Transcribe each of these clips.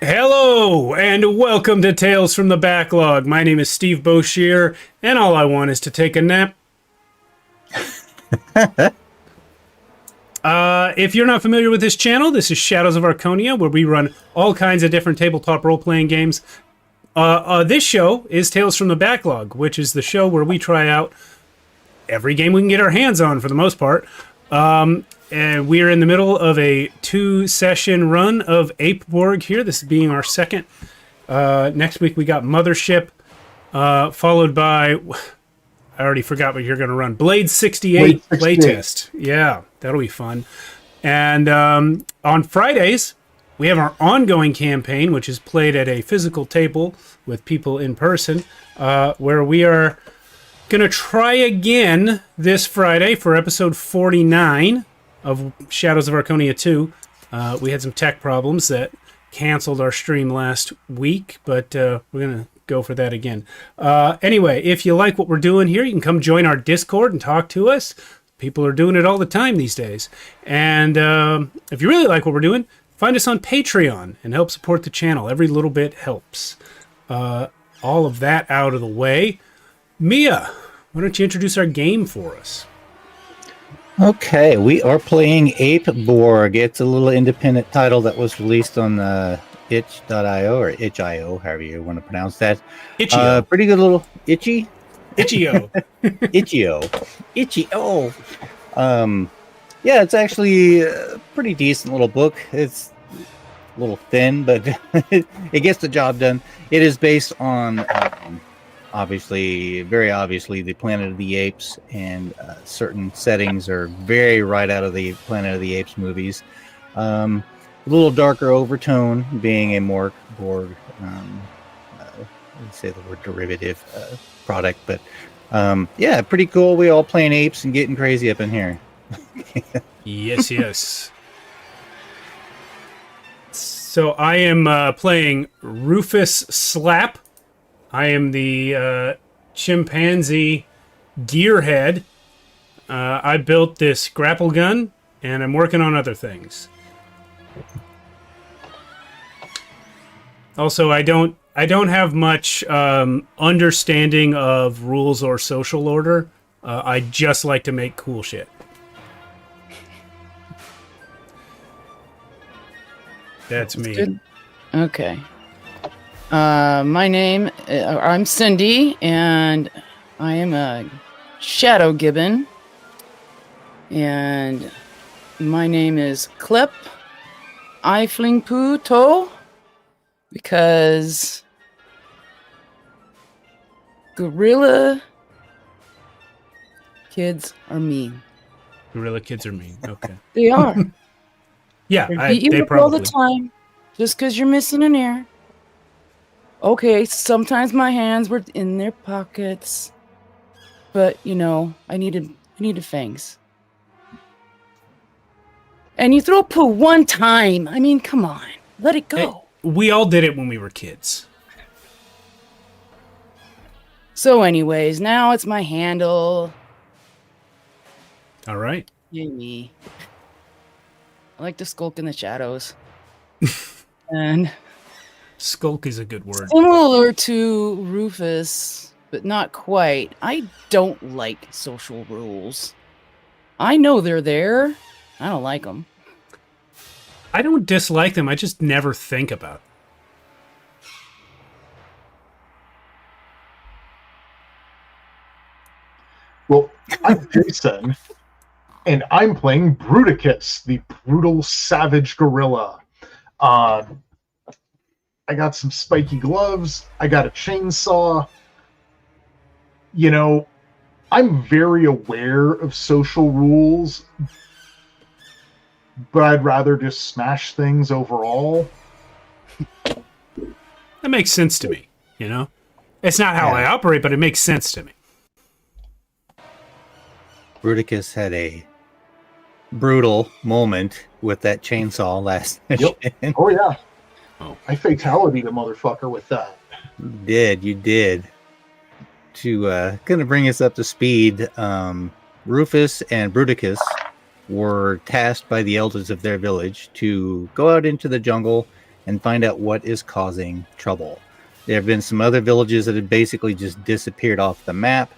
Hello, and welcome to Tales from the Backlog. My name is Steve Boshier, and all I want is to take a nap. If you're not familiar with this channel, this is Shadows of Archonia, where we run all kinds of different tabletop role-playing games. This show is Tales from the Backlog, which is the show where we try out every game we can get our hands on, for the most part. And we're in the middle of a 2-session run of Borg here. This is being our second. Next week we got Mothership, followed by... I already forgot what you're going to run. Blade 68 playtest. Yeah, that'll be fun. And on Fridays, we have our ongoing campaign, which is played at a physical table with people in person, where we are going to try again this Friday for episode 49 of Shadows of Archonia 2. We had some tech problems that canceled our stream last week, but we're going to go for that again. Anyway, if you like what we're doing here, you can come join our Discord and talk to us. People are doing it all the time these days. And if you really like what we're doing, find us on Patreon and help support the channel. Every little bit helps. All of that out of the way. Mia, why don't you introduce our game for us? Okay, we are playing Borg. It's a little independent title that was released on itch.io or itch.io, however you want to pronounce that. Itch.io. Pretty good little itchy. Itch.io. Itch.io. Itch.io. Yeah, it's actually a pretty decent little book. It's a little thin, but it gets the job done. It is based on very obviously, the Planet of the Apes, and certain settings are very right out of the Planet of the Apes movies. A little darker overtone, being a Borg, let's say the word derivative product, but yeah, pretty cool. We all playing apes and getting crazy up in here. Yes, yes. So I am playing Rufus Slap. I am the chimpanzee gearhead. I built this grapple gun, and I'm working on other things. Also, I don't have much understanding of rules or social order. I just like to make cool shit. That's me. Good. Okay. My name, I'm Cindy, and I am a shadow gibbon, and my name is Klep Eifling Poo To, because gorilla kids are mean. Gorilla kids are mean. Okay. They are. Yeah, They beat they you up all the time just because you're missing an ear. Okay, sometimes my hands were in their pockets, but you know, I needed fangs. And you throw poo one time. I mean, come on, let it go. We all did it when we were kids. So, anyways, now it's my handle. All right. Yay me. I like to skulk in the shadows. And Skulk is a good word. similar to Rufus, but not quite, I don't like social rules. I know they're there. I don't like them. I don't dislike them. I just never think about it. Well, I'm Jason, and I'm playing Bruticus, the brutal, savage gorilla. I got some spiky gloves. I got a chainsaw. You know, I'm very aware of social rules, but I'd rather just smash things overall. That makes sense to me, you know? It's not how I operate, but it makes sense to me. Bruticus had a brutal moment with that chainsaw last session. Yep. Oh, yeah. Oh. I fatality the motherfucker with that. You did. To kind of bring us up to speed, Rufus and Bruticus were tasked by the elders of their village to go out into the jungle and find out what is causing trouble. There have been some other villages that have basically just disappeared off the map.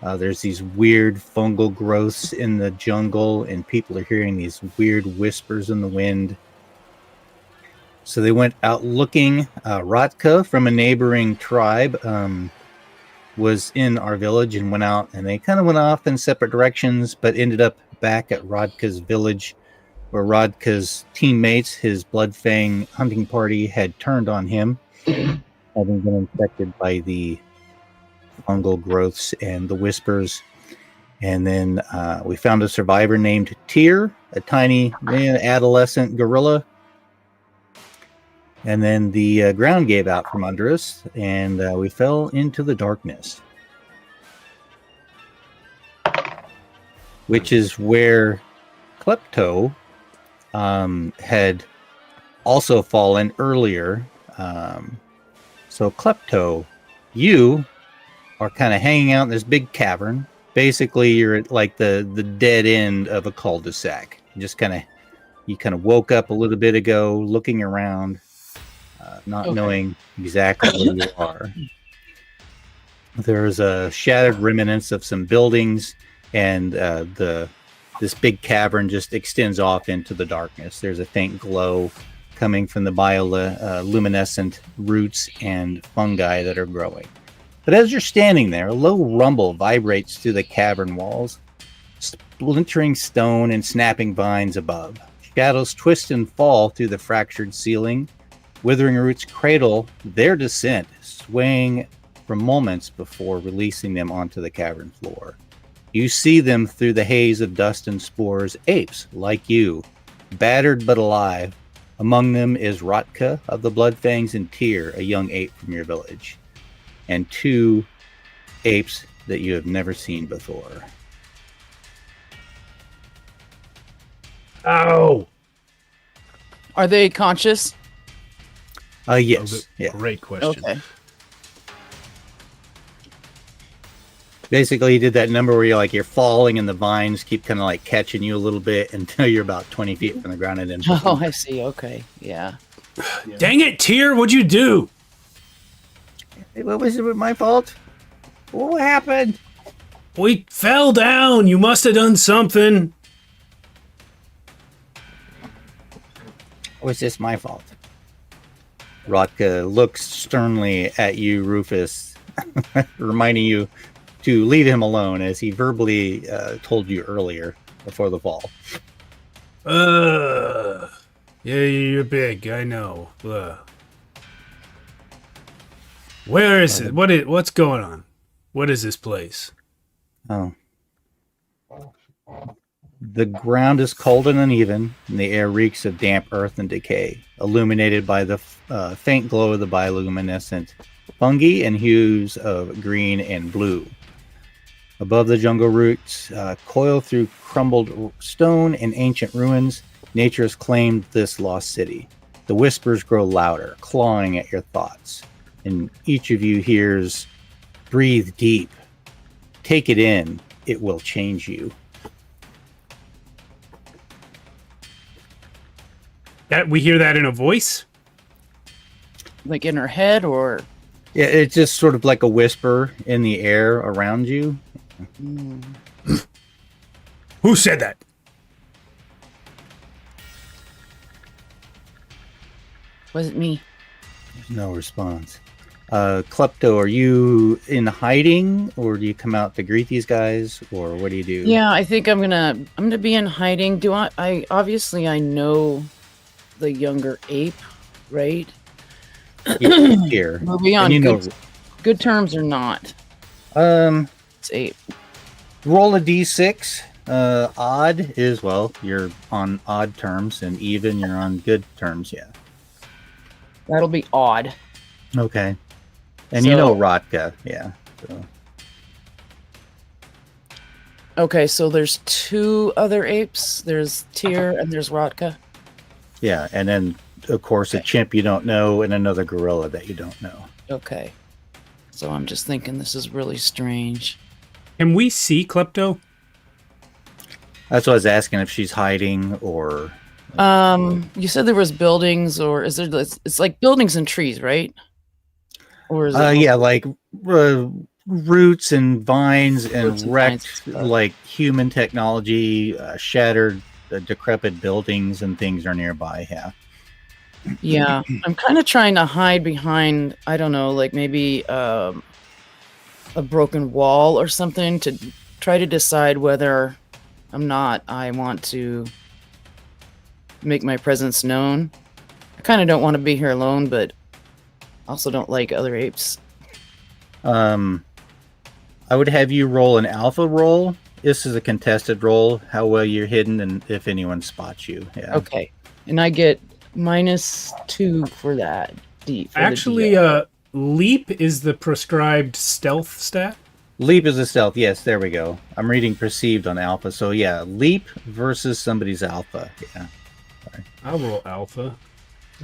There's these weird fungal growths in the jungle, and people are hearing these weird whispers in the wind. So they went out looking. Rotka from a neighboring tribe was in our village and went out, and they kind of went off in separate directions, but ended up back at Rodka's village, where Rodka's teammates, his Bloodfang hunting party, had turned on him, having been infected by the fungal growths and the whispers. And then we found a survivor named Tyr, a tiny adolescent gorilla. And then the ground gave out from under us, and we fell into the darkness, which is where Klepto had also fallen earlier. So Klepto, you are kind of hanging out in this big cavern. Basically, you're at like the dead end of a cul-de-sac. You kind of woke up a little bit ago, looking around, not knowing exactly where you are. There's a shattered remnants of some buildings, and this big cavern just extends off into the darkness. There's a faint glow coming from the bioluminescent roots and fungi that are growing. But as you're standing there, a low rumble vibrates through the cavern walls, splintering stone and snapping vines above. Shadows twist and fall through the fractured ceiling. Withering roots cradle their descent, swaying for moments before releasing them onto the cavern floor. You see them through the haze of dust and spores, apes like you, battered but alive. Among them is Rotka of the Bloodfangs and Tyr, a young ape from your village, and two apes that you have never seen before. Ow! Are they conscious? Yes. Yeah. Great question. Okay. Basically, you did that number where you're falling and the vines keep kind of like catching you a little bit until you're about 20 feet from the ground and then. Oh, I see. Okay. Yeah. Dang it, Tyr, what'd you do? What was it my fault? What happened? We fell down. You must have done something. Or was this my fault? Rotka looks sternly at you, Rufus, reminding you to leave him alone, as he verbally told you earlier before the fall. Yeah, you're big. I know. Where is it? What's going on? What is this place? Oh. The ground is cold and uneven, and the air reeks of damp earth and decay, illuminated by the faint glow of the bioluminescent fungi and hues of green and blue. Above the jungle roots coil through crumbled stone and ancient ruins. Nature has claimed this lost city. The whispers grow louder, clawing at your thoughts, and each of you hears, "Breathe deep. Take it in. It will change you." That we hear that in a voice? Like in her head, or? Yeah, it's just sort of like a whisper in the air around you. Who said that? Was it me? There's no response. Klepto, are you in hiding, or do you come out to greet these guys, or what do you do? Yeah, I think I'm gonna be in hiding. Do I obviously I know the younger ape, right? Here. Were we on And good terms or not? It's ape. Roll a d6. Odd is, well, you're on odd terms, and even you're on good terms, yeah. That'll be odd. Okay. And you know Rotka, yeah. So. Okay, so there's two other apes. There's Tyr and there's Rotka. Yeah, and then, of course, a chimp you don't know and another gorilla that you don't know. Okay. So I'm just thinking this is really strange. Can we see Klepto? That's what I was asking, if she's hiding or You said there was buildings, or is there? It's like buildings and trees, right? Or is it? Yeah, like roots and vines and Roots and vines wrecked, and stuff. like human technology, shattered, decrepit buildings and things are nearby. Yeah. Yeah, I'm kind of trying to hide behind, I don't know, like maybe a broken wall or something to try to decide whether I want to make my presence known. I kind of don't want to be here alone, but also don't like other apes. I would have you roll an alpha roll. This is a contested roll, how well you're hidden and if anyone spots you. Yeah. Okay, and I get -2 for that. Actually, leap is the prescribed stealth stat. Leap is a stealth. Yes, there we go. I'm reading perceived on alpha. So yeah, leap versus somebody's alpha. Yeah. I'll roll alpha.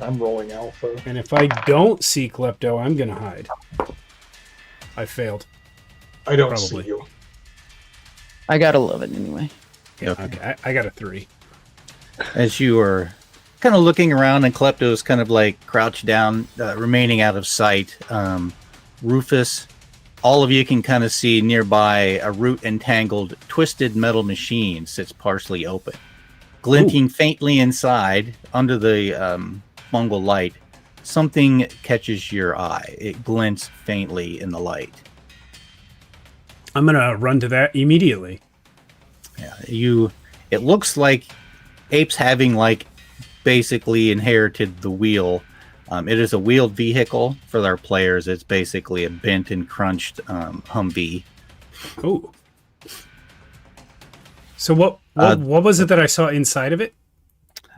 I'm rolling alpha. And if I don't see Klepto, I'm going to hide. I failed. I don't Probably. see you. I got 11 anyway. Okay, I got a 3. As you are kind of looking around and Klepto's kind of like crouched down, remaining out of sight, Rufus, all of you can kind of see nearby a root entangled, twisted metal machine sits partially open. Glinting faintly inside, under the fungal light, something catches your eye. It glints faintly in the light. I'm going to run to that immediately. Yeah, it looks like apes having like basically inherited the wheel. It is a wheeled vehicle for our players. It's basically a bent and crunched Humvee. Oh. So what was it that I saw inside of it?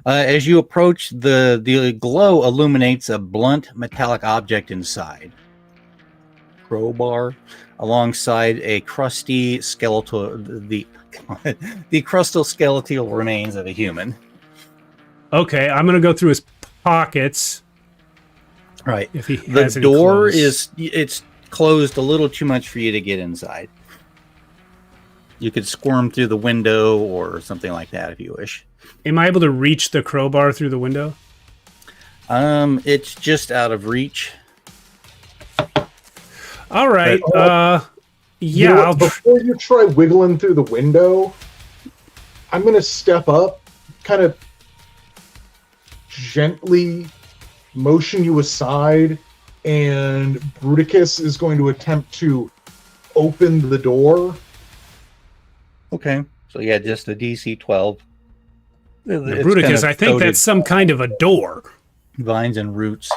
As you approach, the glow illuminates a blunt metallic object inside. Crowbar, alongside a crusty skeletal, the crustal skeletal remains of a human. Okay, I'm gonna go through his pockets. Right. If he The has any door clothes. it's closed a little too much for you to get inside. You could squirm through the window or something like that if you wish. Am I able to reach the crowbar through the window? It's just out of reach. All right. You Yeah. know what, before you try wiggling through the window, I'm going to step up, kind of gently motion you aside, and Bruticus is going to attempt to open the door. Okay. So yeah, just a DC 12. Bruticus, I think that's some kind of a door. Vines and roots.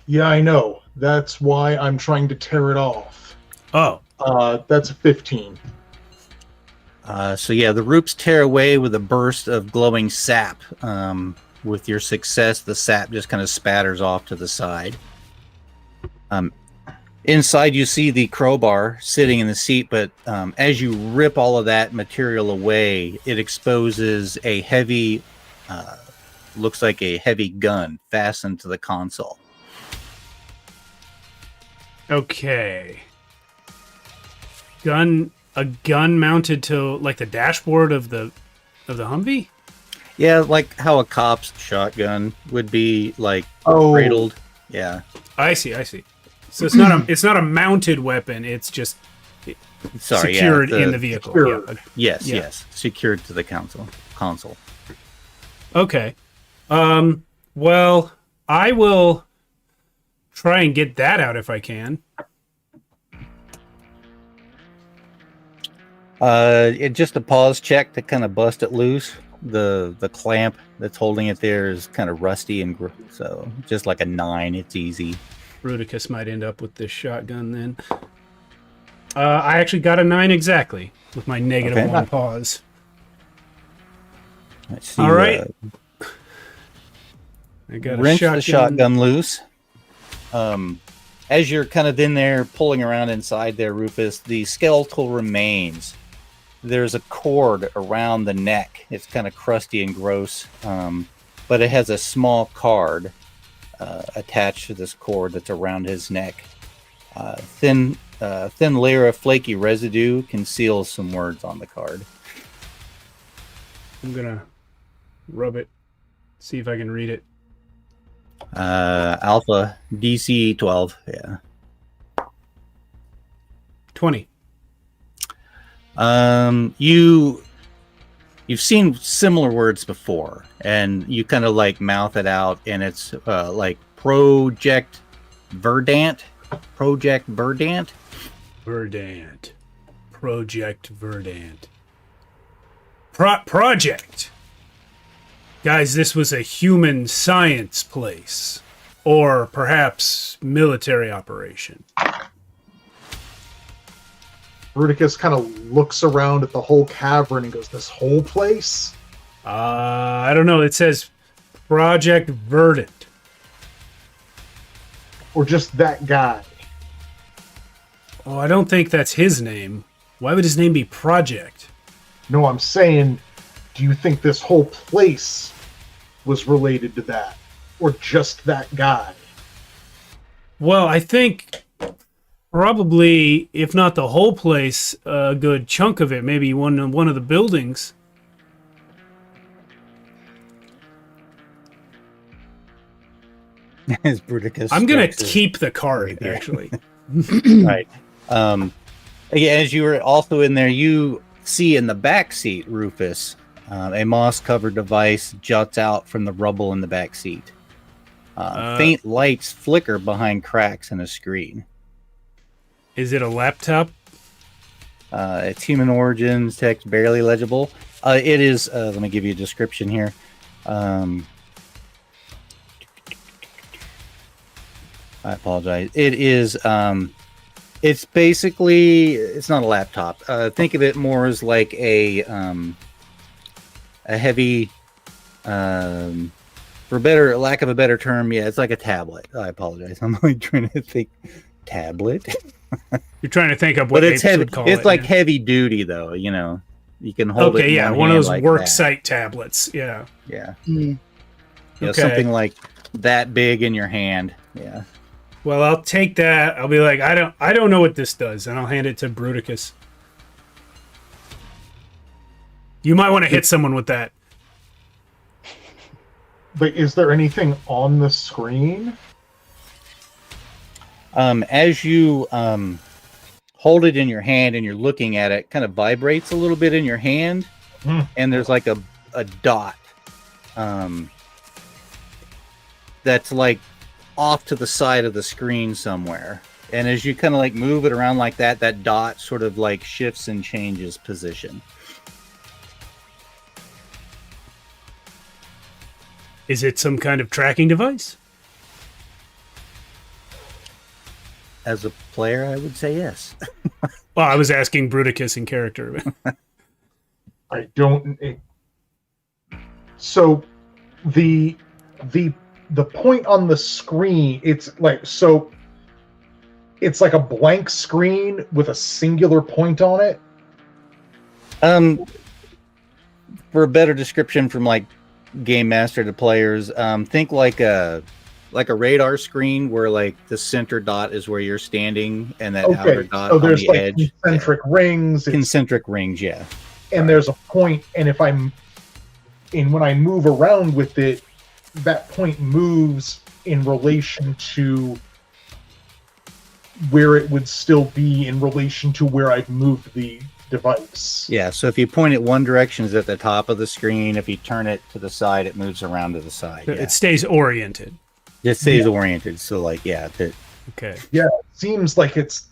Yeah, I know. That's why I'm trying to tear it off. Oh. That's a 15. So yeah, the roots tear away with a burst of glowing sap. With your success, the sap just kind of spatters off to the side. Inside, you see the crowbar sitting in the seat, but as you rip all of that material away, it exposes a heavy, looks like a heavy gun fastened to the console. Okay. A gun mounted to like the dashboard of the Humvee? Yeah, like how a cop's shotgun would be like Oh. cradled. Yeah. I see. So it's not a mounted weapon, it's just Sorry, secured yeah, in the vehicle. secured. Yeah. Yes, Yeah. yes. Secured to the console. Okay. Well, I will try and get that out if I can. It just a pause check to kind of bust it loose. The clamp that's holding it there is kind of rusty and so just like a 9, it's easy. Bruticus might end up with this shotgun then. I actually got a 9 exactly with my negative Okay. 1 pause. Let's see, All right. I got a wrench shotgun. the shotgun loose. As you're kind of in there pulling around inside there, Rufus, the skeletal remains. There's a cord around the neck. It's kind of crusty and gross, but it has a small card attached to this cord that's around his neck. Thin layer of flaky residue conceals some words on the card. I'm gonna rub it See if I can read it. Alpha DC 12. Yeah. 20. You've seen similar words before, and you kind of like mouth it out, and it's like Project Verdant. Project Verdant. Verdant. Project Verdant. Project. Guys, this was a human science place. Or perhaps military operation. Bruticus kind of looks around at the whole cavern and goes, "This whole place?" I don't know. It says Project Verdant. Or just that guy? Oh, I don't think that's his name. Why would his name be Project? No, I'm saying, do you think this whole place was related to that? Or just that guy? Well, I think probably, if not the whole place, a good chunk of it, maybe one of the buildings. As Bruticus. I'm going to keep the card, actually. Right. Yeah, as you were also in there, you see in the back seat, Rufus, a moss-covered device juts out from the rubble in the back seat. Faint lights flicker behind cracks in a screen. Is it a laptop? It's human origins, text barely legible. It is, let me give you a description here. I apologize. It is, it's basically, it's not a laptop. Think of it more as like a heavy, for lack of a better term, yeah, it's like a tablet. I apologize. I'm only trying to think. Tablet? You're trying to think of what it's they heavy. would call It's it. like heavy duty, though. You know, you can hold it. Okay, in yeah, one hand of those like work that. site tablets. Yeah. Yeah. Mm. Yeah, Okay. something like that big in your hand. Yeah. Well, I'll take that. I'll be like, I don't know what this does, and I'll hand it to Bruticus. You might want to hit someone with that. But is there anything on the screen? As you hold it in your hand and you're looking at it, kind of vibrates a little bit in your hand, and there's like a dot that's like off to the side of the screen somewhere. And as you kind of like move it around like that, that dot sort of like shifts and changes position. Is it some kind of tracking device? As a player, I would say yes. Well, I was asking Bruticus in character. I don't. So the point on the screen, it's like it's like a blank screen with a singular point on it. For a better description from like game master to players, think like a radar screen where like the center dot is where you're standing and that outer dot so on there's the like edge. concentric rings. Concentric rings, yeah. And there's a point, and when I move around with it, that point moves in relation to where it would still be in relation to where I've moved the device. Yeah, so if you point it one direction, it's at the top of the screen. If you turn it to the side, it moves around to the side. Yeah. It stays oriented. It stays oriented. So like, yeah. Okay. Yeah, it seems like it's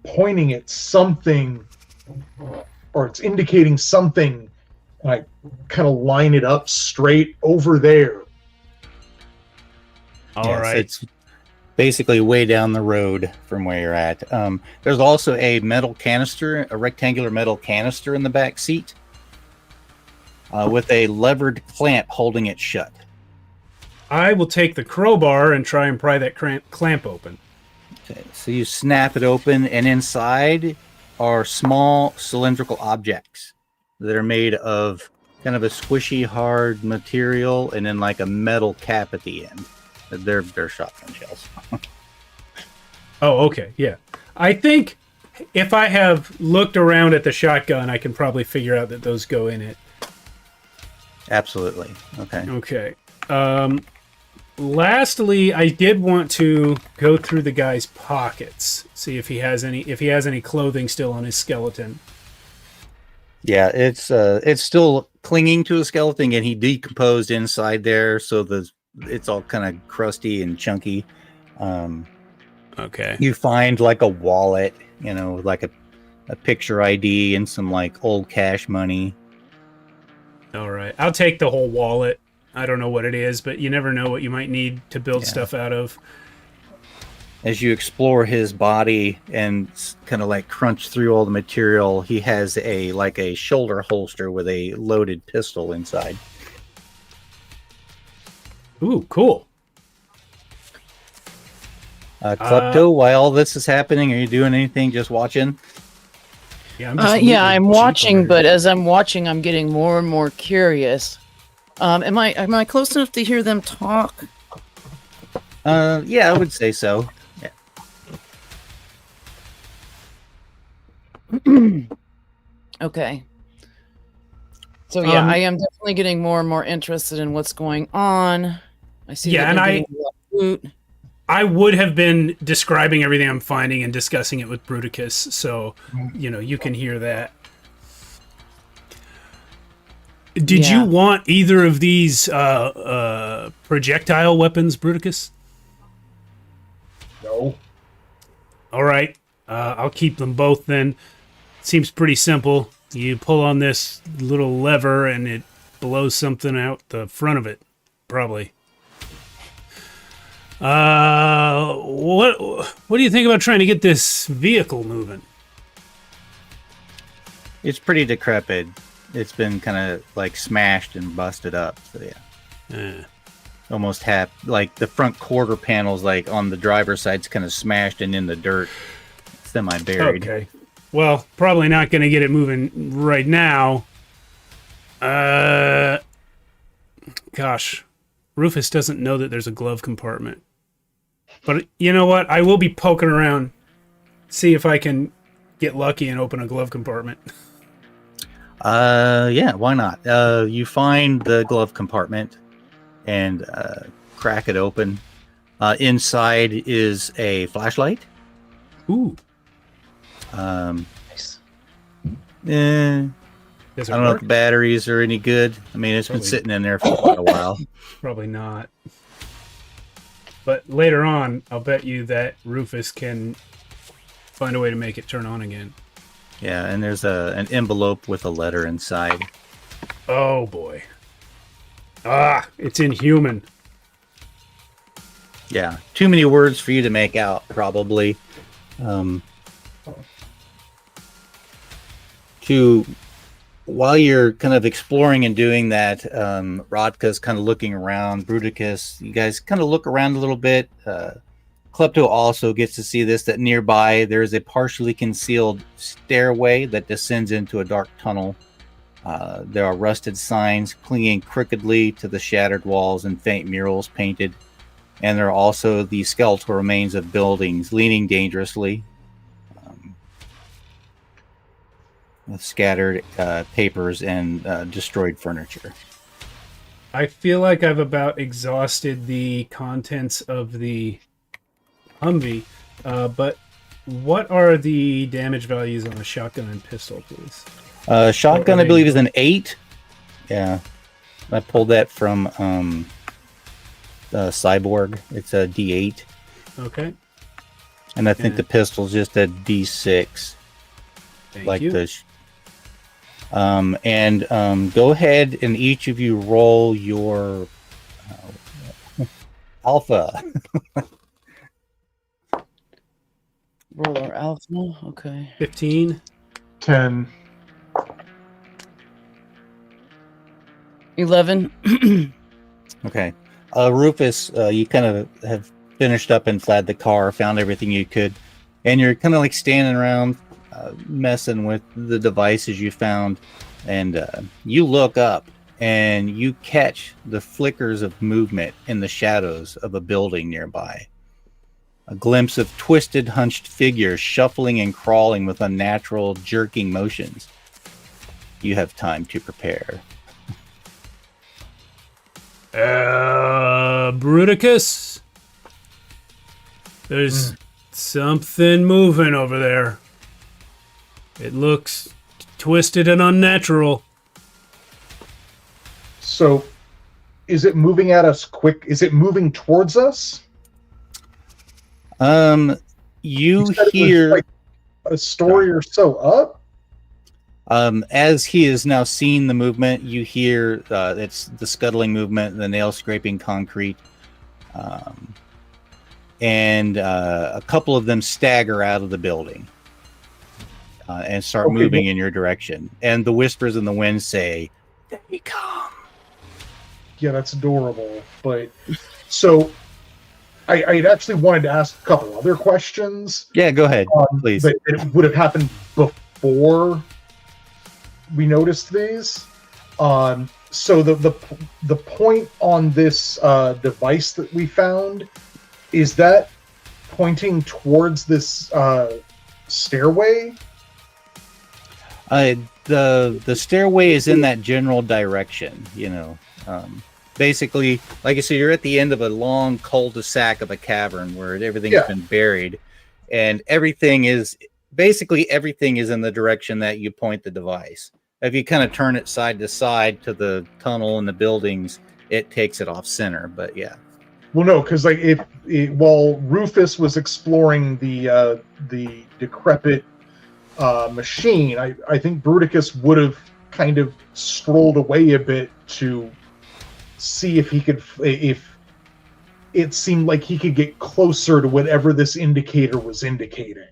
pointing at something, or it's indicating something, and I kind of line it up straight over there. All right. It's basically way down the road from where you're at. There's also a metal canister, a rectangular metal canister in the back seat with a levered clamp holding it shut. I will take the crowbar and try and pry that clamp open. Okay, so you snap it open, and inside are small cylindrical objects that are made of kind of a squishy, hard material, and then like a metal cap at the end. They're shotgun shells. Oh, okay, yeah. I think if I have looked around at the shotgun, I can probably figure out that those go in it. Absolutely. Okay. Okay. Lastly, I did want to go through the guy's pockets, see if he has any clothing still on his skeleton. Yeah, it's still clinging to a skeleton, and he decomposed inside there, so it's all kind of crusty and chunky. Okay. You find like a wallet, like a picture ID and some like old cash money. All right. I'll take the whole wallet. I don't know what it is, but you never know what you might need to build stuff out of. As you explore his body and kind of like crunch through all the material, he has a shoulder holster with a loaded pistol inside. Ooh, cool. Klepto, while all this is happening, are you doing anything? Just watching? Yeah, I'm watching, but as I'm watching, I'm getting more and more curious. Am I close enough to hear them talk? Yeah, I would say so. Yeah. Okay. So yeah, I am definitely getting more and more interested in what's going on. I see. Yeah, that and they're getting a lot of loot. I would have been describing everything I'm finding and discussing it with Bruticus, so you can hear that. Did you want either of these projectile weapons, Bruticus? No. All right, I'll keep them both then. Seems pretty simple. You pull on this little lever and it blows something out the front of it, probably. What do you think about trying to get this vehicle moving? It's pretty decrepit. It's been kind of like smashed and busted up. So yeah. Almost half, like the front quarter panels, like on the driver's side's kind of smashed and in the dirt, semi-buried. Okay. Well, probably not going to get it moving right now. Gosh, Rufus doesn't know that there's a glove compartment. But you know what? I will be poking around, see if I can get lucky and open a glove compartment. Yeah, why not? You find the glove compartment and crack it open. Inside is a flashlight. Ooh. Nice. I don't know if the batteries are any good. I mean, it's been sitting in there for quite a while. Probably not. But later on, I'll bet you that Rufus can find a way to make it turn on again. Yeah, and there's an envelope with a letter inside. Oh, boy. Ah, it's inhuman. Yeah, too many words for you to make out, probably. While you're kind of exploring and doing that, Rodka's kind of looking around. Bruticus, you guys kind of look around a little bit. Klepto also gets to see this, that nearby there is a partially concealed stairway that descends into a dark tunnel. There are rusted signs clinging crookedly to the shattered walls and faint murals painted. And there are also the skeletal remains of buildings leaning dangerously. With scattered papers and destroyed furniture. I feel like I've about exhausted the contents of the Humvee, but what are the damage values on the shotgun and pistol, please? Shotgun, I believe, is an 8. Yeah. I pulled that from Cyborg. It's a D8. Okay. And I think the pistol's just a D6. Thank you. Go ahead and each of you roll your alpha. Roll our alpha. Okay. 15. 10. 11. Okay. Rufus, you kind of have finished up and fled the car, found everything you could, and you're kind of like standing around messing with the devices you found, and you look up and you catch the flickers of movement in the shadows of a building nearby. A glimpse of twisted, hunched figures shuffling and crawling with unnatural, jerking motions. You have time to prepare. Bruticus? There's something moving over there. It looks twisted and unnatural. So, is it moving at us quick? Is it moving towards us? You You said it was hear like a story or so up. as he is now seeing the movement, you hear it's the scuttling movement, the nail scraping concrete, and a couple of them stagger out of the building and start Okay, moving in your direction. And the whispers in the wind say, "They come." Yeah, that's adorable. But so, I actually wanted to ask a couple other questions. Yeah, go ahead, please. But it would have happened before we noticed these. So the point on this device that we found, is that pointing towards this stairway? The stairway is in that general direction, you know. Basically, like I said, you're at the end of a long cul-de-sac of a cavern where everything's been buried, and everything is in the direction that you point the device. If you kind of turn it side to side to the tunnel and the buildings, it takes it off center. But yeah. Well, no, because like while Rufus was exploring the decrepit machine, I think Bruticus would have kind of strolled away a bit to see if he could, if it seemed like he could get closer to whatever this indicator was indicating.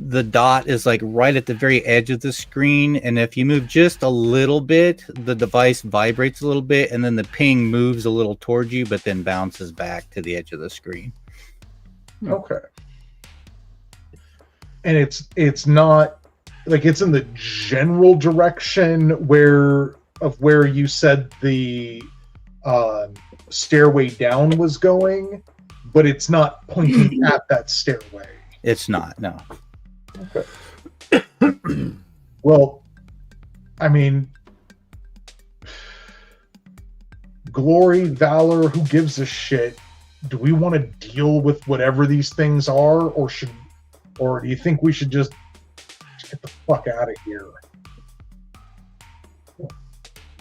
The dot is like right at the very edge of the screen, and if you move just a little bit, the device vibrates a little bit, and then the ping moves a little towards you, but then bounces back to the edge of the screen. Okay. And it's not like it's in the general direction where you said the stairway down was going, but it's not pointing at that stairway. It's not, no. Okay. Well, I mean, glory, valor, who gives a shit? Do we want to deal with whatever these things are, or do you think we should just get the fuck out of here?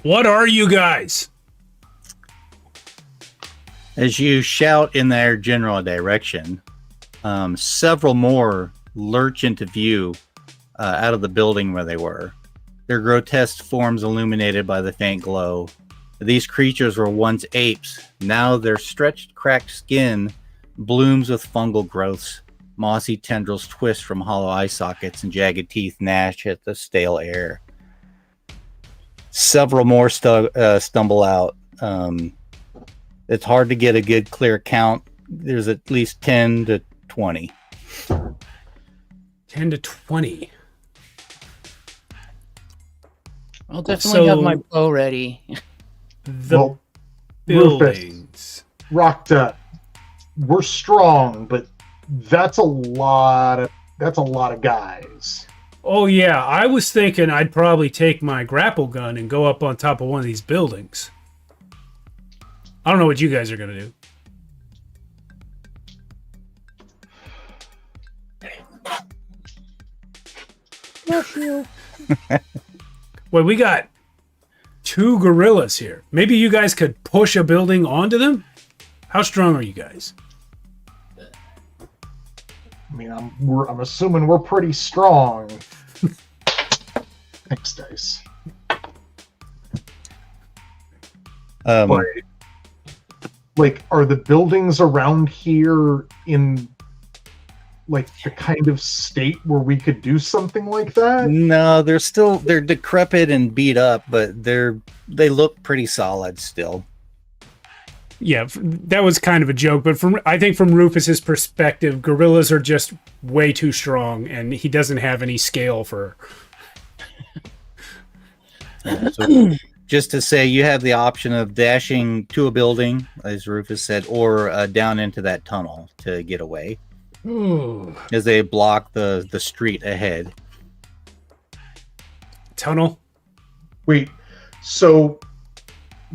What are you guys? As you shout in their general direction, several more lurch into view out of the building where they were. Their grotesque forms illuminated by the faint glow. These creatures were once apes. Now their stretched, cracked skin blooms with fungal growths. Mossy tendrils twist from hollow eye sockets, and jagged teeth gnash at the stale air. Several more stumble out. It's hard to get a good, clear count. There's at least 10 to 20. 10 to 20. I'll definitely have my bow ready. The buildings. Rocta, we're strong, but that's a lot of guys. Oh yeah, I was thinking I'd probably take my grapple gun and go up on top of one of these buildings. I don't know what you guys are gonna do. Well, we got 2 gorillas here. Maybe you guys could push a building onto them? How strong are you guys? I mean, I'm assuming we're pretty strong. Thanks, dice. But, like, are the buildings around here in like the kind of state where we could do something like that? No, they're decrepit and beat up, but they look pretty solid still. Yeah, that was kind of a joke, but I think from Rufus's perspective, gorillas are just way too strong, and he doesn't have any scale for. So just to say, you have the option of dashing to a building, as Rufus said, or down into that tunnel to get away. Ooh. As they block the street ahead. Tunnel? Wait, So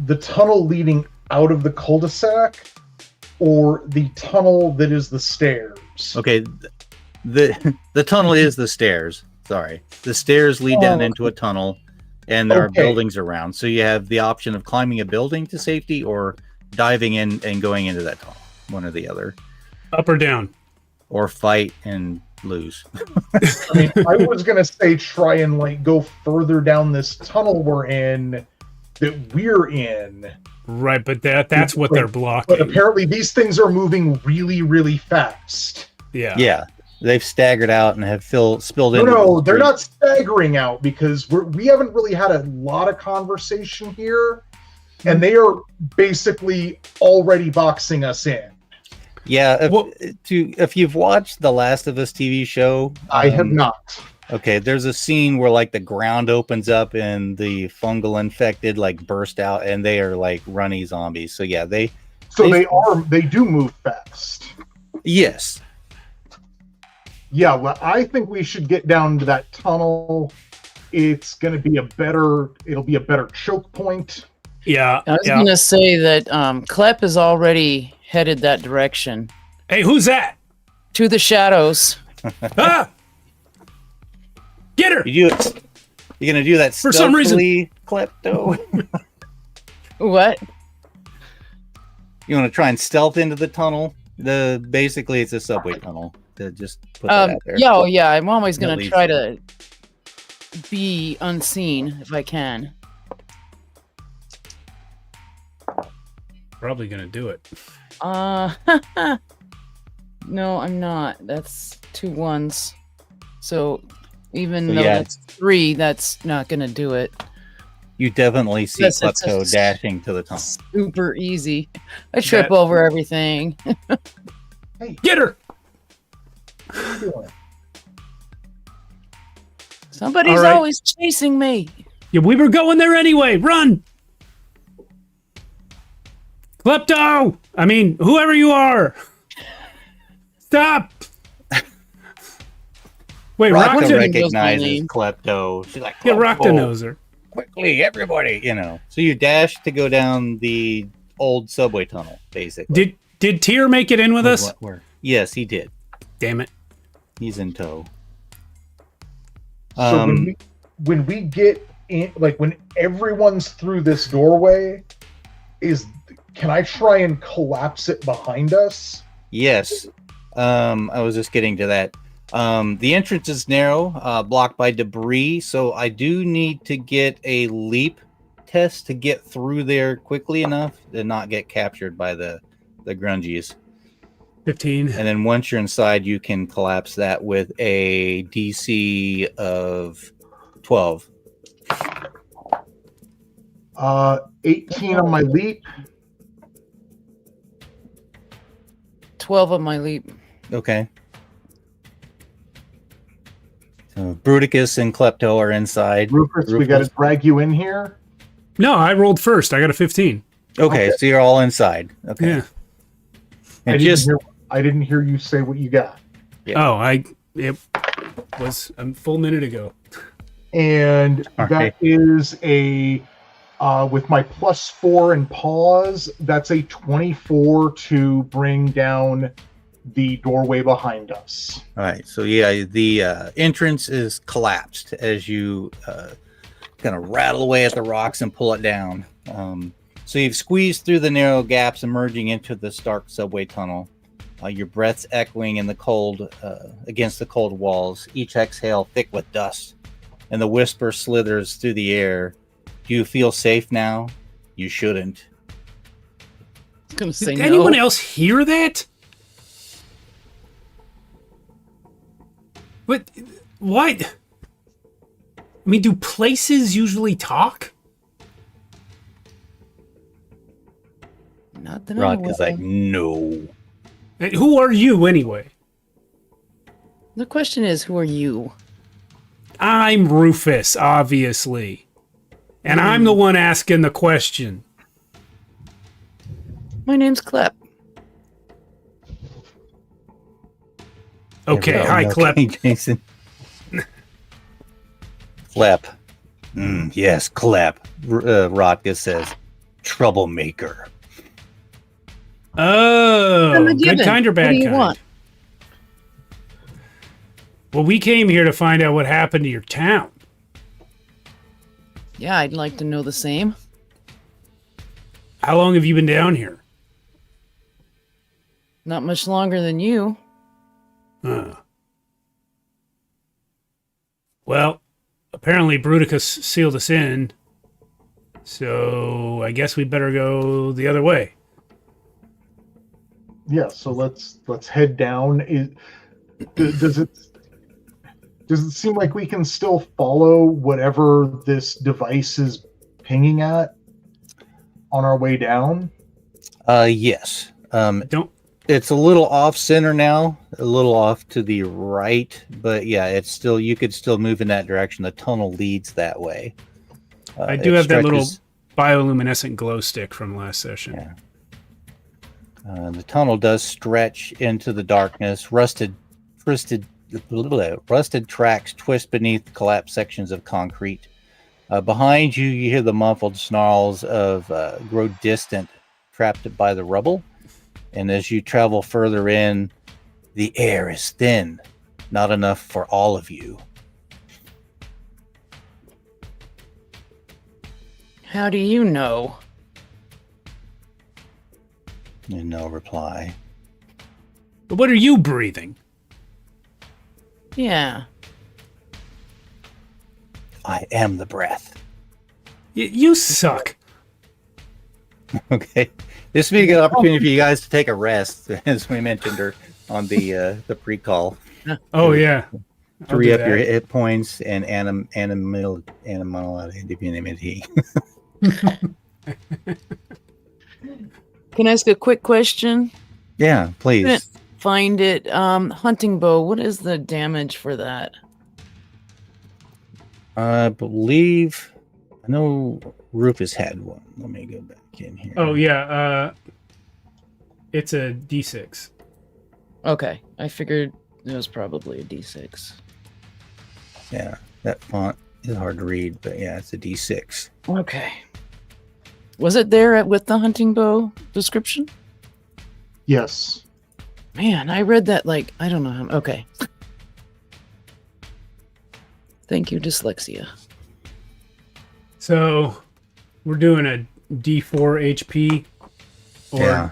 the tunnel leading out of the cul-de-sac, or the tunnel that is the stairs? Okay, the tunnel is the stairs. Sorry, the stairs lead down into a tunnel, and there are buildings around. So you have the option of climbing a building to safety, or diving in and going into that tunnel. One or the other. Up or down? Or fight and lose. I mean, I was gonna say try and like go further down this tunnel we're in. Right, but that's what they're blocking. But apparently these things are moving really, really fast. Yeah. They've staggered out and have spilled in. No, they're not staggering out because we haven't really had a lot of conversation here, and they are basically already boxing us in. Yeah, if you've watched the Last of Us TV show, I have not. Okay, there's a scene where like the ground opens up and the fungal infected like burst out, and they are like runny zombies. So yeah, they do move fast. Yes. Yeah, well, I think we should get down to that tunnel. It'll be a better choke point. Yeah. I was gonna say that Klep is already headed that direction. Hey, who's that? To the shadows. Ah! Get her! You're gonna do that for some reason, klepto. What? You want to try and stealth into the tunnel? Basically it's a subway tunnel. To just put that out there. Yeah. I'm always gonna try to be unseen if I can. Probably gonna do it. No, I'm not. That's 2 1s. So even though that's 3, that's not gonna do it. You definitely see Klepto dashing to the tunnel. Super easy. I trip over everything. Hey, get her! Somebody's always chasing me. Yeah, we were going there anyway. Run! Klepto! I mean, whoever you are! Stop! Wait, Rocta recognizes Klepto. She's like, yeah, Rocta knows her. Quickly, everybody, So you dash to go down the old subway tunnel, basically. Did Tyr make it in with us? Yes, he did. Damn it. He's in tow. So when we get in, like when everyone's through this doorway, can I try and collapse it behind us? Yes. I was just getting to that. The entrance is narrow, blocked by debris, so I do need to get a leap test to get through there quickly enough to not get captured by the grungies. 15. And then once you're inside, you can collapse that with a DC of 12. 18 on my leap. 12 on my leap. Okay. So Bruticus and Klepto are inside. Rufus, we got to drag you in here. No, I rolled first. I got a 15. Okay, so you're all inside. Okay. Yeah. And I didn't hear you say what you got. Yeah. Oh, it was a full minute ago. And that is with my +4 and pause, that's a 24 to bring down the doorway behind us. All right. So yeah, the entrance is collapsed as you kind of rattle away at the rocks and pull it down. So you've squeezed through the narrow gaps, emerging into the stark subway tunnel. Your breath's echoing in the cold against the cold walls. Each exhale thick with dust, and the whisper slithers through the air. Do you feel safe now? You shouldn't. I was gonna say Did anyone else hear that? But what? I mean, do places usually talk? Not that Rock is like, no. Who are you anyway? The question is, who are you? I'm Rufus, obviously. And I'm the one asking the question. My name's Klep. Okay, hi, Klep. Jason. Klep. Yes, clap. Rotka says, troublemaker. Oh, I'm a good given. kind or What bad do you kind? want? Well, we came here to find out what happened to your town. Yeah, I'd like to know the same. How long have you been down here? Not much longer than you. Huh. Well, apparently Bruticus sealed us in, so I guess we better go the other way. Yeah, so let's head down. Does it seem like we can still follow whatever this device is pinging at on our way down? Yes. Don't. It's a little off center now, a little off to the right, but yeah, it's still, you could still move in that direction. The tunnel leads that way. I do have that little bioluminescent glow stick from last session. Yeah. The tunnel does stretch into the darkness. Rusted tracks twist beneath collapsed sections of concrete. Behind you, you hear the muffled snarls of grow distant, trapped by the rubble. And as you travel further in, the air is thin, not enough for all of you. How do you know? And no reply. But what are you breathing? Yeah. I am the breath. You suck. Okay. This would be a good opportunity for you guys to take a rest, as we mentioned on the pre-call. Oh, yeah. To re-up your hit points and animality. Can I ask a quick question? Yeah, please. Couldn't find it. Hunting bow. What is the damage for that? I believe I know Rufus had one. Let me go back in here. Oh, yeah. It's a D6. Okay, I figured it was probably a D6. Yeah, that font is hard to read, but yeah, it's a D6. Okay. Was it there with the hunting bow description? Yes. Man, I read that like, I don't know how. Okay. Thank you, dyslexia. So, we're doing a D4 HP. Or Yeah.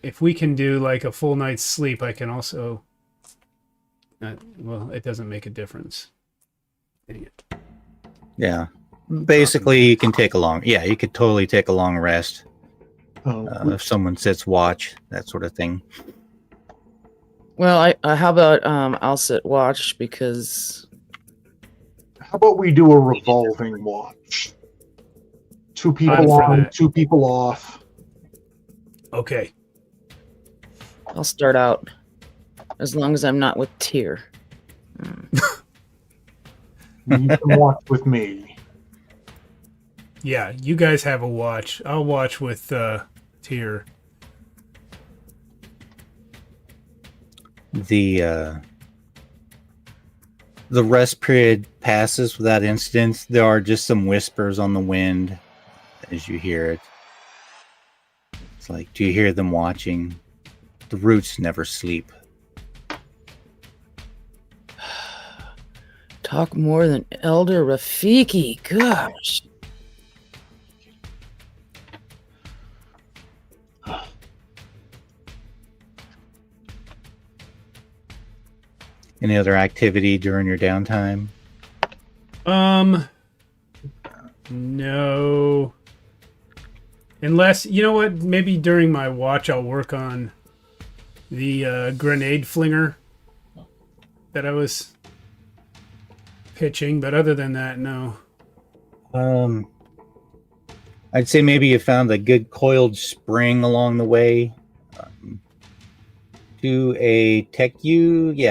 if we can do like a full night's sleep, I can also... well, it doesn't make a difference. Dang it. Yeah. Basically, you can take a long... Yeah, you could totally take a long rest. If someone sits watch, that sort of thing. Well, how about I'll sit watch because... How about we do a revolving watch? 2 people on, 2 people off. Okay. I'll start out as long as I'm not with Tyr. You can watch with me. Yeah, you guys have a watch. I'll watch with Tyr. The rest period passes without incident. There are just some whispers on the wind as you hear it. It's like, do you hear them watching? The roots never sleep. Talk more than Elder Rafiki. Gosh. Any other activity during your downtime? No. Unless, you know what, maybe during my watch I'll work on the grenade flinger that I was pitching, but other than that, no. I'd say maybe you found a good coiled spring along the way. Do a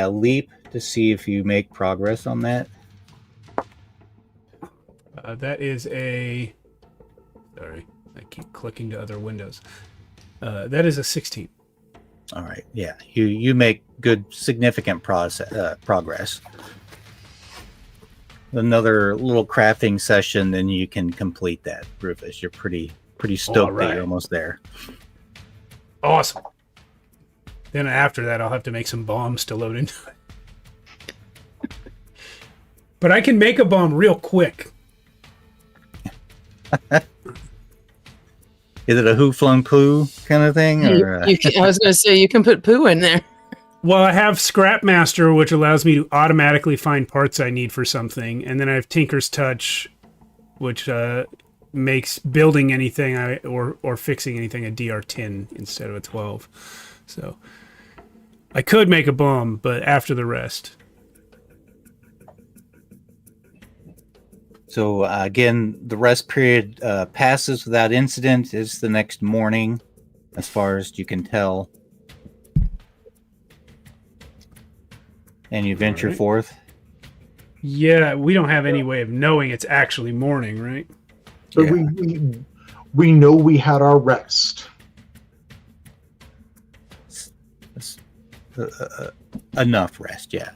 leap to see if you make progress on that. That is a... Sorry, I keep clicking to other windows. That is a 16. All right, yeah, you make good, significant progress. another little crafting session, then you can complete that, Rufus. You're pretty stoked that you're almost there. Awesome. Then after that, I'll have to make some bombs to load into it. But I can make a bomb real quick. Is it a who flung poo kind of thing? Or, I was going to say, you can put poo in there. Well, I have Scrapmaster, which allows me to automatically find parts I need for something. And then I have Tinker's Touch, which makes building anything or fixing anything a DR10 instead of a 12. So I could make a bomb, but after the rest. So again, the rest period passes without incident. It's the next morning, as far as you can tell. And you venture forth. Yeah, we don't have any way of knowing it's actually morning, right? So Yeah. we know we had our rest. Enough rest, yeah.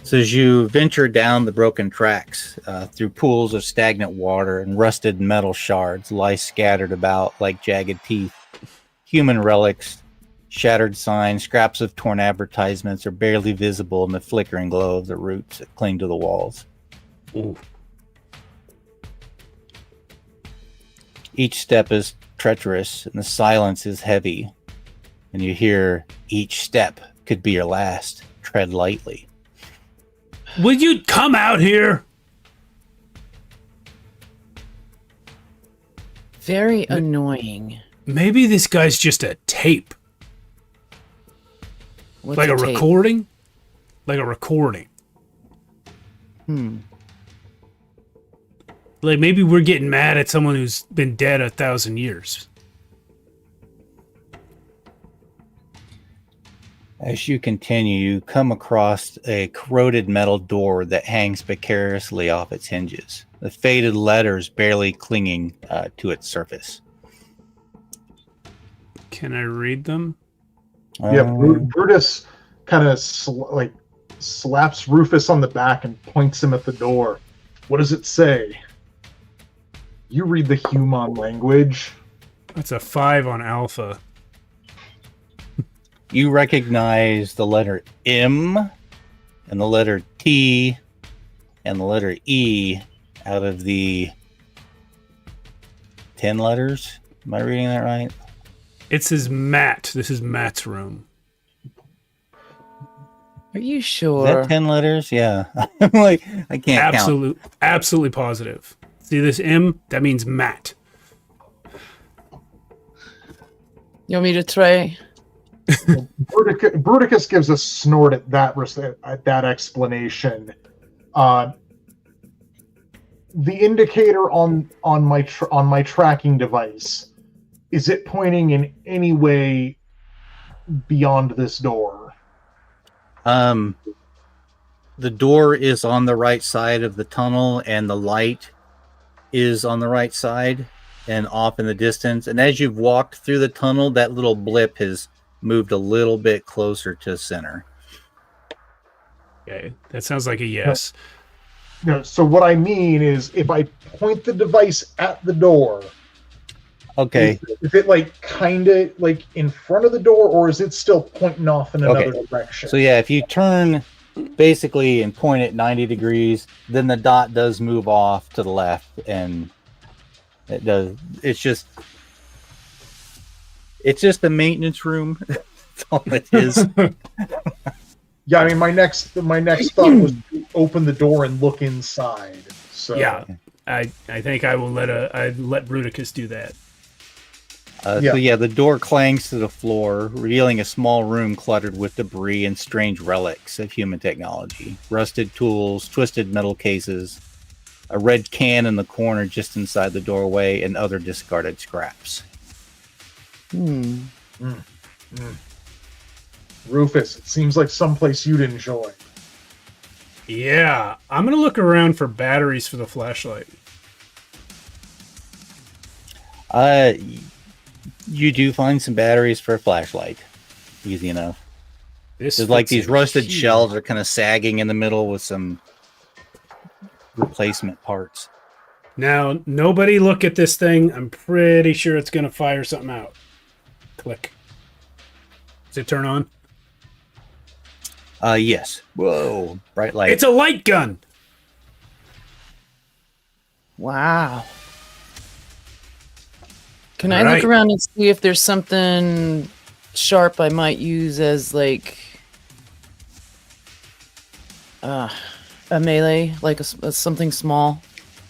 So as you venture down the broken tracks through pools of stagnant water and rusted metal shards lie scattered about like jagged teeth. Human relics, shattered signs, scraps of torn advertisements are barely visible in the flickering glow of the roots that cling to the walls. Ooh. Each step is treacherous and the silence is heavy. And you hear, each step could be your last. Tread lightly. Would you come out here? Very annoying. Maybe this guy's just a tape. What's Like a tape? recording? Like a recording. Like maybe we're getting mad at someone who's been dead 1,000 years. As you continue, you come across a corroded metal door that hangs precariously off its hinges, the faded letters barely clinging to its surface. Can I read them? Yeah, Brutus kind of slaps Rufus on the back and points him at the door. What does it say? You read the human language. That's a 5 on alpha. You recognize the letter M and the letter T and the letter E out of the 10 letters. Am I reading that right? It says Matt. This is Matt's room. Are you Is sure? that 10 letters? Yeah. I'm like, I can't count. Absolutely positive. See this M? That means Matt. You want me to try? Bruticus gives a snort at that explanation. The indicator on my tracking device, is it pointing in any way beyond this door? The door is on the right side of the tunnel and the light is on the right side and off in the distance. And as you've walked through the tunnel, that little blip has moved a little bit closer to center. Okay, that sounds like a yes. No, so what I mean is if I point the device at the door, Okay. is it like kind of like in front of the door, or is it still pointing off in another direction? So yeah, if you turn basically and point it 90 degrees, then the dot does move off to the left, and it does. It's just a maintenance room. That's all it is. Yeah, I mean, my next thought was to open the door and look inside. So Yeah, I think I will let Bruticus do that. So yeah, the door clangs to the floor, revealing a small room cluttered with debris and strange relics of human technology. Rusted tools, twisted metal cases, a red can in the corner just inside the doorway, and other discarded scraps. Rufus, it seems like someplace you'd enjoy. Yeah, I'm gonna look around for batteries for the flashlight. You do find some batteries for a flashlight. Easy enough. This There's like fits these in rusted here. shelves are kind of sagging in the middle with some replacement parts. Now, nobody look at this thing. I'm pretty sure it's going to fire something out. Click. Does it turn on? Yes. Whoa, bright light. It's a light gun. Wow. Can I All right. look around and see if there's something sharp I might use as like a melee, like something small?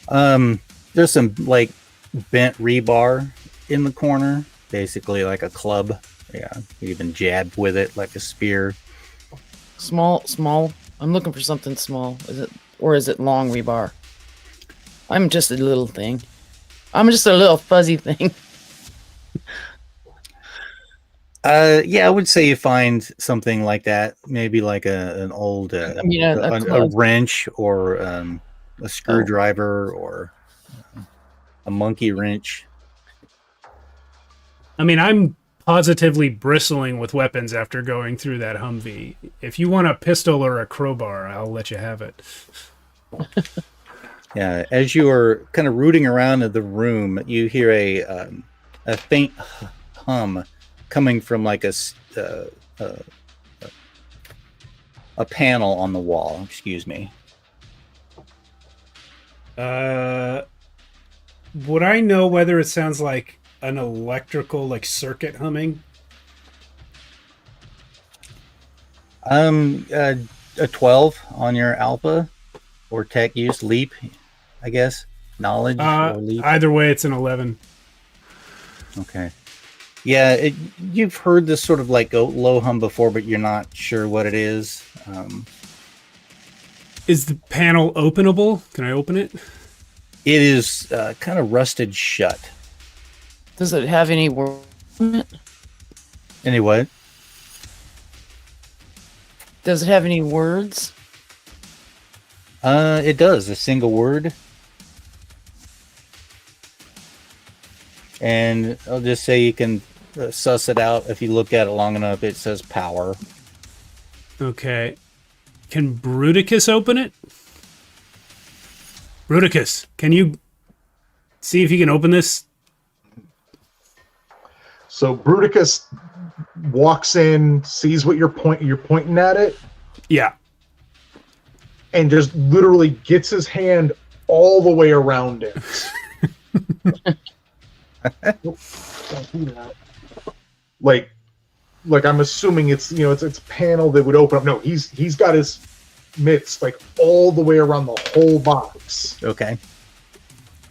There's some like bent rebar in the corner, basically like a club. Yeah, you even jab with it like a spear. Small. I'm looking for something small. Is it long rebar? I'm just a little thing. I'm just a little fuzzy thing. Yeah, I would say you find something like that, maybe like an old a wrench or a screwdriver or a monkey wrench. I mean, I'm positively bristling with weapons after going through that Humvee. If you want a pistol or a crowbar, I'll let you have it. Yeah, as you are kind of rooting around in the room, you hear a faint hum coming from like a panel on the wall. Excuse me. Would I know whether it sounds like an electrical like circuit humming? A 12 on your alpha or tech use leap, I guess. Knowledge or leap. Either way, it's an 11. Okay. Yeah, you've heard this sort of like low hum before, but you're not sure what it is. Is the panel openable? Can I open it? It is kind of rusted shut. Does it have any words on it? Anyway. Does it have any words? It does. A single word. And I'll just say you can suss it out. If you look at it long enough, it says power. Okay. Can Bruticus open it? Bruticus, can you see if you can open this? So Bruticus walks in, sees what you're pointing at it, Yeah. and just literally gets his hand all the way around it. Don't do that. Like I'm assuming it's it's a panel that would open up. No, he's got his mitts like all the way around the whole box. Okay.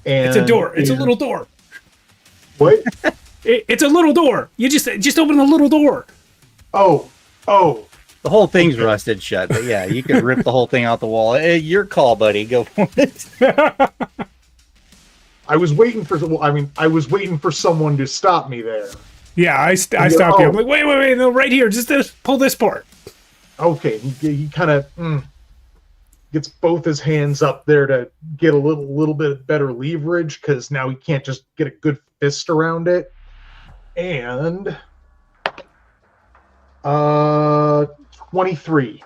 And It's a door. It's a little door. What? It's a little door. You just open the little door. Oh. The whole thing's rusted shut, but yeah, you could rip the whole thing out the wall. Hey, your call, buddy. Go for it. I was waiting for someone to stop me there. Yeah, I stopped you. I'm like, wait, no, right here. Just pull this part. Okay, he kind of gets both his hands up there to get a little bit better leverage, because now he can't just get a good fist around it. And 23,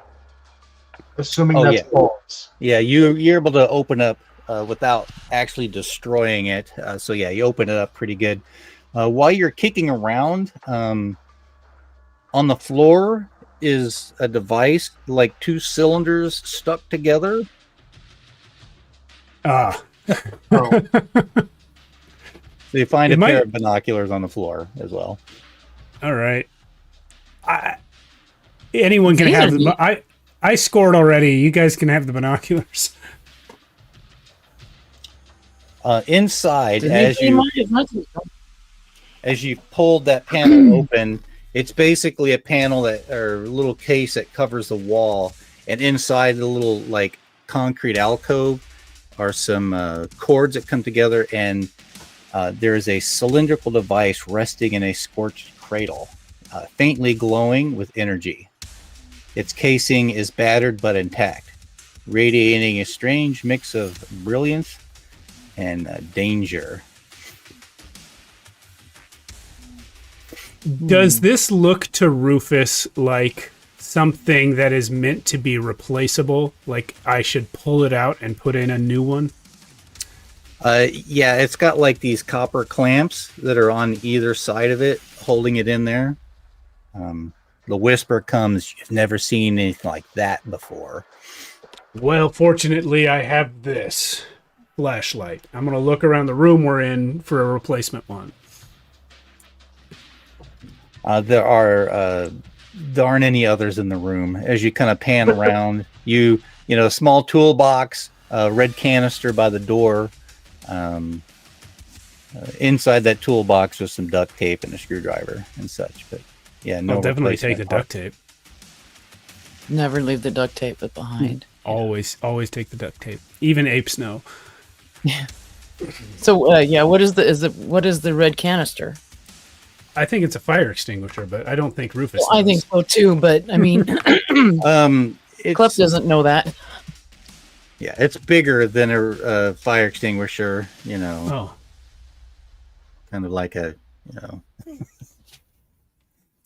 assuming that's false. Yeah, you're able to open up without actually destroying it. So yeah, you open it up pretty good. While you're kicking around, on the floor is a device like two cylinders stuck together. Ah. Oh. So you find a pair of binoculars on the floor as well. All right. Anyone can have them. I scored already. You guys can have the binoculars. Inside, as you pulled that panel open, it's basically a panel or a little case that covers the wall, and inside the little like concrete alcove are some cords that come together, and there is a cylindrical device resting in a scorched cradle, faintly glowing with energy. Its casing is battered but intact, radiating a strange mix of brilliance and danger. Does this look to Rufus like something that is meant to be replaceable? Like I should pull it out and put in a new one? Yeah, it's got like these copper clamps that are on either side of it, holding it in there. The whisper comes, "You've never seen anything like that before." Well, fortunately, I have this flashlight. I'm going to look around the room we're in for a replacement one. There aren't any others in the room. As you kind of pan around, you know, a small toolbox, a red canister by the door. Inside that toolbox was some duct tape and a screwdriver and such. But yeah, no. I'll definitely take replacement the duct part. tape. Never leave the duct tape behind. Always take the duct tape. Even apes know. So yeah, what is the red canister? I think it's a fire extinguisher, but I don't think Rufus Well, I knows. think so too, but I mean, Clef doesn't know that. Yeah, it's bigger than a fire extinguisher. You know, Oh, kind of like a, you know.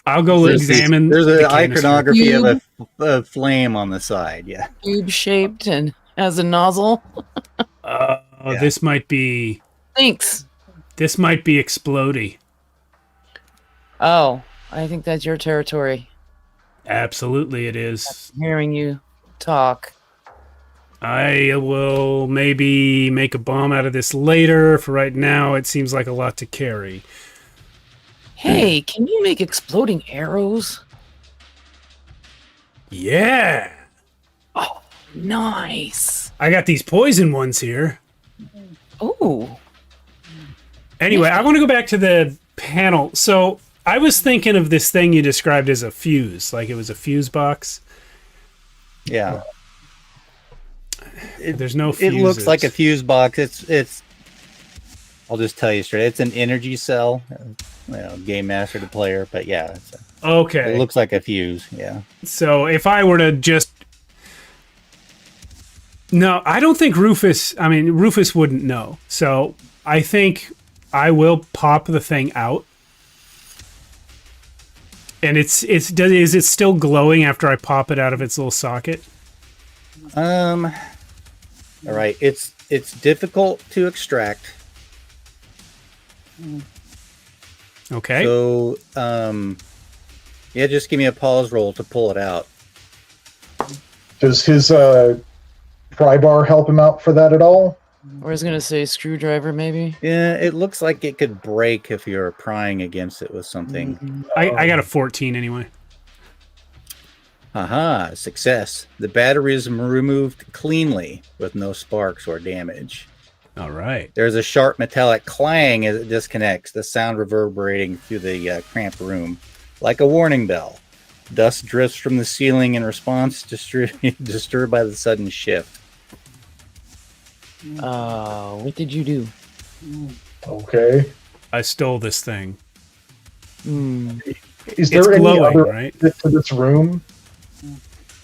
I'll go examine. There's the an canister. iconography of a flame on the side. Yeah. Tube shaped and has a nozzle. Yeah. This might be Thanks. explodey. Oh, I think that's your territory. Absolutely, it is. Hearing you talk. I will maybe make a bomb out of this later. For right now, it seems like a lot to carry. Hey, can you make exploding arrows? Yeah, Nice. I got these poison ones here. Oh, Anyway, I want to go back to the panel. So I was thinking of this thing you described as a fuse, like it was a fuse box. Yeah. There's no It fuses. looks like a fuse box. It's. I'll just tell you straight. It's an energy cell. You know, game master to player, but yeah, Okay. it looks like a fuse. Yeah. So if I were to just... No, I don't think Rufus... I mean, Rufus wouldn't know. So I think I will pop the thing out. And is it still glowing after I pop it out of its little socket? All right. It's difficult to extract. Okay. So, yeah, just give me a pause roll to pull it out. Does his pry bar help him out for that at all? I was gonna say screwdriver, maybe. Yeah, it looks like it could break if you're prying against it with something. I got a 14 anyway. Aha, success. The battery is removed cleanly with no sparks or damage. All right. There's a sharp metallic clang as it disconnects, the sound reverberating through the cramped room, like a warning bell. Dust drifts from the ceiling in response, disturbed by the sudden shift. What did you do? Okay. I stole this thing. Is there It's any glowing, other right? exit to this room?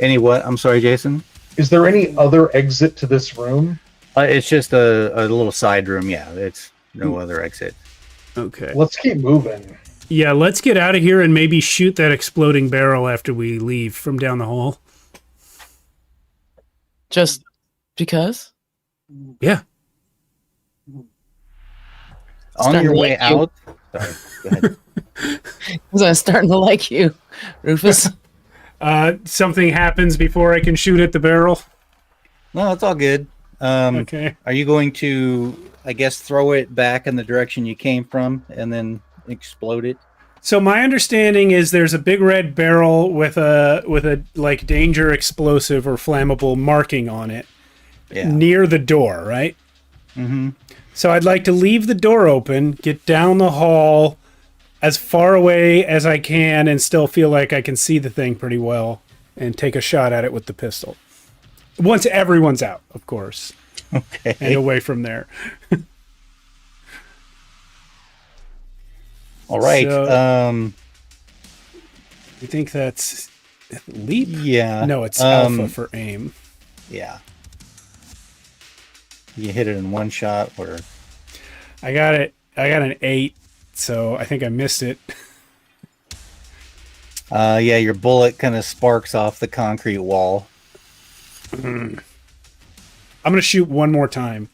Any what? I'm sorry, Jason? Is there any other exit to this room? It's just a little side room, yeah. It's no other exit. Okay. Let's keep moving. Yeah, let's get out of here and maybe shoot that exploding barrel after we leave from down the hall. Just because? Yeah. On Starting your to way like you. out... Sorry, go ahead. Because I'm starting to like you, Rufus. Something happens before I can shoot at the barrel. No, it's all good. Okay. Are you going to, I guess, throw it back in the direction you came from and then explode it? So my understanding is there's a big red barrel with a like danger explosive or flammable marking on it Yeah. near the door, right? Mm-hmm. So I'd like to leave the door open, get down the hall as far away as I can and still feel like I can see the thing pretty well and take a shot at it with the pistol. Once everyone's out, of course, Okay. and away from there. All right. So- You think that's leap? Yeah. No, it's alpha for aim. Yeah. You hit it in one shot, or I got it. I got an 8, so I think I missed it. Yeah, your bullet kind of sparks off the concrete wall. I'm gonna shoot one more time.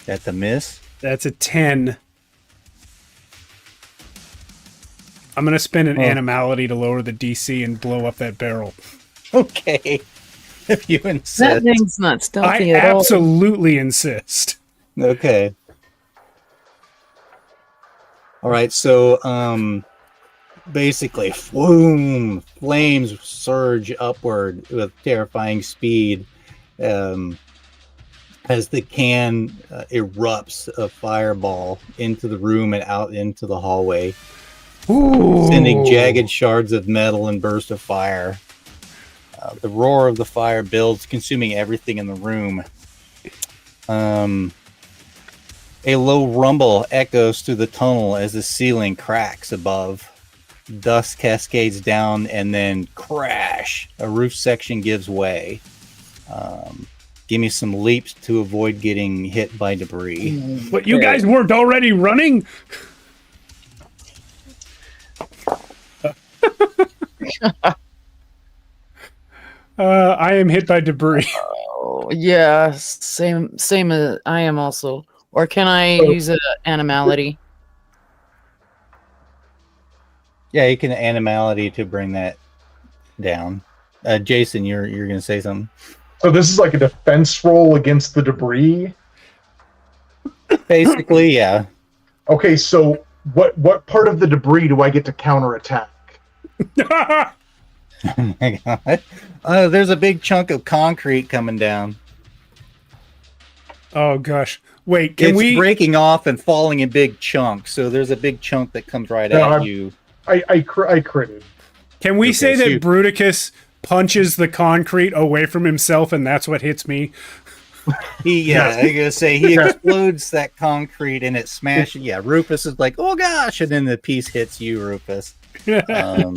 That's a miss. That's a 10. I'm gonna spend an animality to lower the DC and blow up that barrel. Okay. If you insist. That thing's not I stealthy at all. absolutely insist. Okay. All right, so basically, boom, flames surge upward with terrifying speed as the can erupts a fireball into the room and out into the hallway, sending jagged shards of metal and bursts of fire. The roar of the fire builds, consuming everything in the room. A low rumble echoes through the tunnel as the ceiling cracks above. Dust cascades down and then crash. A roof section gives way. Give me some leaps to avoid getting hit by debris. But you guys weren't already running? I am hit by debris. Oh, yeah, same as I am also. Or can I use an animality? Yeah, you can animality to bring that down. Jason, you're going to say something? So this is like a defense roll against the debris. Basically, yeah. Okay, so what part of the debris do I get to counterattack? Oh my god. There's a big chunk of concrete coming down. Oh gosh. Wait, It's breaking off and falling in big chunks. So there's a big chunk that comes right at you. I critted. Can we say so that Bruticus punches the concrete away from himself and that's what hits me? I'm gonna say he explodes that concrete and it smashes. Yeah, Rufus is like, oh gosh, and then the piece hits you, Rufus. I'm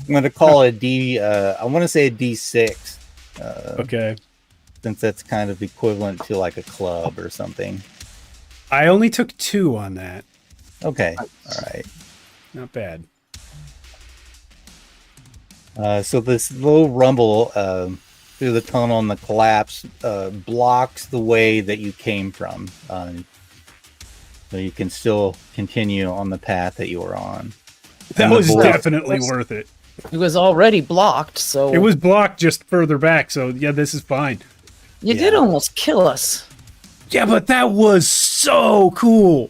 gonna call it I want to say a D6. Okay. Since that's kind of equivalent to like a club or something. I only took 2 on that. Okay, all right. Not bad. So this low rumble through the tunnel and the collapse blocks the way that you came from. So you can still continue on the path that you were on. That was definitely worth it. It was already blocked, so... It was blocked just further back, so yeah, this is fine. You did almost kill us. Yeah, but that was so cool.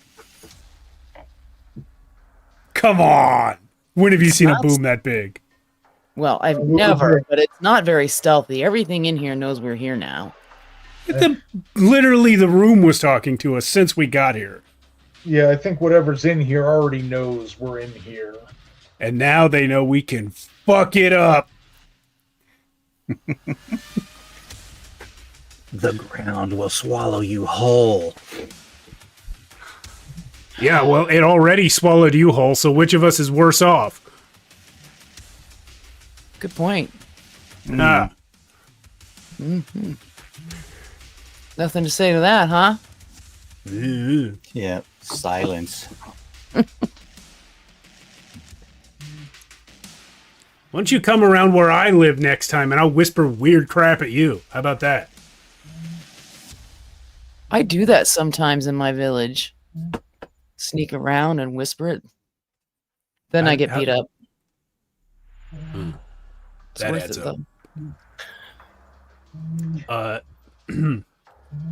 Come on. When have you seen a boom that big? Well, I've never, but it's not very stealthy. Everything in here knows we're here now. Literally, the room was talking to us since we got here. Yeah, I think whatever's in here already knows we're in here. And now they know we can fuck it up. The ground will swallow you whole. Yeah, well, it already swallowed you whole, so which of us is worse off? Good point. Ah. Mm-hmm. Nothing to say to that, huh? Yeah, silence. Why don't you come around where I live next time and I'll whisper weird crap at you? How about that? I do that sometimes in my village. Sneak around and whisper it. Then I get beat up. That adds up.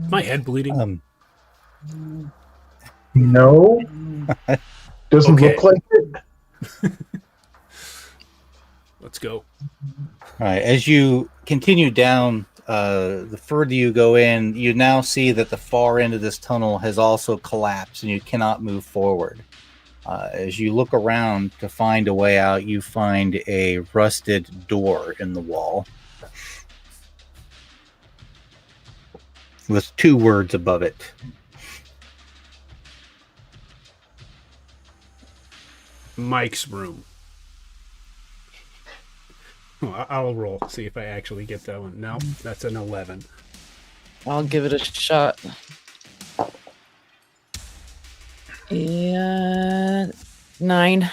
My head bleeding? No. Doesn't look like it. Let's go. All right, as you continue down, the further you go in, you now see that the far end of this tunnel has also collapsed and you cannot move forward. As you look around to find a way out, you find a rusted door in the wall with 2 words above it. Mike's room. Oh, I'll roll, see if I actually get that one. No, that's an 11. I'll give it a shot. Yeah, 9.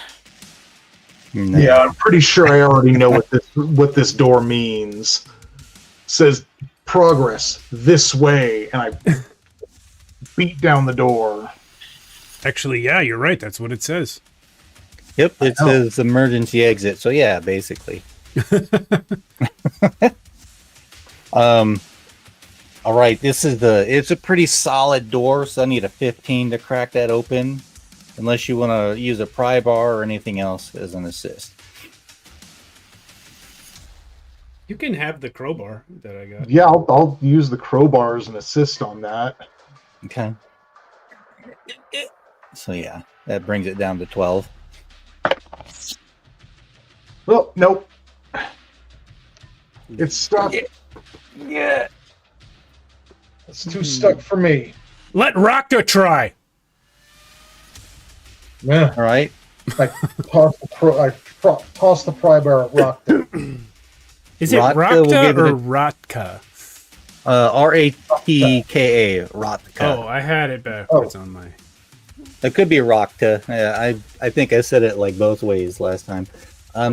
No. Yeah, I'm pretty sure I already know what this door means. It says progress this way, and I beat down the door. Actually, yeah, you're right. That's what it says. Yep, it I know. says emergency exit. So yeah, basically. All right, it's a pretty solid door, so I need a 15 to crack that open, unless you want to use a pry bar or anything else as an assist. You can have the crowbar that I got. Yeah, I'll use the crowbar as an assist on that. Okay. So yeah, that brings it down to 12. Well, nope. It's stuck. Yeah. It's too stuck for me. Let Rocta try. Yeah. All right. I toss the pry bar at Rock. Is it Rocta will Rocta give it or a- Rotka? Ratka. Rotka. Oh, I had it backwards on my. It could be Rocta. I think I said it like both ways last time.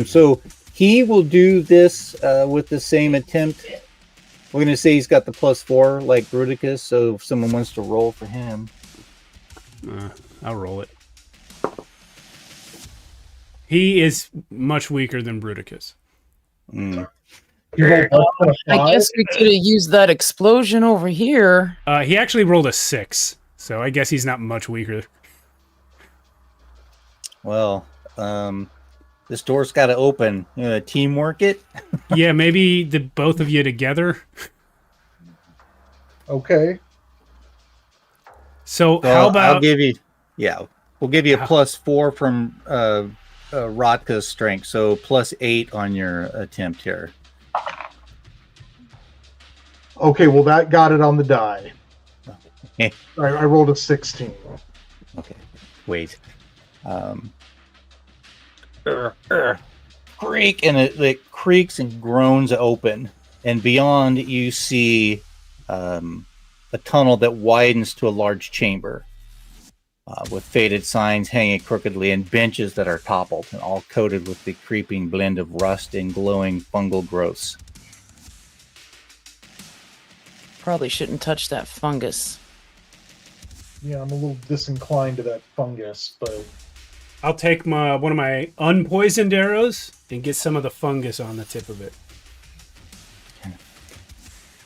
So he will do this with the same attempt. We're going to say he's got the +4 like Bruticus, so if someone wants to roll for him. I'll roll it. He is much weaker than Bruticus. Mm. You rolled less than a I five? guess we could have used that explosion over here. He actually rolled a 6, so I guess he's not much weaker. Well, this door's got to open. You know, teamwork it. Yeah, maybe the both of you together. Okay. So So how about I'll give you, we'll give you a +4 from Rotka's strength, so +8 on your attempt here. Okay, well, that got it on the die. Eh. I rolled a 16. Okay, wait. Creak, and it creaks and groans open, and beyond you see a tunnel that widens to a large chamber with faded signs hanging crookedly and benches that are toppled and all coated with the creeping blend of rust and glowing fungal growths. Probably shouldn't touch that fungus. Yeah, I'm a little disinclined to that fungus, but I'll take one of my unpoisoned arrows and get some of the fungus on the tip of it.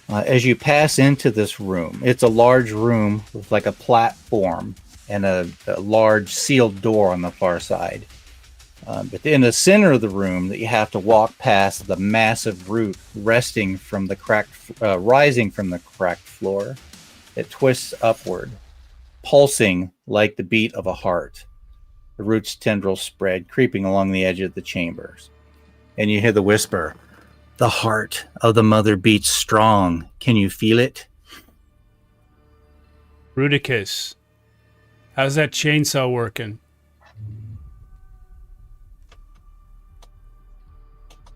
As you pass into this room, it's a large room with like a platform and a large sealed door on the far side. But in the center of the room, that you have to walk past the massive root rising from the cracked floor. It twists upward, pulsing like the beat of a heart. The root's tendrils spread, creeping along the edge of the chambers. And you hear the whisper, "The heart of the mother beats strong. Can you feel it?" Bruticus, how's that chainsaw working?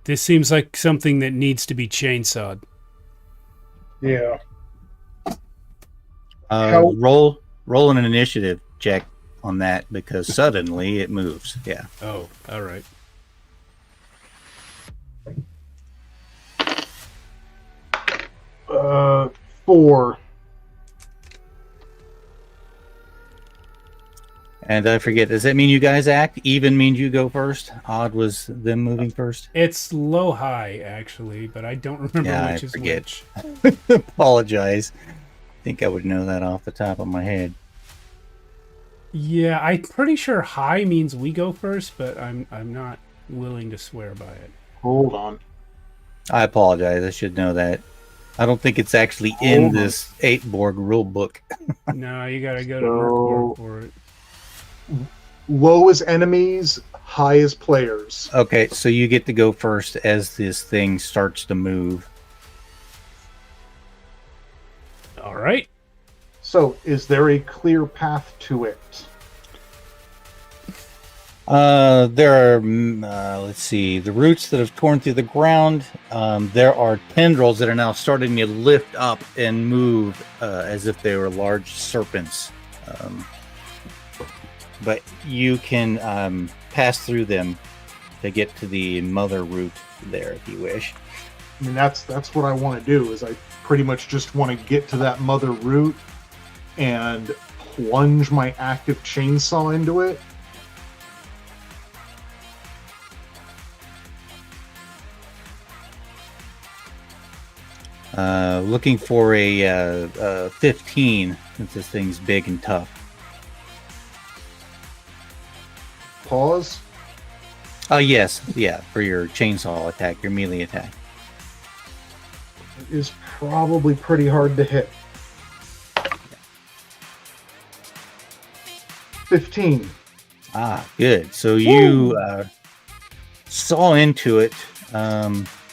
This seems like something that needs to be chainsawed. yeah. How- Roll an initiative check on that, because suddenly it moves. Yeah. Oh, all right. Uh, 4. And I forget, does that mean you guys act? Even means you go first? Odd was them moving first? It's low high actually, but I don't remember Yeah, which I is forget. which. Apologize. I think I would know that off the top of my head. Yeah, I'm pretty sure high means we go first, but I'm not willing to swear by it. Hold on. I apologize. I should know that. I don't think it's actually in this 8 Borg rule book. No, you gotta go to So- Merkborg for it. Low as enemies, high as players. Okay, so you get to go first as this thing starts to move. All right. So, is there a clear path to it? There are, let's see, the roots that have torn through the ground. There are tendrils that are now starting to lift up and move as if they were large serpents. but you can pass through them to get to the mother root there if you wish. I mean, that's what I want to do. Is I pretty much just want to get to that mother root and plunge my active chainsaw into it. Looking for a 15 since this thing's big and tough. Pause. Oh yes, yeah, for your chainsaw attack, your melee attack. It is probably pretty hard to hit. 15. Ah, good. So you saw into it.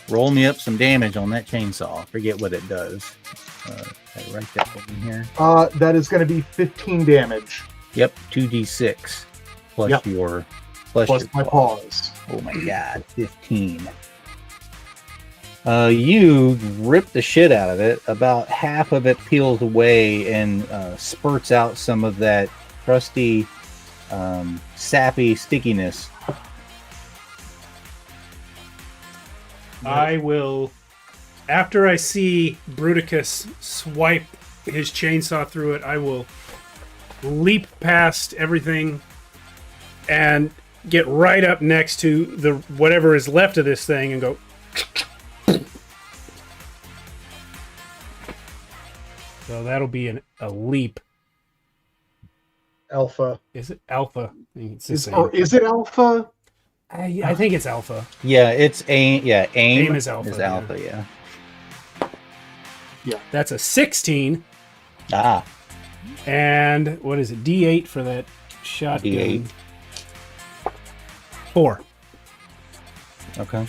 Roll me up some damage on that chainsaw. Forget what it does. I write that in here. That is going to be 15 damage. Yep, 2d6 plus Yep. your Plus your my pause. Oh my god, 15. You rip the shit out of it. About half of it peels away and spurts out some of that crusty, sappy stickiness. I will, after I see Bruticus swipe his chainsaw through it, I will leap past everything and get right up next to the whatever is left of this thing and go. So that'll be a leap. Alpha. Is it alpha? It's the Is, same. or is it alpha? I think it's alpha. Yeah, it's aim. Yeah, aim is alpha, yeah. That's a 16. Ah, And what is it? D8 for that shotgun. D8. 4. okay.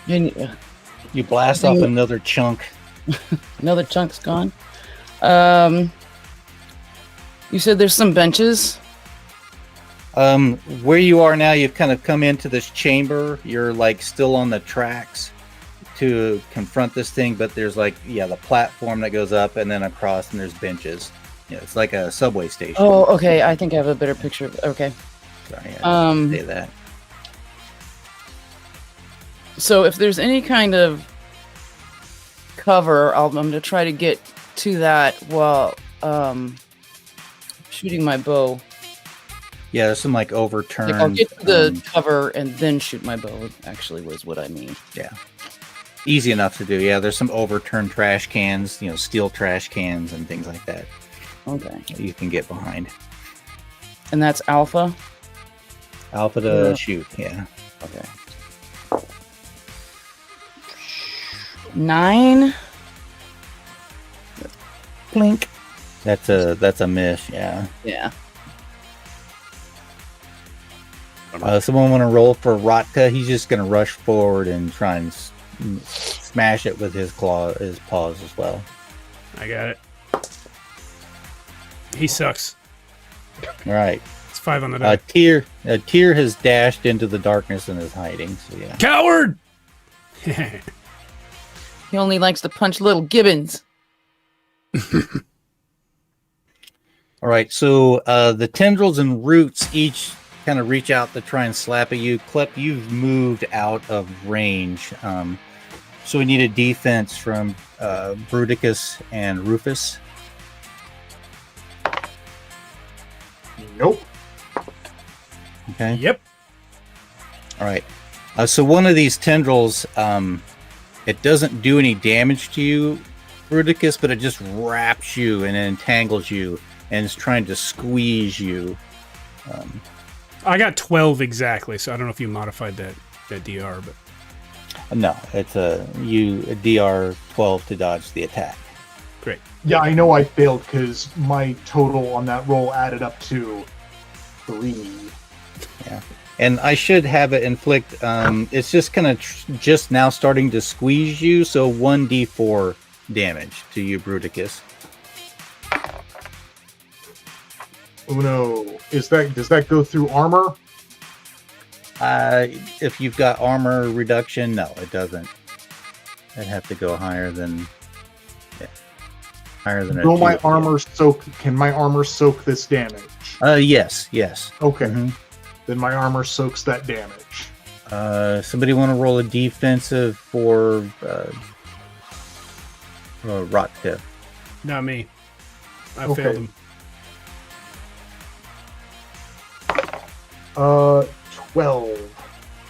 You blast off another chunk. Another chunk's gone. You said there's some benches. Where you are now, you've kind of come into this chamber. You're like still on the tracks to confront this thing, but there's like, the platform that goes up and then across, and there's benches. Yeah, it's like a subway station. Oh, okay. I think I have a better picture of it. Okay. Sorry, I didn't say that. So if there's any kind of cover, I'm going to try to get to that while shooting my bow. Yeah, there's some like overturned. Like I'll get to the cover and then shoot my bow, actually was what I mean. Yeah. Easy enough to do. Yeah, there's some overturned trash cans, steel trash cans and things like that. Okay. That you can get behind. And that's alpha? Alpha to shoot, yeah. Okay. 9. Blink. That's a miss, yeah. Yeah. Someone want to roll for Rotka? He's just going to rush forward and try and smash it with his paws as well. I got it. He sucks. All right. It's 5 on the die. Tyr has dashed into the darkness and is hiding. So yeah. Coward! He only likes to punch little gibbons. All right. So the tendrils and roots each kind of reach out to try and slap at you. Klep, you've moved out of range. So we need a defense from Bruticus and Rufus. Nope. Okay. Yep. All right. So one of these tendrils, it doesn't do any damage to you, Bruticus, but it just wraps you and entangles you and is trying to squeeze you. I got 12 exactly, so I don't know if you modified that DR, but No, it's a DR 12 to dodge the attack. great. Yeah, I know I failed because my total on that roll added up to 3. Yeah. And I should have it inflict. It's just kind of just now starting to squeeze you, so 1d4 damage to you, Bruticus. Oh no! Does that go through armor? If you've got armor reduction, no, it doesn't. I'd have to go higher than. Yeah. Higher than a Will my 2, armor soak? Can my armor soak this damage? Yes. Okay. Mhm. Then my armor soaks that damage. Somebody want to roll a defensive for Rotka? Not me. I Okay. failed him. 12.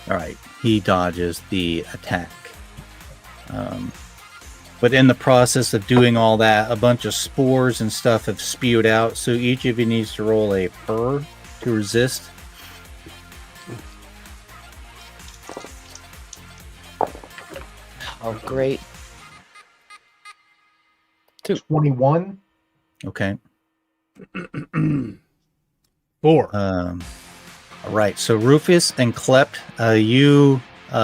All right, he dodges the attack. But in the process of doing all that, a bunch of spores and stuff have spewed out. So each of you needs to roll a fur to resist. Oh, great. 21. Okay. 4. All right. So Rufus and Klept, you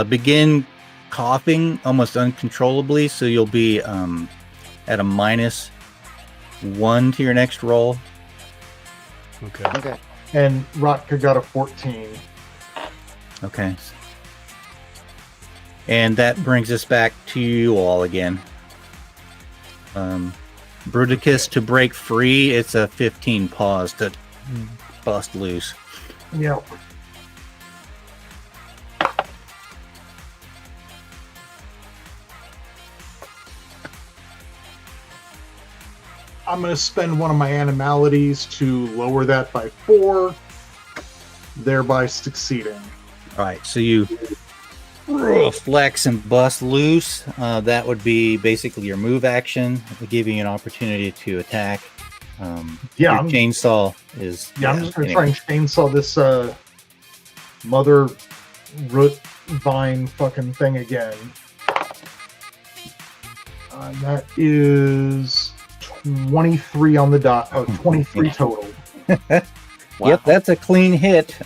begin coughing almost uncontrollably. So you'll be at a -1 to your next roll. Okay. Okay. And Rotka got a 14. Okay. And that brings us back to you all again. Bruticus to break free, it's a 15 pause to bust loose. Yeah. I'm going to spend one of my animalities to lower that by 4, thereby succeeding. All right, so you flex and bust loose. That would be basically your move action, giving you an opportunity to attack. Yeah, your chainsaw is. Yeah, I'm just going to try and chainsaw this mother root vine fucking thing again. That is 23 on the dot. Oh, 23 total. Yep, that's a clean hit.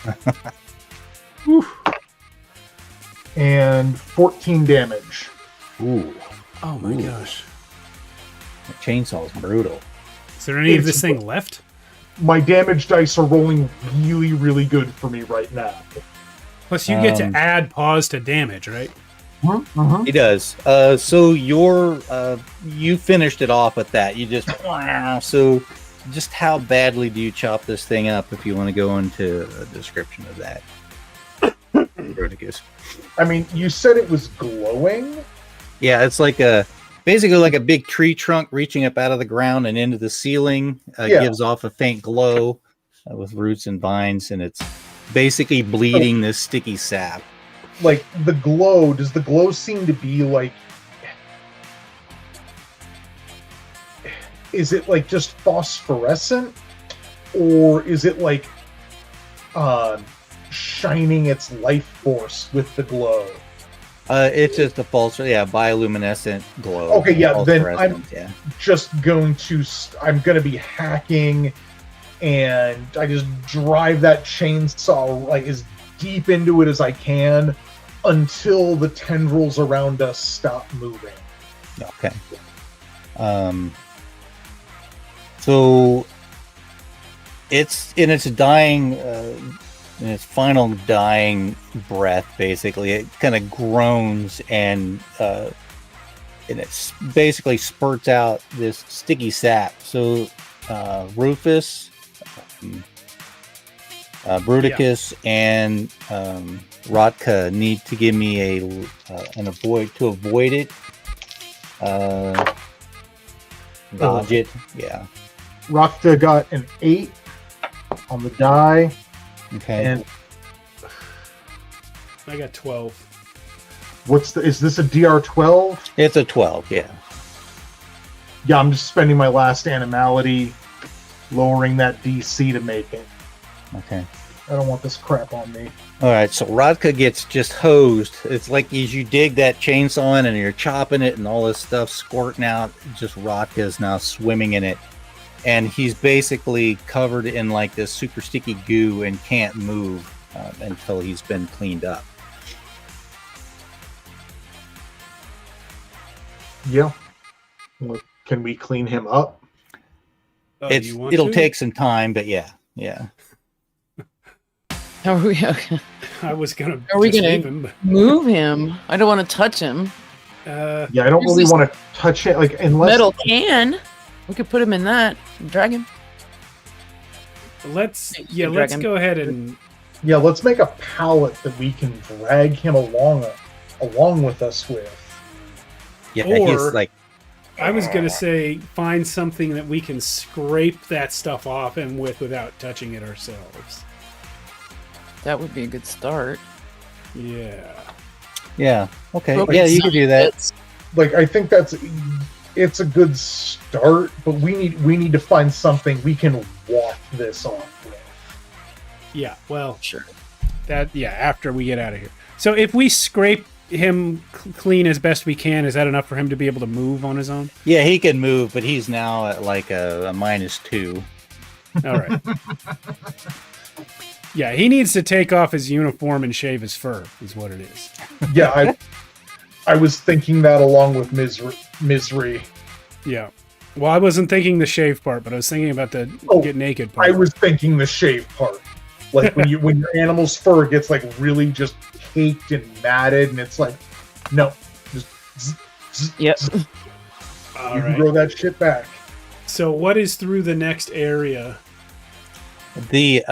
And 14 damage. Ooh, Oh my gosh. the chainsaw is brutal. Is there any of It's- this thing left? My damage dice are rolling really, really good for me right now. Plus, you get to Um, add pause to damage, right? Mm-hmm. He does. So you finished it off with that. You just so just how badly do you chop this thing up if you want to go into a description of that? Bruticus. I mean, you said it was glowing. Yeah, it's like basically like a big tree trunk reaching up out of the ground and into the ceiling. Yeah. Gives off a faint glow with roots and vines, and it's basically bleeding this sticky sap. Like, the glow, does the glow seem to be like... Is it like just phosphorescent? Or is it like shining its life force with the glow? It's just a bioluminescent glow. Okay, yeah, then Phosphorescent, yeah. Just going to... I'm going to be hacking, and I just drive that chainsaw like as deep into it as I can until the tendrils around us stop moving. Okay. So it's in its dying, in its final dying breath, basically, it kind of groans and it basically spurts out this sticky sap. So Rufus, Bruticus, and Rotka need to give me an avoid it. Dodge it. Yeah. Rockta got an 8 on the die, Okay. and I got 12. is this a DR12? It's a 12. Yeah. Yeah, I'm just spending my last animality, lowering that DC to make it. Okay. I don't want this crap on me. All right. So Rodka gets just hosed. It's like as you dig that chainsaw in and you're chopping it and all this stuff squirting out, just Rodka is now swimming in it. And he's basically covered in like this super sticky goo and can't move until he's been cleaned up. Yeah. Well, can we clean him up? Oh, you want It'll to? take some time, but yeah. Are we, I was gonna. Are we just gonna- leave him, but, move him? I don't want to touch him. Yeah, I don't Here's really this- want to touch it, like, unless... Metal can. We could put him in that and drag him. Let's Dragon. go ahead and Yeah, let's make a pallet that we can drag him along with us with. Yeah, Or- he's like, I was gonna say find something that we can scrape that stuff off him with without touching it ourselves. That would be a good start. Yeah. yeah, okay, Broken yeah, you could do that. bits. Like, I think it's a good start, but we need to find something we can walk this off with. Yeah. Well, Sure. after we get out of here. So if we scrape him clean as best we can, is that enough for him to be able to move on his own? Yeah, he can move, but he's now at like a -2. All right. Yeah, he needs to take off his uniform and shave his fur, is what it is. Yeah, I was thinking that along with misery. Yeah. Well, I wasn't thinking the shave part, but I was thinking about the get naked part. I was thinking the shave part. Like when your animal's fur gets like really just caked and matted, and it's like, no, just Yep. All you can right. grow that shit back. So what is through the next area? The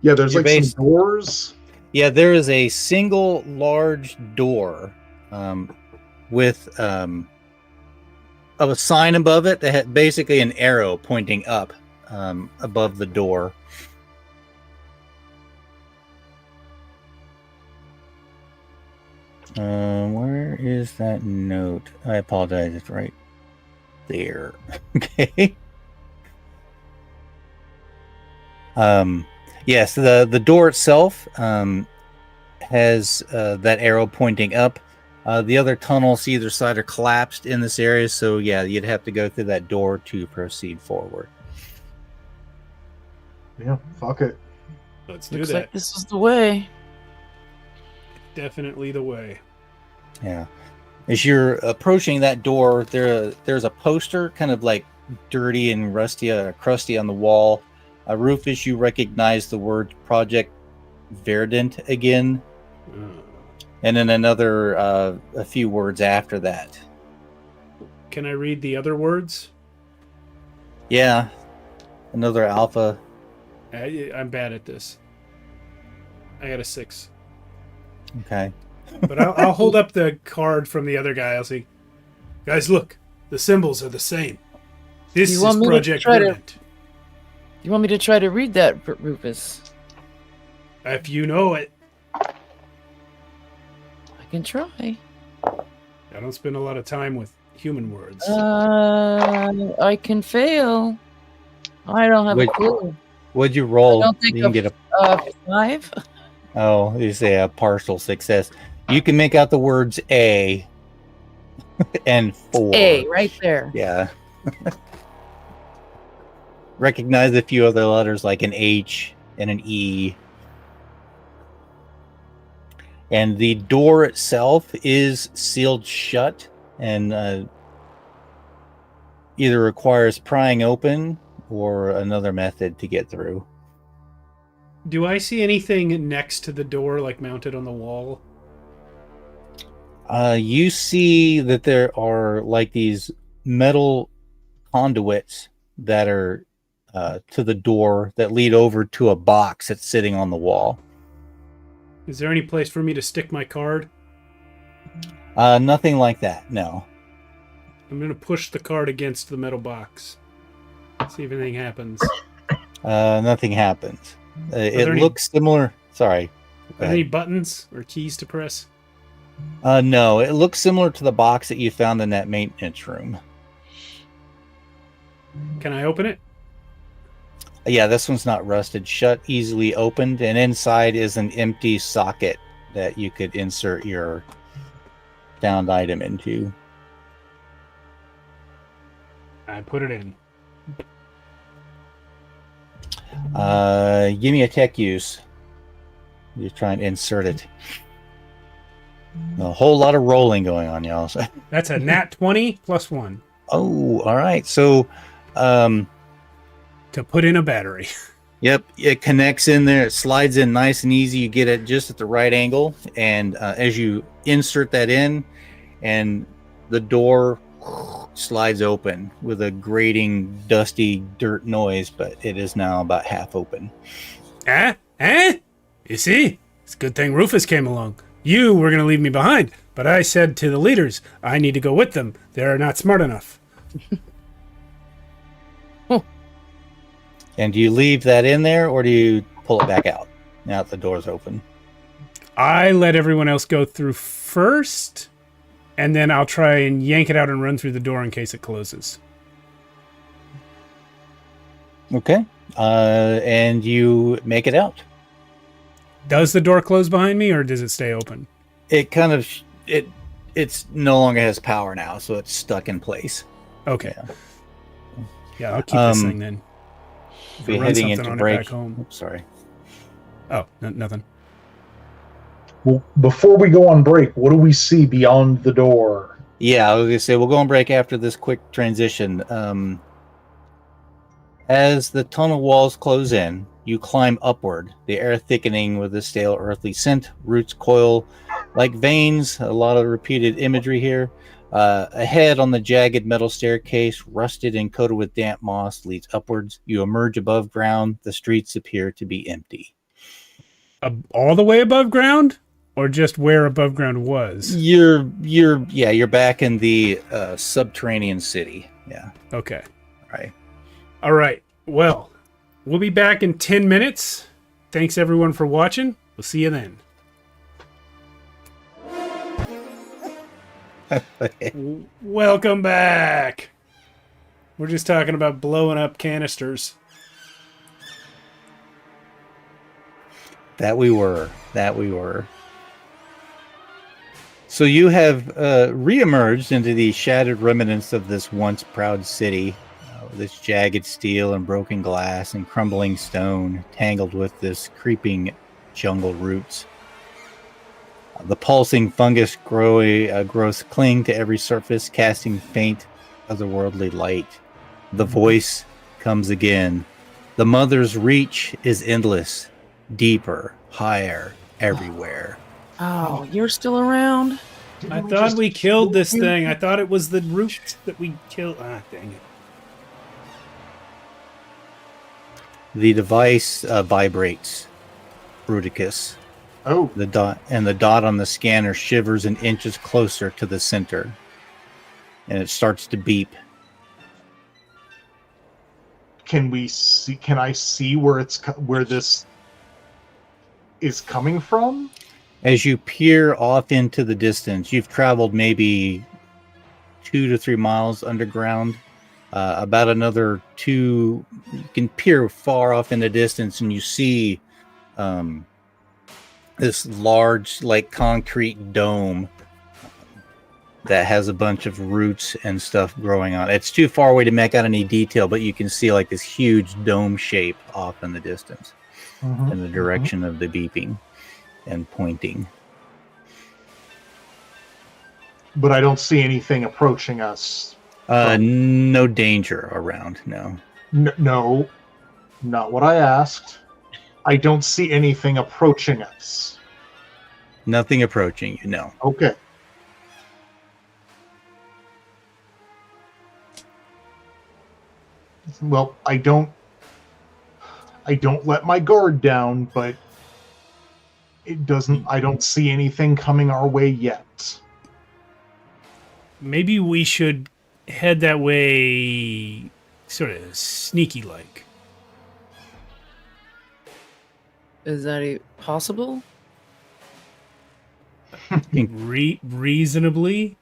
Yeah, there's Your like base- some doors. yeah, there is a single large door with of a sign above it that had basically an arrow pointing up above the door. Where is that note? I apologize. It's right there. Okay. Yes, the door itself has that arrow pointing up. The other tunnels either side are collapsed in this area, so yeah, you'd have to go through that door to proceed forward. Yeah, fuck it. Let's do Looks that. like this is the way. Definitely the way. Yeah. As you're approaching that door, there's a poster, kind of like dirty and rusty, crusty on the wall. Rufus, you recognize the word Project Verdant again, and then another a few words after that. Can I read the other words? Yeah, another alpha. I'm bad at this. I got a 6. Okay. But I'll hold up the card from the other guy. I'll say, guys, look, the symbols are the same. This You is want me to Project try to- Verdant. You want me to try to read that, Rufus? If you know it. I can try. I don't spend a lot of time with human words. I can fail. I don't have Wait. a clue. What'd you roll? I don't think You can of- get a 5? you say a partial success. You can make out the words A and 4. A, right there. Yeah. Recognize a few other letters like an H and an E. And the door itself is sealed shut and either requires prying open or another method to get through. Do I see anything next to the door, like mounted on the wall? You see that there are like these metal conduits that are to the door that lead over to a box that's sitting on the wall. Is there any place for me to stick my card? Nothing like that, no. I'm going to push the card against the metal box. See if anything happens. Nothing happens. It there any- looks similar. Sorry. Go Are there ahead. any buttons or keys to press? No, it looks similar to the box that you found in that maintenance room. Can I open it? Yeah, this one's not rusted shut, easily opened, and inside is an empty socket that you could insert your found item into. I put it in. Give me a tech use. You try and insert it. A whole lot of rolling going on, y'all. That's a nat 20 plus 1 Oh, all right. So, to put in a battery. yep, it connects in there. It slides in nice and easy. You get it just at the right angle, and as you insert that in, and the door slides open with a grating, dusty dirt noise, but it is now about half open. You see? It's a good thing Rufus came along. You were going to leave me behind, but I said to the leaders, I need to go with them. They're not smart enough. And do you leave that in there, or do you pull it back out now that the door's open? I let everyone else go through first, and then I'll try and yank it out and run through the door in case it closes. Okay. And you make it out. Does the door close behind me, or does it stay open? It kind of it's no longer has power now, so it's stuck in place. Okay. Yeah, I'll keep this thing then. Be Run heading something into on it break. back home. Oops, sorry. Oh, nothing. Well, before we go on break, what do we see beyond the door? Yeah, I was gonna say we'll go on break after this quick transition. As the tunnel walls close in, you climb upward, the air thickening with the stale earthly scent. Roots coil like veins. A lot of repeated imagery here. Ahead on the jagged metal staircase, rusted and coated with damp moss, leads upwards. You emerge above ground. The streets appear to be empty. All the way above ground, or just where above ground was? You're back in the subterranean city. Yeah. Okay. Right. All right. Well, we'll be back in 10 minutes. Thanks everyone for watching. We'll see you then. Welcome back. We're just talking about blowing up canisters. That we were. So you have reemerged into the shattered remnants of this once proud city. This jagged steel and broken glass and crumbling stone, tangled with this creeping jungle roots. The pulsing fungus growths cling to every surface, casting faint, otherworldly light. The voice comes again. The mother's reach is endless, deeper, higher, everywhere. Oh, you're still around? I thought we killed this thing. I thought it was the roots that we killed. Ah, dang it. The device vibrates. Bruticus. Oh, The dot on the scanner shivers and inches closer to the center, and it starts to beep. can we see? Can I see where where this is coming from? As you peer off into the distance, you've traveled maybe 2 to 3 miles underground. About another 2, you can peer far off in the distance, and you see this large, like, concrete dome that has a bunch of roots and stuff growing on it. It's too far away to make out any detail, but you can see like this huge dome shape off in the distance, in the direction of the beeping and pointing. But I don't see anything approaching us. No danger around, no. No, not what I asked. I don't see anything approaching us. Nothing approaching you, no. Okay. Well, I don't let my guard down, but I don't see anything coming our way yet. Maybe we should head that way, sort of sneaky like. Is that possible? Reasonably?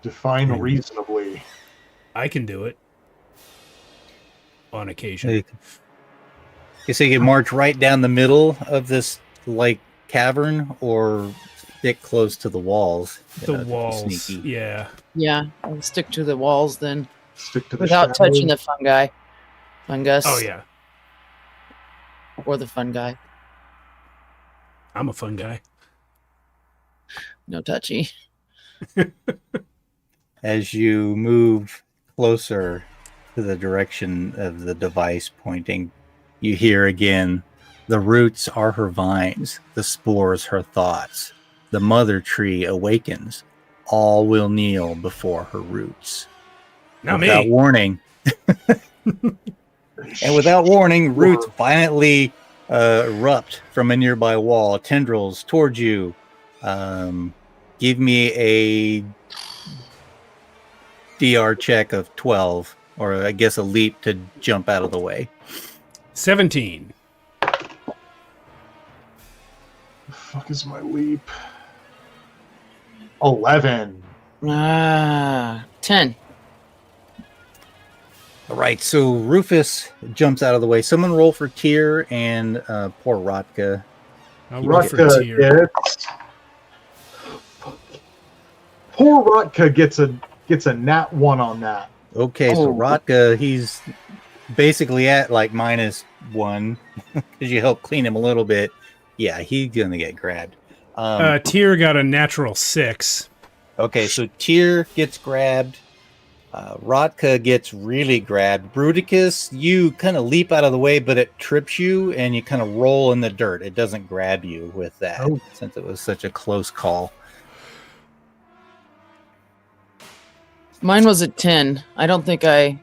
Define reasonably. I can do it. On occasion. You say you march right down the middle of this, like, cavern, or stick close to the walls? The walls, sneaky. yeah. Yeah, I'll stick to the walls then. Stick to the Without shadows. touching the fungus. Oh, yeah. Or the fun guy. I'm a fun guy. No touchy. As you move closer to the direction of the device pointing, you hear again, the roots are her vines, the spores her thoughts. The mother tree awakens, all will kneel before her roots. Not Without me. warning. And without warning, roots violently erupt from a nearby wall, tendrils towards you. Give me a DR check of 12, or I guess a leap to jump out of the way. 17. The fuck is my leap? 11. 10. All right, so Rufus jumps out of the way. Someone roll for Tyr and poor Rotka. I'll roll for Rotka Tyr. gets. Poor Rotka gets a nat 1 on that. Okay, so Rotka, he's basically at like -1 because you help clean him a little bit. Yeah, he's gonna get grabbed. Tyr got a natural 6. Okay, so Tyr gets grabbed. Rotka gets really grabbed. Bruticus, you kind of leap out of the way, but it trips you and you kind of roll in the dirt. It doesn't grab you with that since it was such a close call. Mine was at 10. I don't think I...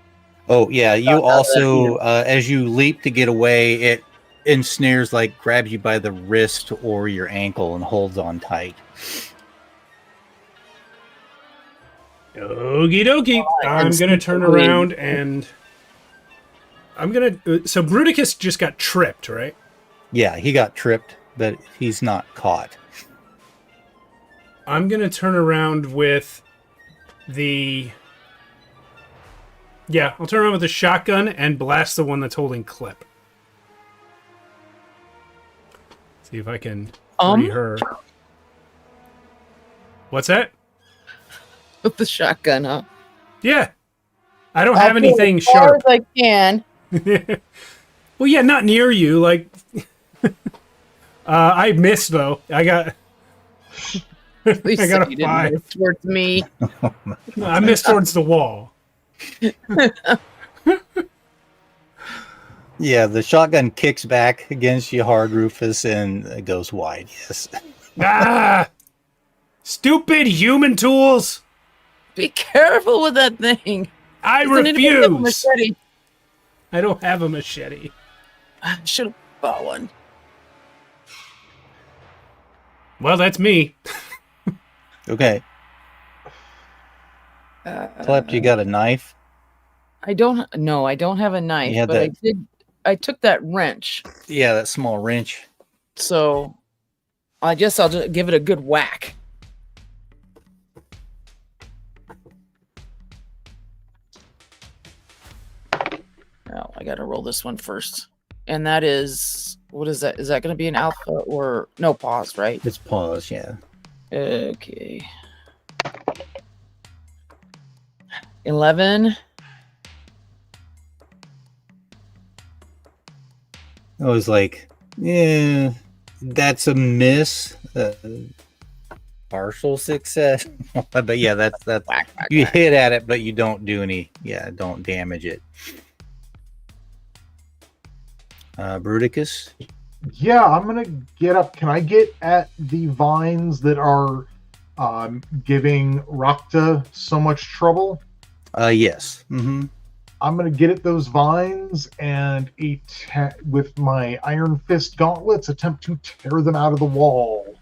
Oh, yeah, you also, as you leap to get away, it ensnares, like grabs you by the wrist or your ankle and holds on tight. Okie dokie. I'm going to turn around and... So Bruticus just got tripped, right? Yeah, he got tripped, but he's not caught. I'm going to turn around with the... Yeah, I'll turn around with the shotgun and blast the one that's holding Clip. See if I can free her. What's that? With the shotgun, huh? Yeah. I don't have anything sharp. As I can. Well, yeah, not near you. Like, I missed though. I got. Please I got say a you 5. didn't miss towards me. No, I missed towards the wall. Yeah, the shotgun kicks back against you hard, Rufus, and it goes wide. Yes. Ah! Stupid human tools! Be careful with that thing. I Isn't it a bit of a refuse! machete? I don't have a machete. I should have bought one. Well, that's me. Okay. Clep, you got a knife? I don't have a knife, You had but that- I took that wrench. Yeah, that small wrench. So I guess I'll just give it a good whack. Now I gotta roll this one first. And that is, what is that? Is that gonna be an alpha or no pause, right? It's pause, yeah. Okay. 11. I was like, yeah, that's a miss. Partial success. But yeah, that's Whack, whack, you whack. hit at it, but you don't do any. Yeah, don't damage it. Bruticus. Yeah, I'm gonna get up. Can I get at the vines that are giving Rakta so much trouble? Yes. Mm-hmm. I'm gonna get at those vines and with my Iron Fist gauntlets attempt to tear them out of the wall.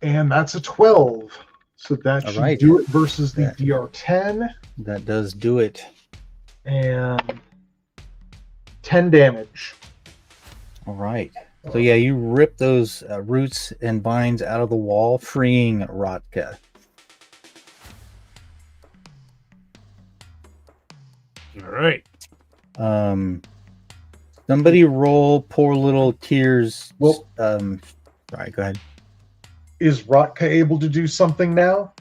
And that's a 12. So that should Alright. do it versus the Yeah. DR10. That does do it. And 10 damage. All right. So yeah, you rip those roots and vines out of the wall, freeing Rotka. All right. Somebody roll poor little Tears. Well- All right, go ahead. Is Rotka able to do something now?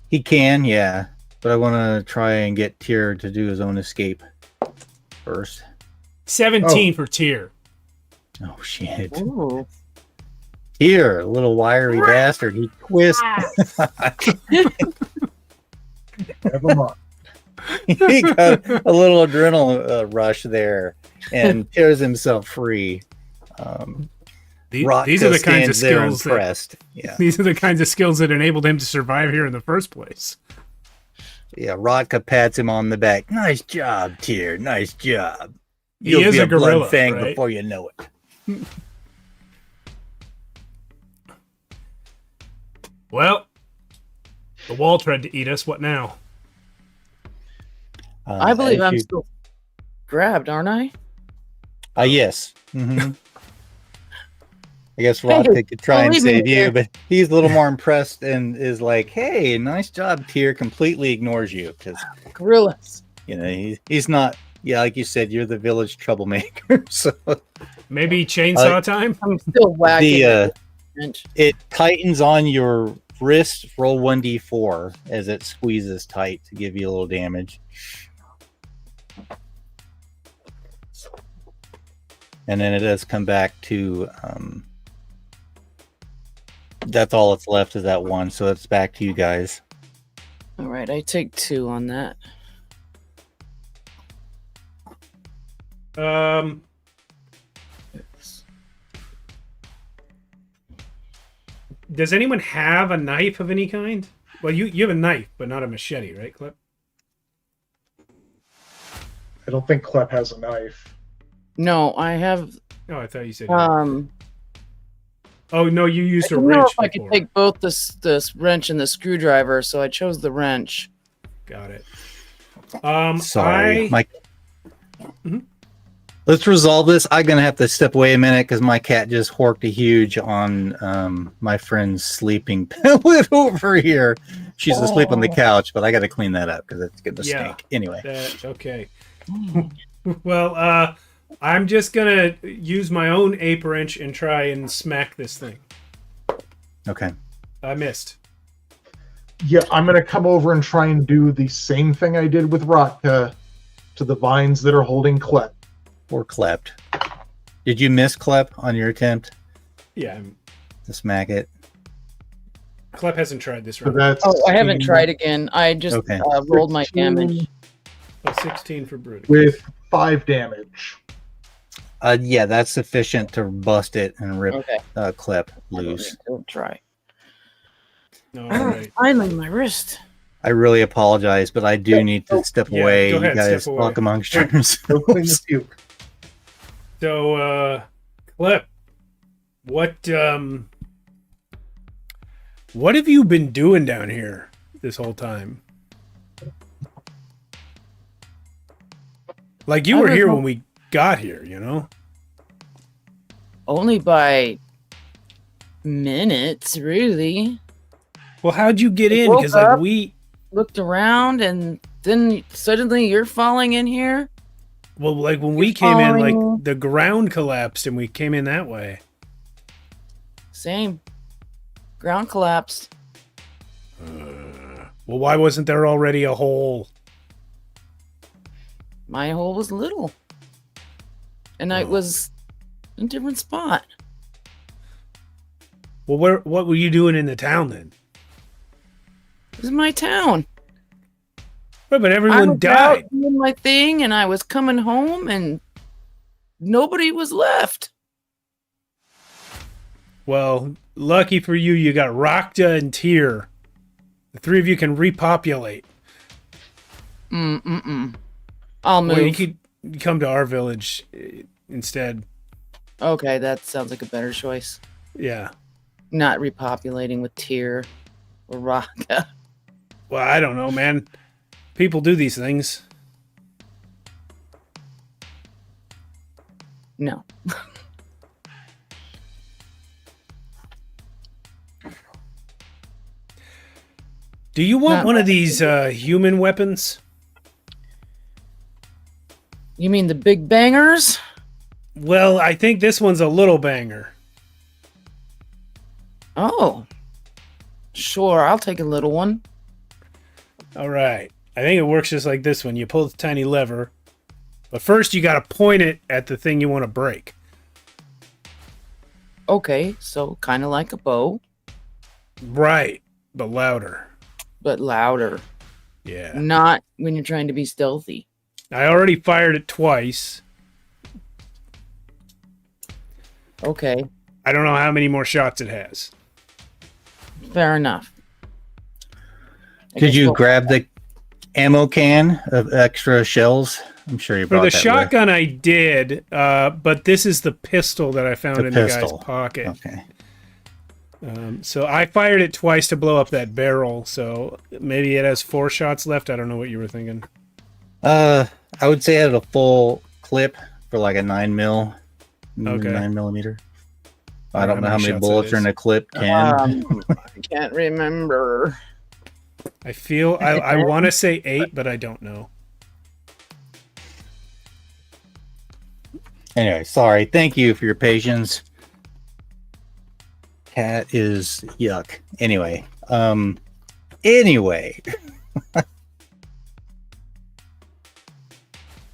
He can, yeah, but I want to try and get Tyr to do his own escape first. 17 for Tyr. Oh shit! Ooh. Tyr, little wiry bastard, he twists. Never mind. he got a little adrenaline rush there and tears himself free. These are the kinds of skills impressed. Yeah. These are the kinds of skills that enabled him to survive here in the first place. Yeah, Rodka pats him on the back. Nice job, Tyr. Nice job. He is a gorilla, blood fang right? before you know it. Well, the wall tried to eat us. What now? I believe I'm still grabbed, aren't I? Yes. Mm-hmm. I guess Rodka could try and save you, but he's a little more impressed and is like, "Hey, nice job, Tyr." Completely ignores you because Gorillas. you know he's not. Yeah, like you said, you're the village troublemaker. So Maybe chainsaw time. I'm still wagging. It tightens on your wrist. Roll 1d4 as it squeezes tight to give you a little damage. And then it does come back to that's all that's left is that one, so it's back to you guys. All right, I take 2 on that. Does anyone have a knife of any kind? Well, you have a knife, but not a machete, right, Clip? I don't think Clep has a knife. No, I have. Oh, I thought you said. Oh no, you used a I don't wrench know if I before. could take both this wrench and the screwdriver, so I chose the wrench. Got it. Sorry, Mike. Let's resolve this. I'm gonna have to step away a minute because my cat just horked a huge on my friend's sleeping pellet over here. She's asleep on the couch, but I got to clean that up because it's gonna stink. Anyway, okay. Well, I'm just gonna use my own ape wrench and try and smack this thing. Okay. I missed. Yeah, I'm gonna come over and try and do the same thing I did with Rotka to the vines that are holding Clep. Or Clept. Did you miss Clep on your attempt Yeah. to smack it? Clep hasn't tried this So round. that's Oh, I haven't tried again. I just rolled my 16 damage. 16 for Brutus. with 5 damage. Yeah, that's sufficient to bust it and rip Okay. Clep loose. Don't try. All right. Finally, my wrist. I really apologize, but I do need to step Yeah, away. go ahead, You guys step away. talk amongst yourselves. Go clean the puke. So, Clep, what have you been doing down here this whole time? Like, you I were don't here know. when we got here, you know? Only by minutes, really. Well, how'd you get I in? woke Because, like, up. we... Looked around, and then suddenly you're falling in here. Well, like, when we came in, following- like, the ground collapsed and we came in that way. Same. Ground collapsed. Well, why wasn't there already a hole? My hole was little. And I was in a different spot. Well, what were you doing in the town then? This is my town. Right, but I everyone was died. out doing my thing, and I was coming home, and nobody was left. Well, lucky for you, you got Rakta and Tyr. The 3 of you can repopulate. I'll move. Well, you could come to our village instead. Okay, that sounds like a better choice. Yeah. Not repopulating with Tyr or Raka. Well, I don't know, man. People do these things. No. Do you want Not one of these human weapons? You mean the big bangers? Well, I think this one's a little banger. Oh. Sure, I'll take a little one. All right. I think it works just like this one. You pull the tiny lever, but first you got to point it at the thing you want to break. Okay, so kind of like a bow, Right, but louder. but louder. Yeah. Not when you're trying to be stealthy. I already fired it twice. Okay, I don't know how many more shots it has. fair enough. I Did guess you we'll- grab the ammo can of extra shells? I'm sure you For brought the that shotgun, I did, but this is the pistol that I found The in the pistol. guy's pocket. with. Okay. So I fired it twice to blow up that barrel. So maybe it has 4 shots left. I don't know what you were thinking. I would say it had a full clip for like a 9mm. Okay. 9mm. I I don't know how many shots bullets it are in is. a clip. 10. I can't remember. I feel I want to say 8, but I don't know. Anyway, sorry. Thank you for your patience. Cat is yuck. Anyway. Anyway.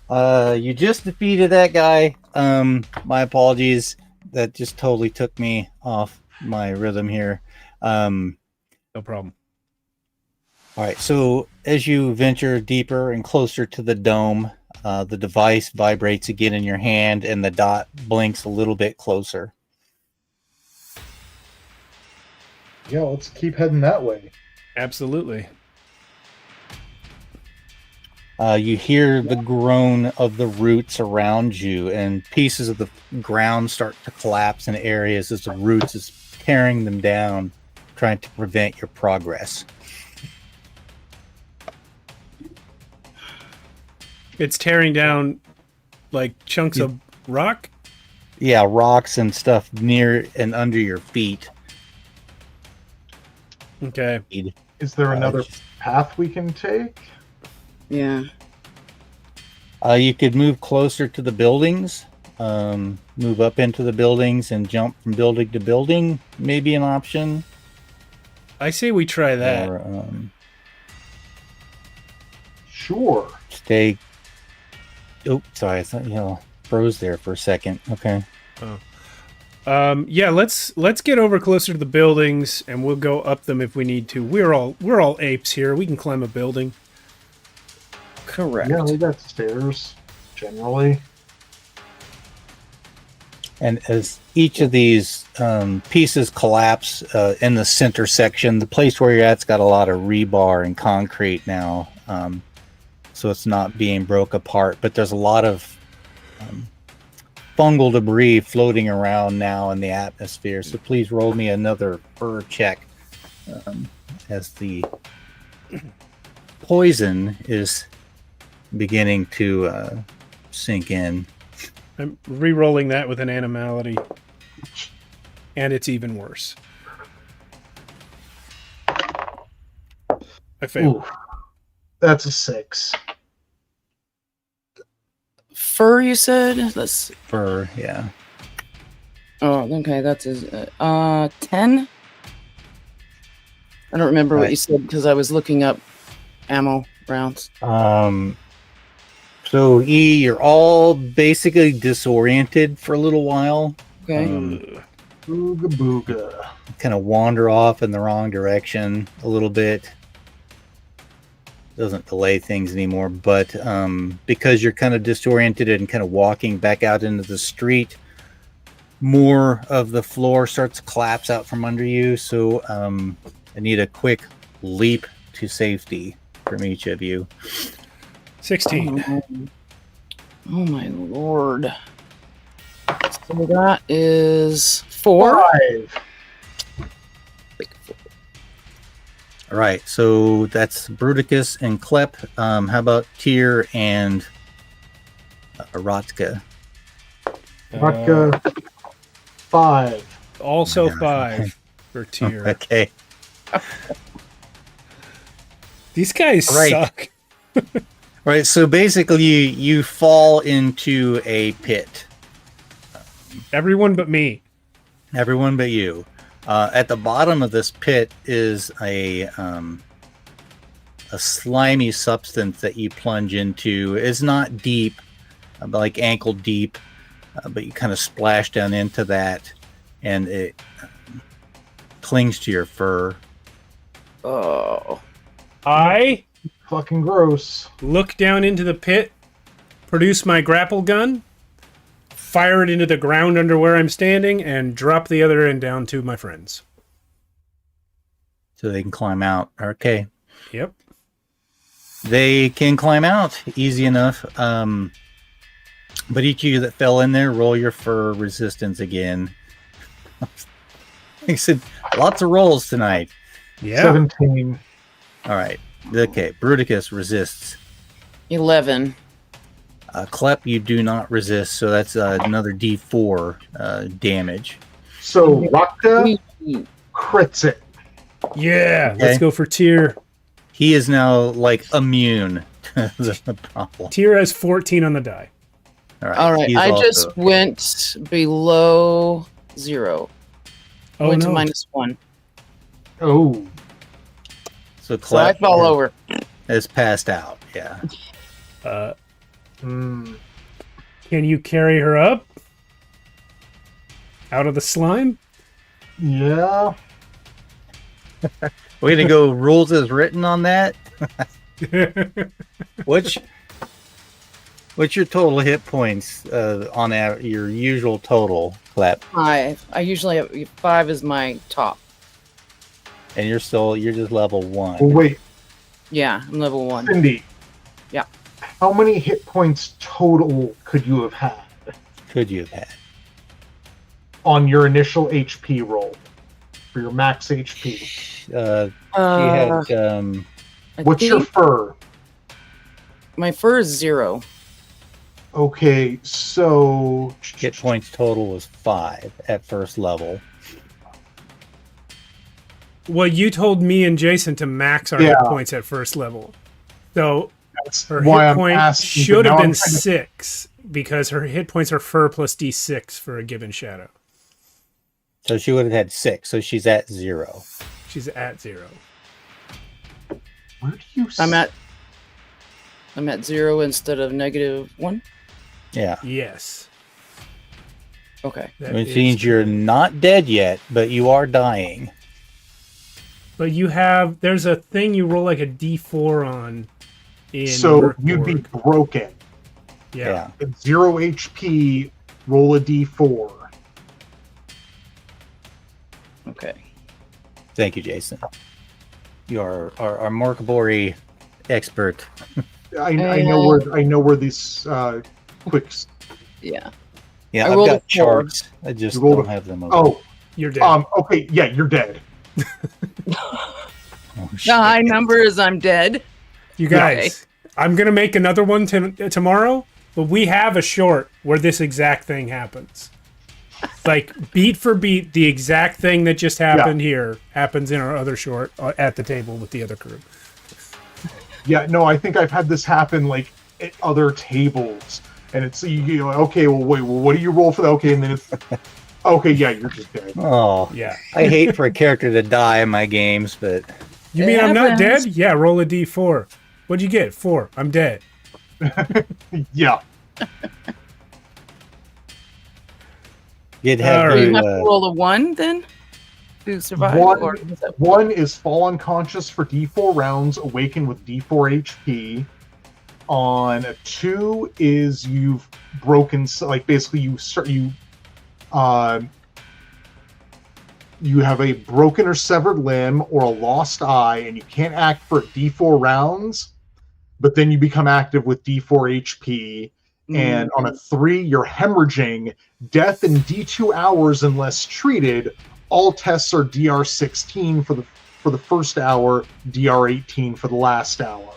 You just defeated that guy. My apologies. That just totally took me off my rhythm here. No problem. All right, so as you venture deeper and closer to the dome, the device vibrates again in your hand and the dot blinks a little bit closer. Yeah, let's keep heading that way. Absolutely. You hear the groan of the roots around you, and pieces of the ground start to collapse in areas as the roots is tearing them down, trying to prevent your progress. It's tearing down like chunks of rock. Yeah, rocks and stuff near and under your feet. Okay. Is there another path we can take? Yeah. You could move closer to the buildings, move up into the buildings and jump from building to building. Maybe an option. I say we try that. Or Sure. stay. Oh, sorry, I thought froze there for a second. Okay. Yeah, let's get over closer to the buildings, and we'll go up them if we need to. We're all apes here. We can climb a building. Correct. Yeah, we got stairs, generally. And as each of these pieces collapse in the center section, the place where you're at's got a lot of rebar and concrete now, so it's not being broke apart. But there's a lot of fungal debris floating around now in the atmosphere. So please roll me another fur check as the poison is beginning to sink in. I'm re-rolling that with an animality, and it's even worse. I failed. Ooh, that's a 6. Fur, you said? That's Fur, yeah. oh, okay. That's his 10. I don't remember what Right. you said because I was looking up ammo rounds. So you're all basically disoriented for a little while. Okay. Booga booga. Kind of wander off in the wrong direction a little bit. Doesn't delay things anymore, but because you're kind of disoriented and kind of walking back out into the street, more of the floor starts to collapse out from under you. So I need a quick leap to safety from each of you. 16. Oh my lord. So that is 4. 5. All right, so that's Bruticus and Klep. How about Tyr and Rotka? Vodka. 5. Also Yeah. 5 for tier. Okay. These guys Right. suck. Right, so basically you fall into a pit. Everyone but me. Everyone but you. At the bottom of this pit is a slimy substance that you plunge into. It's not deep, like ankle deep, but you kind of splash down into that, and it clings to your fur. Oh. I fucking gross. Look down into the pit, produce my grapple gun, fire it into the ground under where I'm standing, and drop the other end down to my friends. So they can climb out. Okay. Yep. They can climb out easy enough. But each of you that fell in there, roll your fur resistance again. Like I said, lots of rolls tonight. Yeah. 17. All right. Okay. Bruticus resists. 11. Klep, you do not resist, so that's another D4 damage. So Rakta crits it. Yeah. Okay. Let's go for Tyr. He is now like immune to the problem. Tyr has 14 on the die. All right. he's I also- just went below 0. Oh, Went no. to -1. Oh. So So I Klep fall over. has passed out. Yeah. Mm. Can you carry her up? Out of the slime? Yeah. We're gonna go rules as written on that. What's your total hit points on your usual total, Klep? 5. I usually have 5 is my top. And you're just level 1. Well, wait, Yeah, I'm level 1. Cindy. Yeah. How many hit points total could you have had Could you have had? on your initial HP roll for your max HP? She had I What's your think fur? my fur is 0. Okay, so hit points total was 5 at first level. Well, you told me and Jason to max our hit points at first level. So that's her why hit I'm point asking. should but have now been I'm trying to- 6 because her hit points are fur plus D6 for a given shadow. So she would have had 6, so she's at 0. She's at 0. Where do you? I'm at 0 instead of -1. Yeah. Yes. Okay. that Which is means you're not dead yet, but you are dying. But there's a thing you roll like a D4 on in So Merc you'd be Borg. broken. Yeah. At 0 HP, roll a D4. Okay. Thank you, Jason. You are our Morkabori expert. I know where these quicks. Yeah. Yeah, I I've rolled a got 4. charts. I just You rolled don't a- have them. Oh, You're dead. okay, yeah, you're dead. Oh, shit. The high number is I'm dead. You guys, I'm going to make another one tomorrow, but we have a short where this exact thing happens. Like, beat for beat, the exact thing that just happened here happens in our other short at the table with the other crew. Yeah, no, I think I've had this happen like at other tables, and it's you know, okay, well, wait, well, what do you roll for that? Okay, and then it's okay, yeah, you're just dead. Oh, Yeah. I hate for a character to die in my games, but You It mean I'm not happens. dead? Yeah, roll a D4. What'd you get? 4. I'm dead. Yeah, you'd All have right. Do you to, have to roll a 1 then to survive? One- Or is that- one is fall unconscious for D4 rounds, awaken with D4 HP. On a 2 is you've broken, like basically you have a broken or severed limb or a lost eye, and you can't act for D4 rounds, but then you become active with D4 HP. And on a 3, you're hemorrhaging, death in D2 hours unless treated. All tests are DR16 for the first hour, DR18 for the last hour,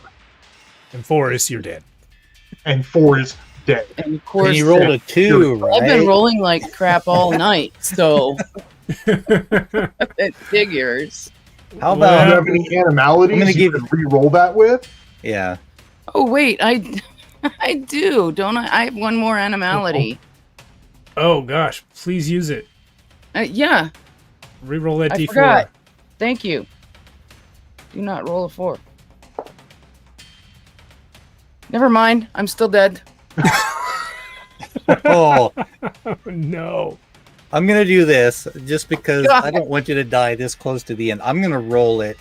And 4 is you're dead. and 4 is dead. And of course, and you rolled a 2, I've been right? rolling like crap all night, so it figures. How Do about you have any animalities I'm gonna you give- can re-roll that with? yeah? Oh wait, I do, don't I? I have one more animality. Oh, gosh. Please use it. Yeah, Reroll that I D4. forgot. Thank you. Do not roll a 4. Never mind. I'm still dead. Oh, Oh, no. I'm gonna do this just because God. I don't want you to die this close to the end. I'm gonna roll it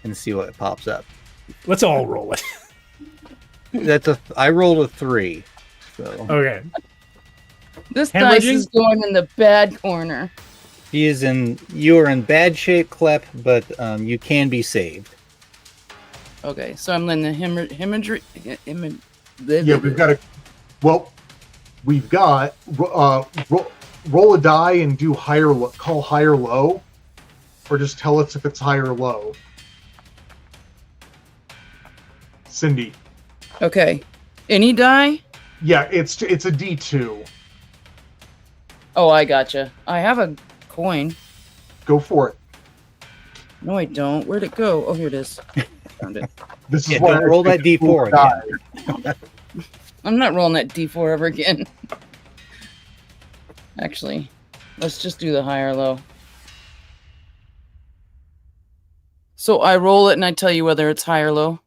and see what pops up. Let's all roll it. I rolled a 3. So Okay. This dice Hemorrhaging? is going in the bad corner. you are in bad shape, Clep, but you can be saved. Okay, so I'm letting the imagery. Yeah, we've got roll a die and do call higher low, or just tell us if it's high or low. Cindy. Okay, any die? Yeah, it's a D2. Oh, I gotcha. I have a coin. Go for it. No, I don't. Where'd it go? Oh, here it is. Found it. This is Yeah, why don't I roll that picked D4 die. I'm not rolling that D4 ever again. Actually, let's just do the high or low. So I roll it and I tell you whether it's high or low.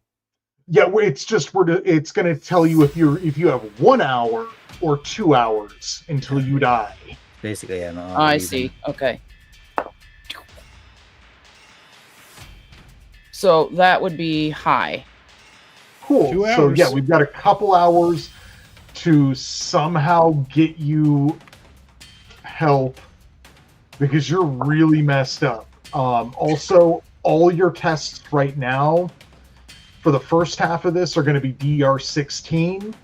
Yeah, it's going to tell you if you have 1 hour or 2 hours until you die. Basically, yeah. No, I see. Okay. So that would be high. Cool. 2 So hours. yeah, we've got a couple hours to somehow get you help because you're really messed up. Also, all your tests right now for the first half of this are going to be DR16.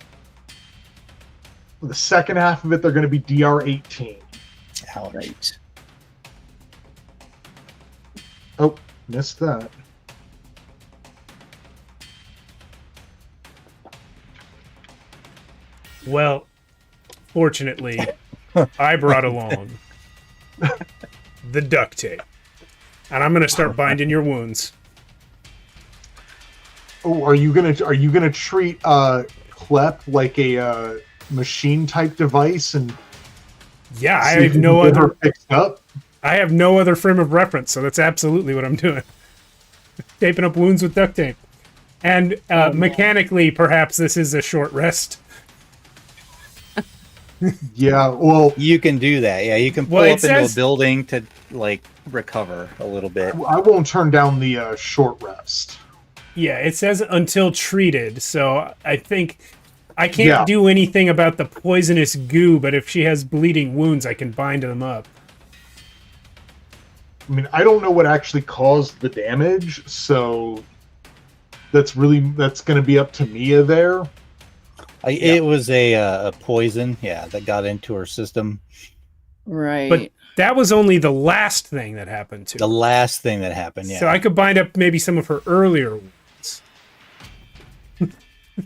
For the second half of it, they're going to be DR18. Ouch. Right. Oh, missed that. Well, fortunately, I brought along the duct tape. And I'm going to start binding your wounds. Oh, are you gonna treat Clep like a machine type device and Yeah, I see if have you no can get her other fixed up? I have no other frame of reference, so that's absolutely what I'm doing. Taping up wounds with duct tape. And mechanically, perhaps this is a short rest. Yeah, well, You can do that. Yeah, you can pull Well, it up into a says- building to like recover a little bit. I won't turn down the short rest. Yeah, it says until treated, so I think I can't Yeah. do anything about the poisonous goo, but if she has bleeding wounds, I can bind them up. I mean, I don't know what actually caused the damage, so that's going to be up to Mia there. It was a poison, that got into her system. Right. But that was only the last thing that happened to The her. last thing that happened, yeah. So I could bind up maybe some of her earlier wounds.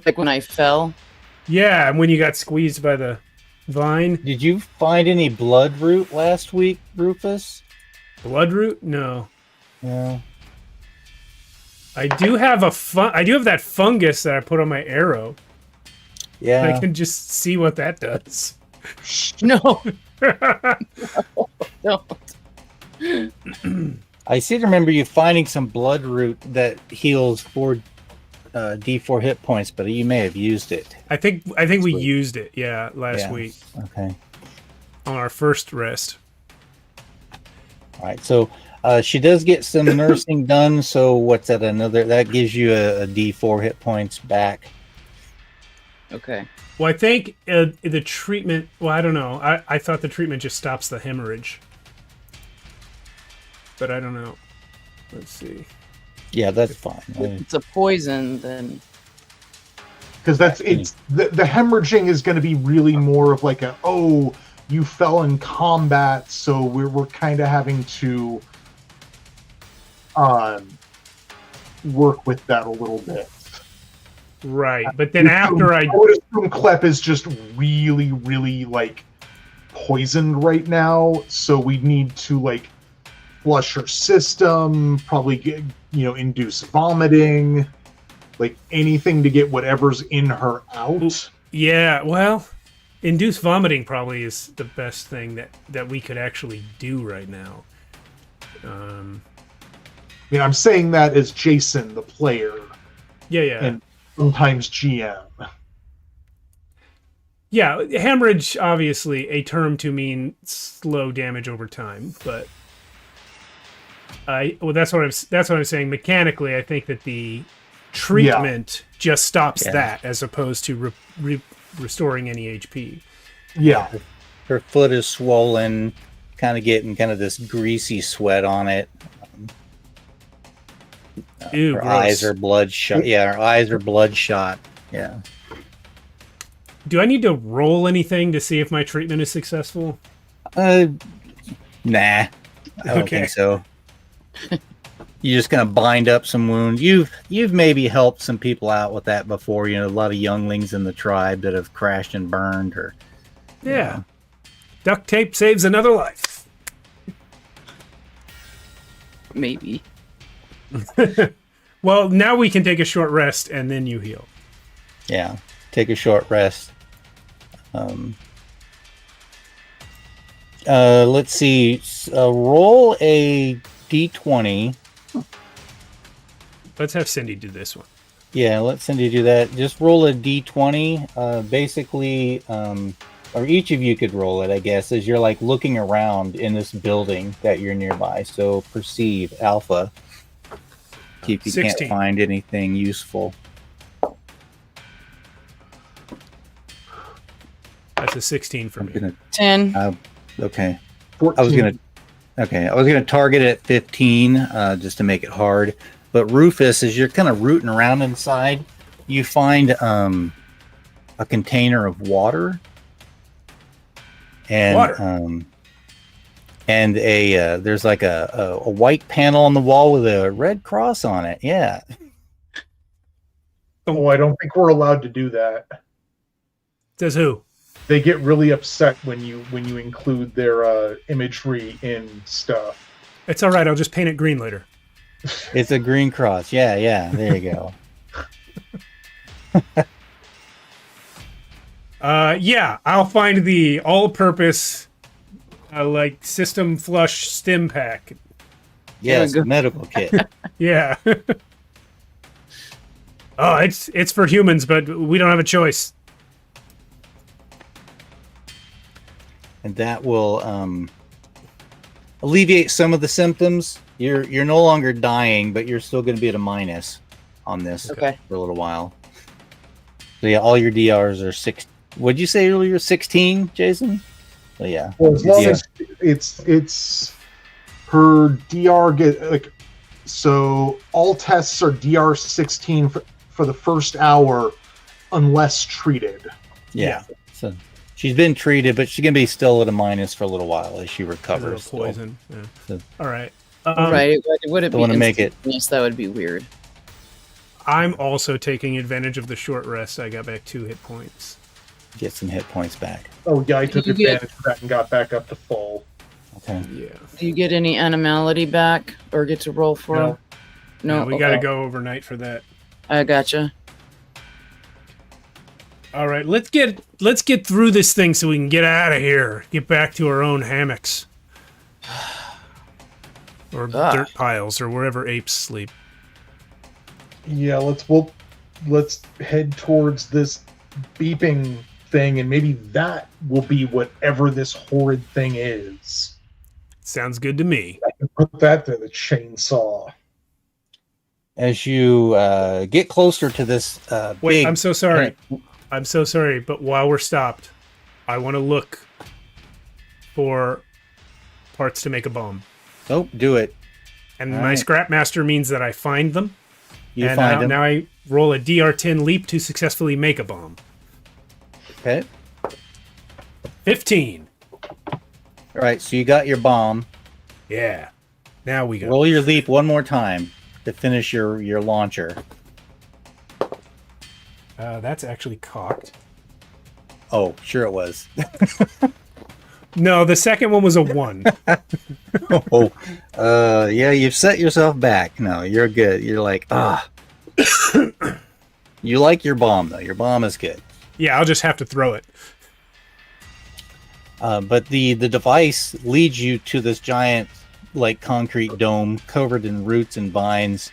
Like when I fell. Yeah, and when you got squeezed by the vine. Did you find any blood root last week, Rufus? Bloodroot? No. No. I do have that fungus that I put on my arrow. Yeah. I can just see what that does. No. No. I seem to remember you finding some blood root that heals 4 D4 hit points, but you may have used it. I think we Sweet. used it, last Yeah. week Okay. on our first rest. All right. So she does get some nursing done. So what's that? That gives you a D4 hit points back. Okay. Well, I think the treatment. Well, I don't know. I thought the treatment just stops the hemorrhage, but I don't know. Let's see. Yeah, that's fine. If it's a poison, then Because the hemorrhaging is going to be really more of like you fell in combat, so we're kind of having to work with that a little bit. Right, but then after I would assume Clep is just really, really like poisoned right now, so we need to like flush her system, probably get, induce vomiting, like anything to get whatever's in her out. Yeah, well, induced vomiting probably is the best thing that we could actually do right now. I mean, I'm saying that as Jason, the player, Yeah. and sometimes GM. Yeah, hemorrhage, obviously, a term to mean slow damage over time, but that's what I'm saying. Mechanically, I think that the treatment just stops Yeah. that, as opposed to restoring any HP. Yeah. Her foot is swollen, kind of getting kind of this greasy sweat on it. Ew, Her gross. eyes are bloodshot. Yeah, her eyes are bloodshot. Yeah. Do I need to roll anything to see if my treatment is successful? Nah, I don't Okay. think so. You're just gonna bind up some wounds. You've maybe helped some people out with that before. You know, a lot of younglings in the tribe that have crashed and burned. Or Yeah. Duct tape saves another life. Maybe. Well, now we can take a short rest and then you heal. yeah, take a short rest. Let's see. Roll a d20. Let's have Cindy do this one. Yeah, let Cindy do that. Just roll a d20. Basically, or each of you could roll it, I guess, as you're like looking around in this building that you're nearby. So perceive alpha. See if you 16. can't find anything useful. That's a 16 for I'm me. gonna. 10. Okay. 14. I was gonna target at 15, just to make it hard. But Rufus, as you're kind of rooting around inside, you find a container of water, and Water. And there's like a white panel on the wall with a red cross on it. Yeah. Oh, I don't think we're allowed to do that. Says who? They get really upset when you include their imagery in stuff. It's all right. I'll just paint it green later. It's a green cross. Yeah. There you go. Yeah, I'll find the all-purpose, like system flush stim pack. Yes, good. medical kit. Yeah. Oh, it's for humans, but we don't have a choice. And that will alleviate some of the symptoms. You're no longer dying, but you're still going to be at a minus on this Okay. for a little while. So yeah, all your DRs are 6. What'd you say earlier? 16, Jason? So yeah. Well, as long Yeah. as it's her DR get like, so all tests are DR 16 for the first hour, unless treated. Yeah. So she's been treated, but she's going to be still at a minus for a little while as she A recovers. little still. poison. Yeah. So- All right. Right. It wouldn't don't be wanna make it- instantaneous. That would be weird. I'm also taking advantage of the short rest. I got back 2 hit points. Get some hit points back. Oh yeah, I took You get- advantage of that and got back up to full. Okay. Yeah. Do you get any animality back or get to roll for? No. No. We got to okay. go overnight for that. I gotcha. All right, let's get through this thing so we can get out of here. Get back to our own hammocks. Or Gosh. dirt piles or wherever apes sleep. Yeah, let's head towards this beeping thing, and maybe that will be whatever this horrid thing is. Sounds good to me. I can put that to the chainsaw. As you get closer to this Wait, big... I'm so sorry. I'm so sorry, but while we're stopped, I want to look for parts to make a bomb. Oh, do it. And All my right. scrap master means that I find them. You and find them. now I roll a DR10 leap to successfully make a bomb. Okay. 15. All right, so you got your bomb. Yeah. Now we go. Roll your leap one more time to finish your launcher. That's actually cocked. Oh, sure it was. No, the second one was a 1. Yeah, you've set yourself back. No, you're good. You're like, You like your bomb, though. Your bomb is good. Yeah, I'll just have to throw it. But the device leads you to this giant, like, concrete dome covered in roots and vines.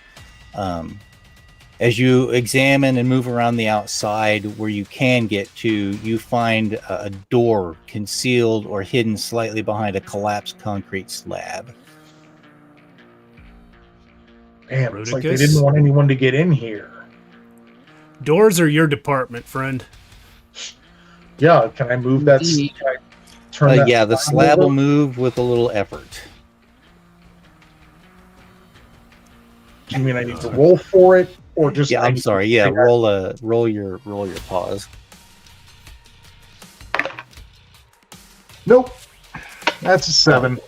As you examine and move around the outside where you can get to, you find a door concealed or hidden slightly behind a collapsed concrete slab. Damn, it's like they Rudicus? didn't want anyone to get in here. Doors are your department, friend. Yeah, can I move that? Indeed. Can I turn that? Yeah, the slab will over? move with a little effort. Do you mean I need to roll for it, or just? Yeah, I I'm need to sorry. Yeah, figure out- roll your pause. Nope. That's a 7.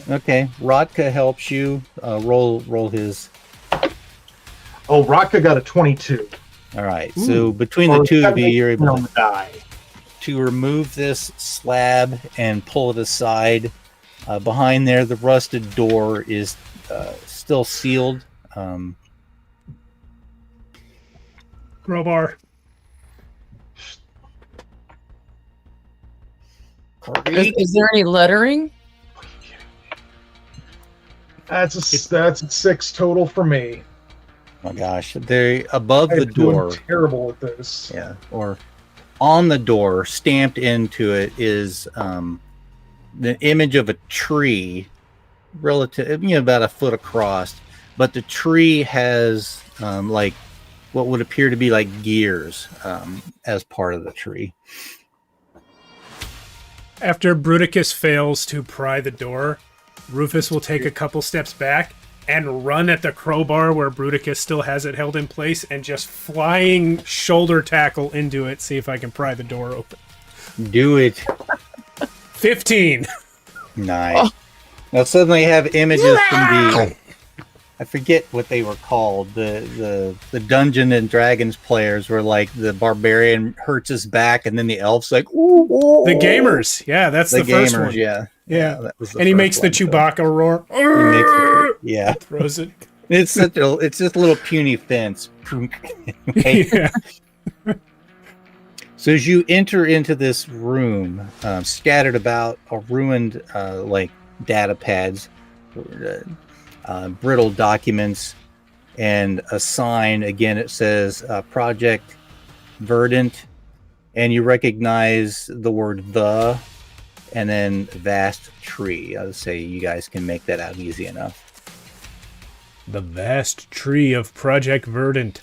Okay, Rotka helps you. Roll his. Oh, Raka got a 22. All right. So between Or the two of you, 17 you're able on the die. to remove this slab and pull it aside. Behind there, the rusted door is still sealed. Crowbar. Is there any lettering? That's a 6 total for me. Oh my gosh, they're above the I'm doing door. terrible at this. Yeah, or on the door, stamped into it is the image of a tree, relative, about a foot across. But the tree has like what would appear to be like gears as part of the tree. After Bruticus fails to pry the door, Rufus will take a couple steps back and run at the crowbar where Bruticus still has it held in place and just flying shoulder tackle into it, see if I can pry the door open. Do it. 15. Nice. Now suddenly I have images from the I forget what they were called. The Dungeon and Dragons players were like the barbarian hurts his back and then the elf's like ooh, ooh. The gamers. Yeah, that's the first one. Yeah. Yeah. That was the And he first makes the one, so Chewbacca roar. he makes the- yeah. Throws it. It's just a little puny fence. Anyway, Yeah. so as you enter into this room, scattered about are ruined like data pads, brittle documents, and a sign. Again, it says Project Verdant, and you recognize the word "the," and then vast tree. I would say you guys can make that out easy enough. The vast tree of Project Verdant.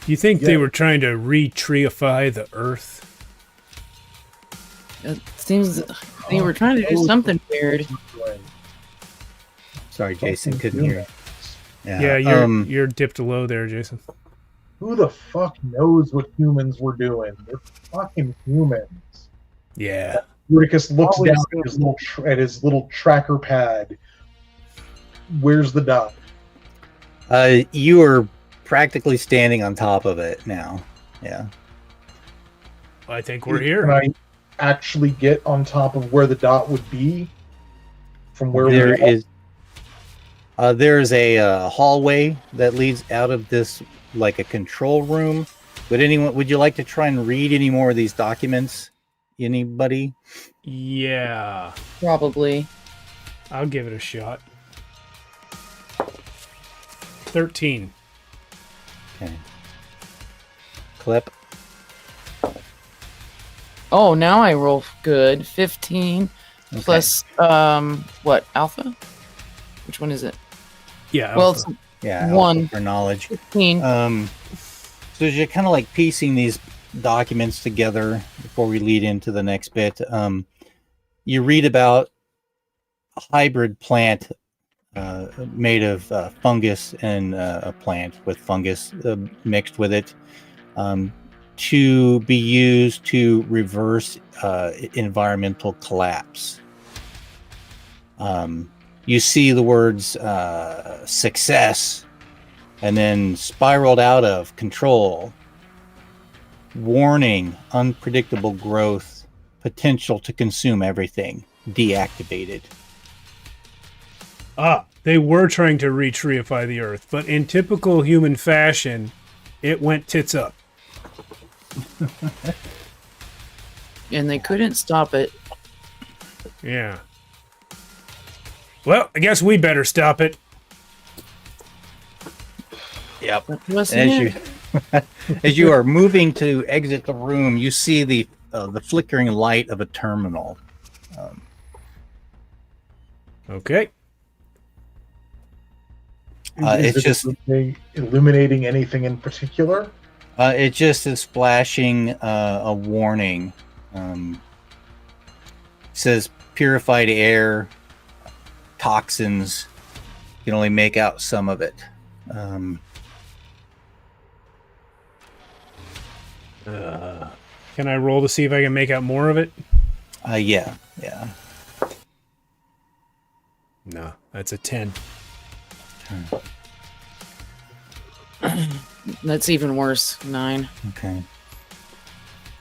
Do you think they were trying to re-treeify the Earth? It seems they were trying to do something weird. Sorry, Jason, couldn't hear. Yeah, you're dipped low there, Jason. Who the fuck knows what humans were doing? They're fucking humans. Yeah. Eutychus looks Always down at his little tracker pad. Where's the dot? You are practically standing on top of it now. Yeah. I think we're Can here. I actually get on top of where the dot would be? From where There we are? is. There's a hallway that leads out of this, like a control room. Would you like to try and read any more of these documents? Anybody? Yeah. Probably. I'll give it a shot. 13. Okay. Clip. Oh, now I roll good. 15 Okay. plus what, alpha? Which one is it? Yeah. Well, Alpha. it's Yeah. Alpha one. for knowledge. 15. So as you're kind of like piecing these documents together before we lead into the next bit, you read about a hybrid plant made of fungus and a plant with fungus mixed with it to be used to reverse environmental collapse. You see the words success and then spiraled out of control, warning, unpredictable growth, potential to consume everything, deactivated. They were trying to re-treeify the Earth, but in typical human fashion, it went tits up. And they couldn't stop it. Yeah. Well, I guess we better stop it. Yep. That wasn't And it. as you are moving to exit the room, you see the flickering light of a terminal. Okay. Is It's it just illuminating anything in particular? it just is flashing a warning. Says purified air, toxins. You can only make out some of it. Can I roll to see if I can make out more of it? Yeah. No, that's a 10. That's even worse. 9. Okay.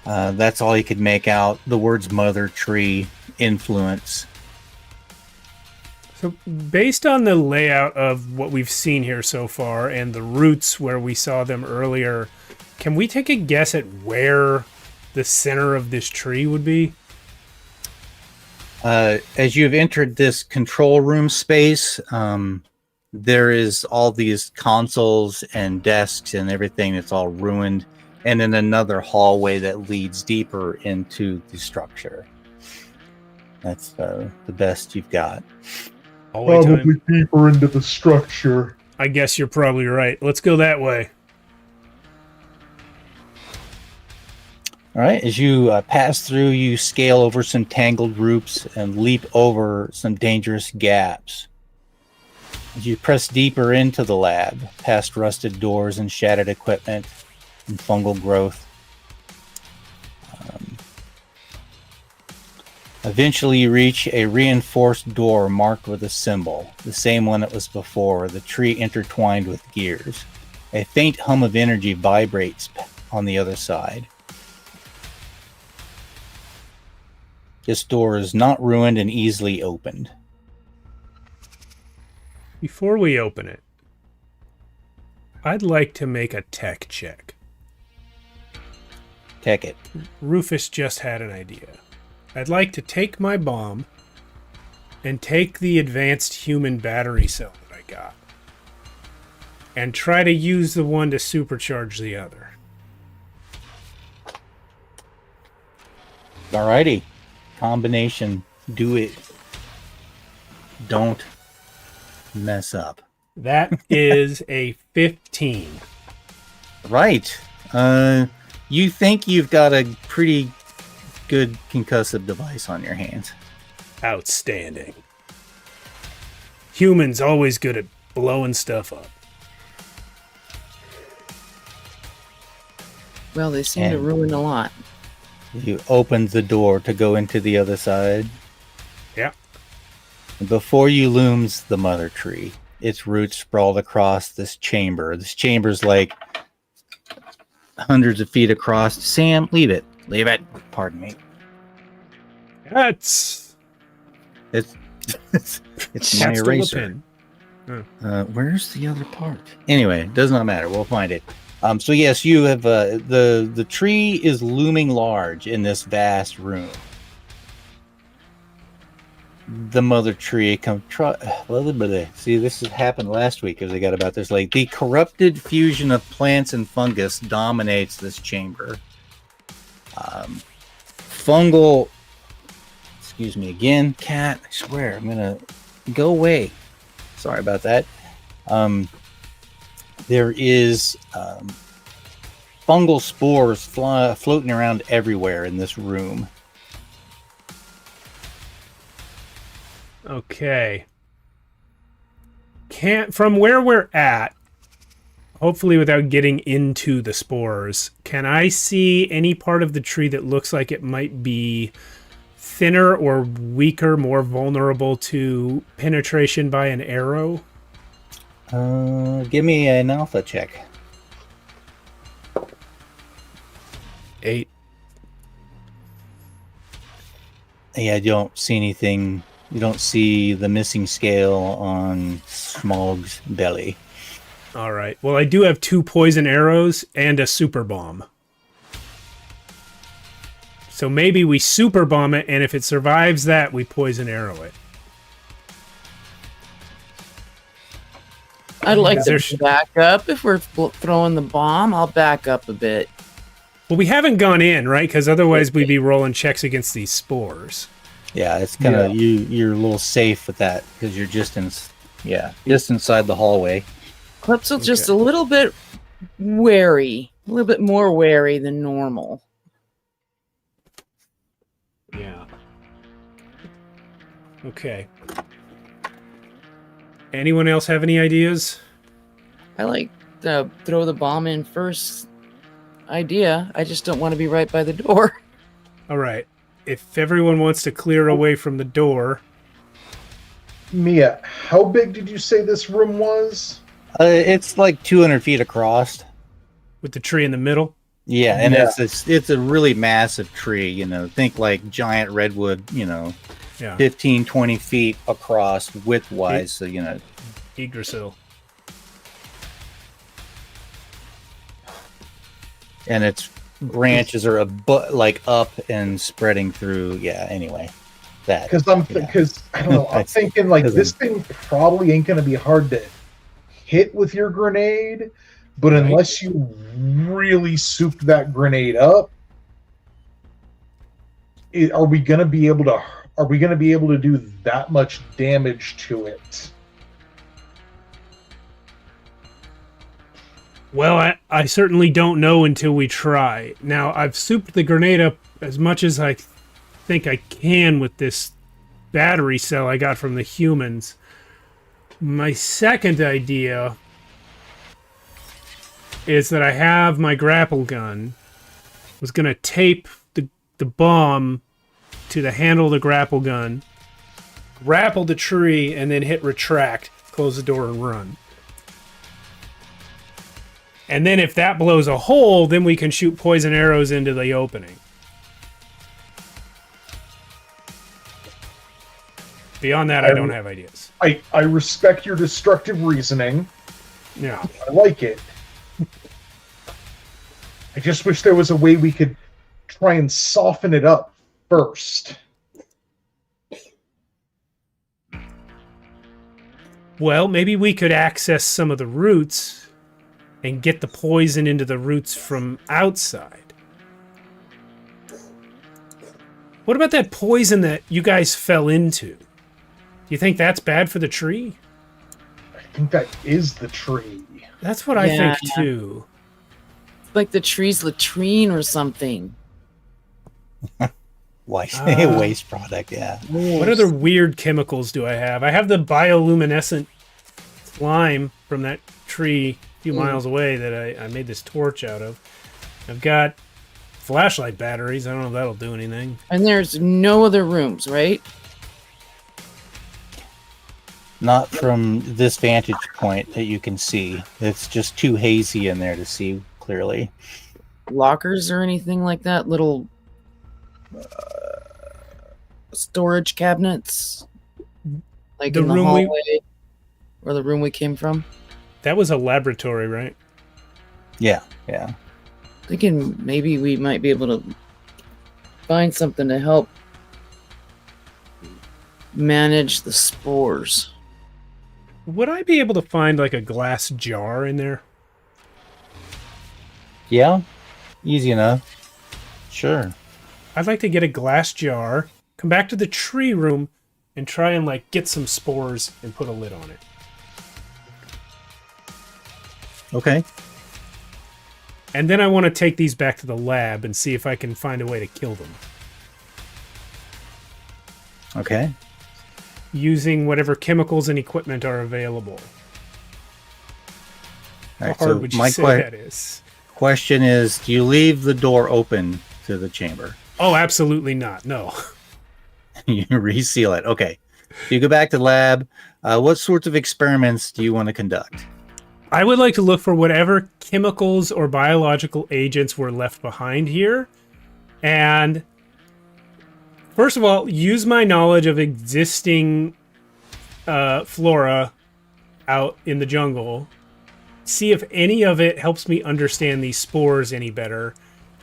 That's all you could make out. The words mother tree, influence. So, based on the layout of what we've seen here so far and the roots where we saw them earlier, can we take a guess at where the center of this tree would be? As you've entered this control room space, there is all these consoles and desks and everything that's all ruined, and then another hallway that leads deeper into the structure. That's the best you've got. Hallway Probably time. deeper into the structure. I guess you're probably right. Let's go that way. All right, as you pass through, you scale over some tangled roots and leap over some dangerous gaps. As you press deeper into the lab, past rusted doors and shattered equipment and fungal growth, eventually you reach a reinforced door marked with a symbol, the same one it was before, the tree intertwined with gears. A faint hum of energy vibrates on the other side. This door is not ruined and easily opened. Before we open it, I'd like to make a tech check. Take it. Rufus just had an idea. I'd like to take my bomb and take the advanced human battery cell that I got and try to use the one to supercharge the other. Alrighty. Combination. Do it. Don't mess up. That is a 15. Right. You think you've got a pretty good concussive device on your hands. Outstanding. Humans always good at blowing stuff up. Well, they seem to And- ruin a lot. You opened the door to go into the other side. Yeah. And before you looms the mother tree. Its roots sprawled across this chamber. This chamber's like hundreds of feet across. Sam, leave it. Leave it. Pardon me. That's It's it's my still a eraser. pin. Where's the other part? Anyway, it does not matter. We'll find it. So yes, you have the tree is looming large in this vast room. The mother tree see, this has happened last week as I got about this. Like the corrupted fusion of plants and fungus dominates this chamber. Fungal. Excuse me again, cat. I swear, I'm gonna go away. Sorry about that. There is fungal spores floating around everywhere in this room. Okay. From where we're at, hopefully without getting into the spores, can I see any part of the tree that looks like it might be thinner or weaker, more vulnerable to penetration by an arrow? Give me an alpha check. 8. Yeah, you don't see anything. You don't see the missing scale on Smog's belly. All right. Well, I do have 2 poison arrows and a super bomb. So maybe we super bomb it, and if it survives that, we poison arrow it. I'd like Is to there back up. If we're throwing the bomb, I'll back up a bit. Well, we haven't gone in, right? Because otherwise we'd be rolling checks against these spores. Yeah, it's kind of you're a little safe with that because you're just inside the hallway. Klepsil's just Okay. a little bit wary, a little bit more wary than normal. Yeah. Okay. Anyone else have any ideas? I like the throw the bomb in first idea. I just don't want to be right by the door. All right. If everyone wants to clear away from the door, Mia, how big did you say this room was? It's like 200 feet across. with the tree in the middle. Yeah, and Yeah. it's a really massive tree. Think like giant redwood. Yeah. 15, 20 feet across width-wise. So Yggdrasil. and its branches are like up and spreading through. Yeah. Anyway, that Because I don't know. I'm thinking like this thing probably ain't gonna be hard to hit with your grenade, but Right. unless you really souped that grenade up, are we gonna be able to do that much damage to it? Well, I certainly don't know until we try. Now, I've souped the grenade up as much as I think I can with this battery cell I got from the humans. My second idea is that I have my grapple gun. Was going to tape the bomb to the handle of the grapple gun, grapple the tree, and then hit retract, close the door, and run. And then if that blows a hole, then we can shoot poison arrows into the opening. Beyond that, I don't have ideas. I respect your destructive reasoning. Yeah. I like it. I just wish there was a way we could try and soften it up first. Well, maybe we could access some of the roots and get the poison into the roots from outside. What about that poison that you guys fell into? Do you think that's bad for the tree? I think that is the tree. That's what I think too. Like the tree's latrine or something. waste product. Yeah. What other weird chemicals do I have? I have the bioluminescent slime from that tree a few miles away that I made this torch out of. I've got flashlight batteries. I don't know if that'll do anything. And there's no other rooms, right? Not from this vantage point that you can see. It's just too hazy in there to see clearly. Lockers or anything like that? Little storage cabinets? Like The in the room we- hallway? Or the room we came from? That was a laboratory, right? Yeah. Thinking maybe we might be able to find something to help manage the spores. Would I be able to find like a glass jar in there? Yeah. Easy enough. Sure. I'd like to get a glass jar, come back to the tree room, and try and like get some spores and put a lid on it. Okay. And then I want to take these back to the lab and see if I can find a way to kill them. Okay. Using whatever chemicals and equipment are available. All right. How hard So would you my say that is? question is, do you leave the door open to the chamber? Oh, absolutely not. No. You reseal it. Okay. So you go back to the lab. What sorts of experiments do you want to conduct? I would like to look for whatever chemicals or biological agents were left behind here. And first of all, use my knowledge of existing flora out in the jungle. See if any of it helps me understand these spores any better.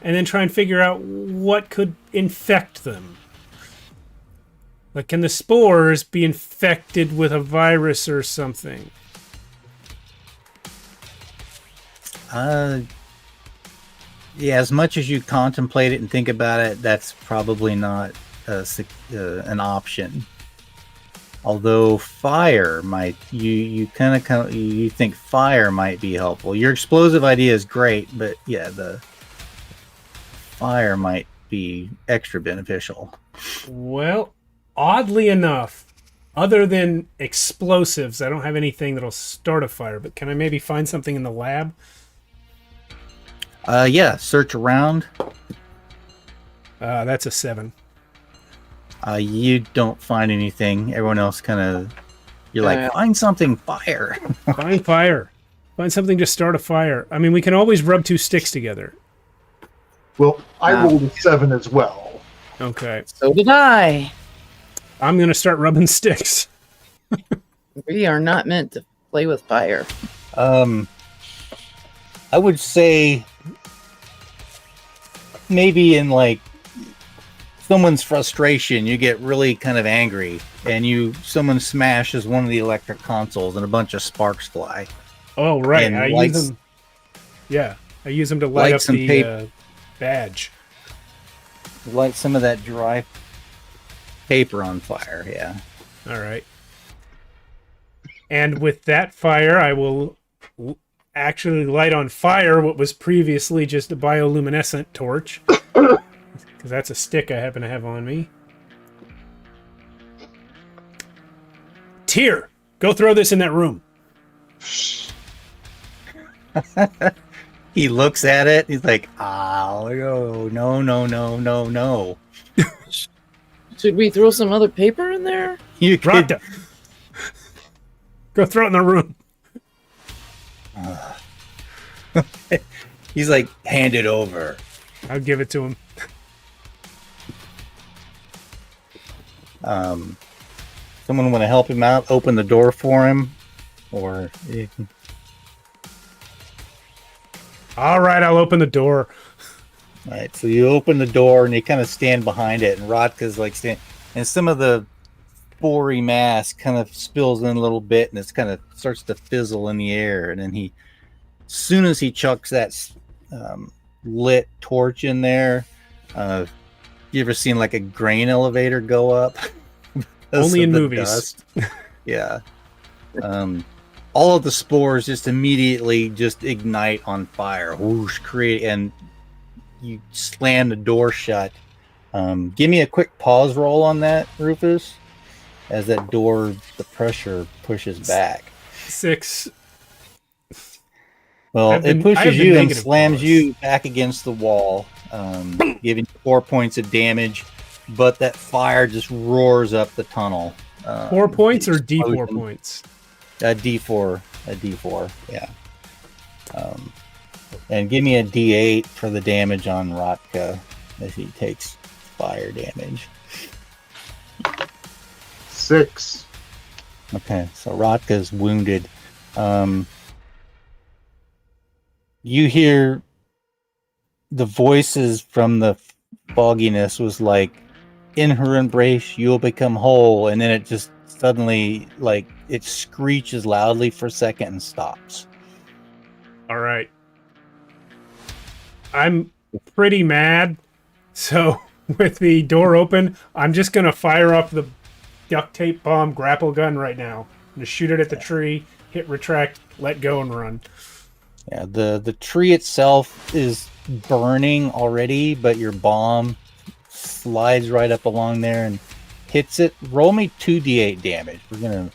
And then try and figure out what could infect them. Like, can the spores be infected with a virus or something? Yeah, as much as you contemplate it and think about it, that's probably not an option. Although fire might, you think fire might be helpful. Your explosive idea is great, but yeah, the fire might be extra beneficial. Well, oddly enough, other than explosives, I don't have anything that'll start a fire, but can I maybe find something in the lab? Yeah, search around. That's a 7. You don't find anything. Everyone else you're like, find something, fire. Find fire. Find something to start a fire. I mean, we can always rub 2 sticks together. Well, I rolled a 7 as well. Okay. So did I. I'm going to start rubbing sticks. We are not meant to play with fire. I would say maybe in like someone's frustration, you get really kind of angry and someone smashes one of the electric consoles and a bunch of sparks fly. Oh, right. And I use them. Yeah. I use them to light up the badge. Light some of that dry paper on fire, yeah. All right. And with that fire, I will actually light on fire what was previously just a bioluminescent torch. Because that's a stick I happen to have on me. Tyr, go throw this in that room. He looks at it. He's like, oh, no. Should we throw some other paper in there? You could, Rhonda, go throw it in the room. he's like, hand it over. I'll give it to him. Someone want to help him out? Open the door for him? Or... All right, I'll open the door. All right, so you open the door and you kind of stand behind it, and Rodka's like and some of the spory mass kind of spills in a little bit, and it's kind of starts to fizzle in the air. And then as soon as he chucks that lit torch in there, you ever seen like a grain elevator go up? Only in movies. Yeah. All of the spores just immediately just ignite on fire. Whoosh, and you slam the door shut. Give me a quick pause roll on that, Rufus, as that door, the pressure pushes back. 6. Well, it pushes you and slams you back against the wall, giving you 4 points of damage, but that fire just roars up the tunnel. 4 points or D4 points? A D4, yeah. And give me a D8 for the damage on Rotka as he takes fire damage. 6. Okay, so Rotka's wounded. You hear the voices from the fogginess was like, in her embrace, you'll become whole. And then it just suddenly, like, it screeches loudly for a second and stops. All right. I'm pretty mad. So with the door open, I'm just going to fire up the duct tape bomb grapple gun right now. I'm going to shoot it at the tree, hit retract, let go, and run. Yeah, the tree itself is burning already, but your bomb slides right up along there and hits it. Roll me 2d8 damage. We're gonna,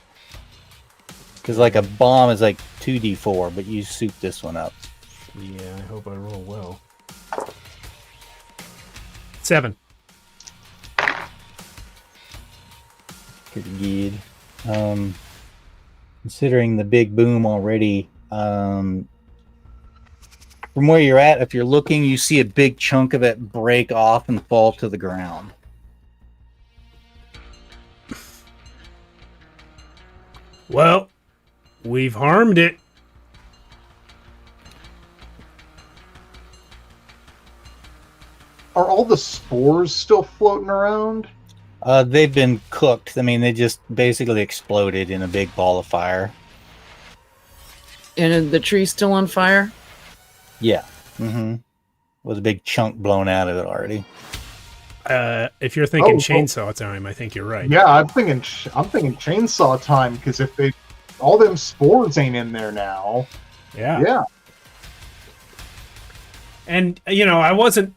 because like a bomb is like 2d4, but you soup this one up. Yeah, I hope I roll well. 7. Good. Considering the big boom already, from where you're at, if you're looking, you see a big chunk of it break off and fall to the ground. Well, we've harmed it. Are all the spores still floating around? They've been cooked. I mean, they just basically exploded in a big ball of fire. And the tree's still on fire? Yeah. Mm-hmm. With a big chunk blown out of it already. If you're thinking Oh, chainsaw time, I think you're right. Yeah, I'm thinking chainsaw time, because if all them spores ain't in there now. Yeah. Yeah. And I wasn't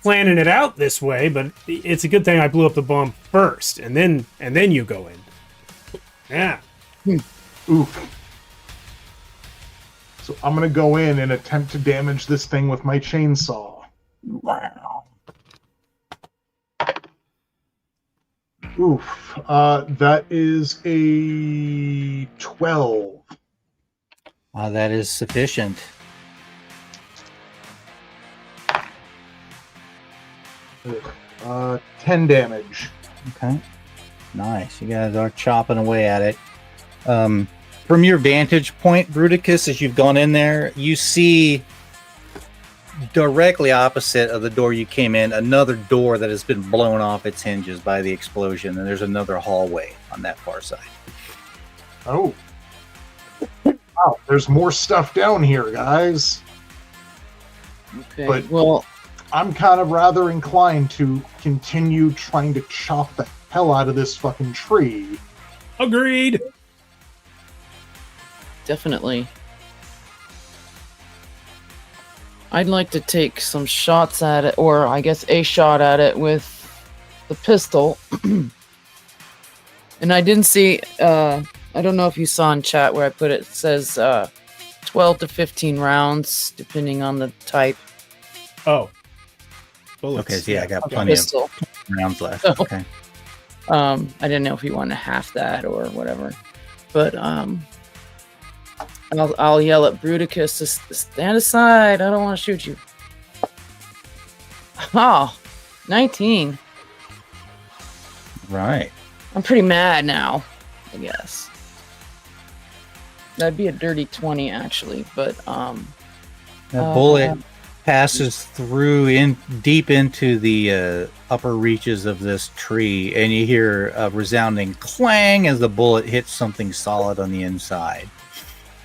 planning it out this way, but it's a good thing I blew up the bomb first, and then you go in. Yeah. Oof. So I'm gonna go in and attempt to damage this thing with my chainsaw. Wow. Oof. That is a 12. That is sufficient. 10 damage. Okay. Nice. You guys are chopping away at it. From your vantage point, Bruticus, as you've gone in there, you see directly opposite of the door you came in, another door that has been blown off its hinges by the explosion, and there's another hallway on that far side. Oh. Wow, there's more stuff down here, guys. Okay. But- Well, I'm kind of rather inclined to continue trying to chop the hell out of this fucking tree. Agreed. definitely. I'd like to take some shots at it, or I guess a shot at it with the pistol. And I didn't see, I don't know if you saw in chat where I put it, it says 12 to 15 rounds, depending on the type. Oh. Bullets. Okay, so yeah, I got of plenty of pistol. rounds left. So- Okay. I didn't know if you wanted half that or whatever, but I'll yell at Bruticus to stand aside. I don't want to shoot you. Oh, 19. Right. I'm pretty mad now, I guess. That'd be a dirty 20 actually, but That bullet passes through deep into the upper reaches of this tree, and you hear a resounding clang as the bullet hits something solid on the inside.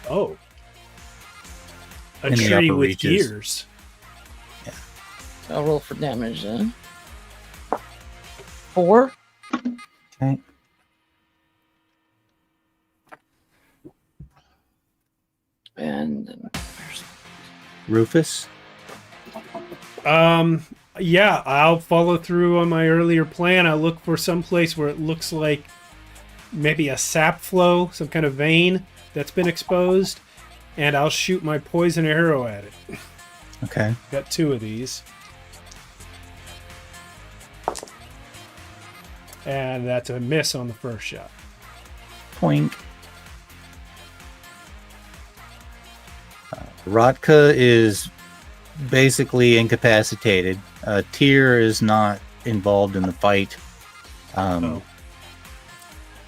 Oh. A In the tree upper with reaches. ears. I'll roll for damage then. 4. Okay. And Rufus? Yeah, I'll follow through on my earlier plan. I'll look for some place where it looks like maybe a sap flow, some kind of vein that's been exposed, and I'll shoot my poison arrow at it. Okay. Got 2 of these. And that's a miss on the first shot. Poink. Rotka is basically incapacitated. Tyr is not involved in the fight. Oh.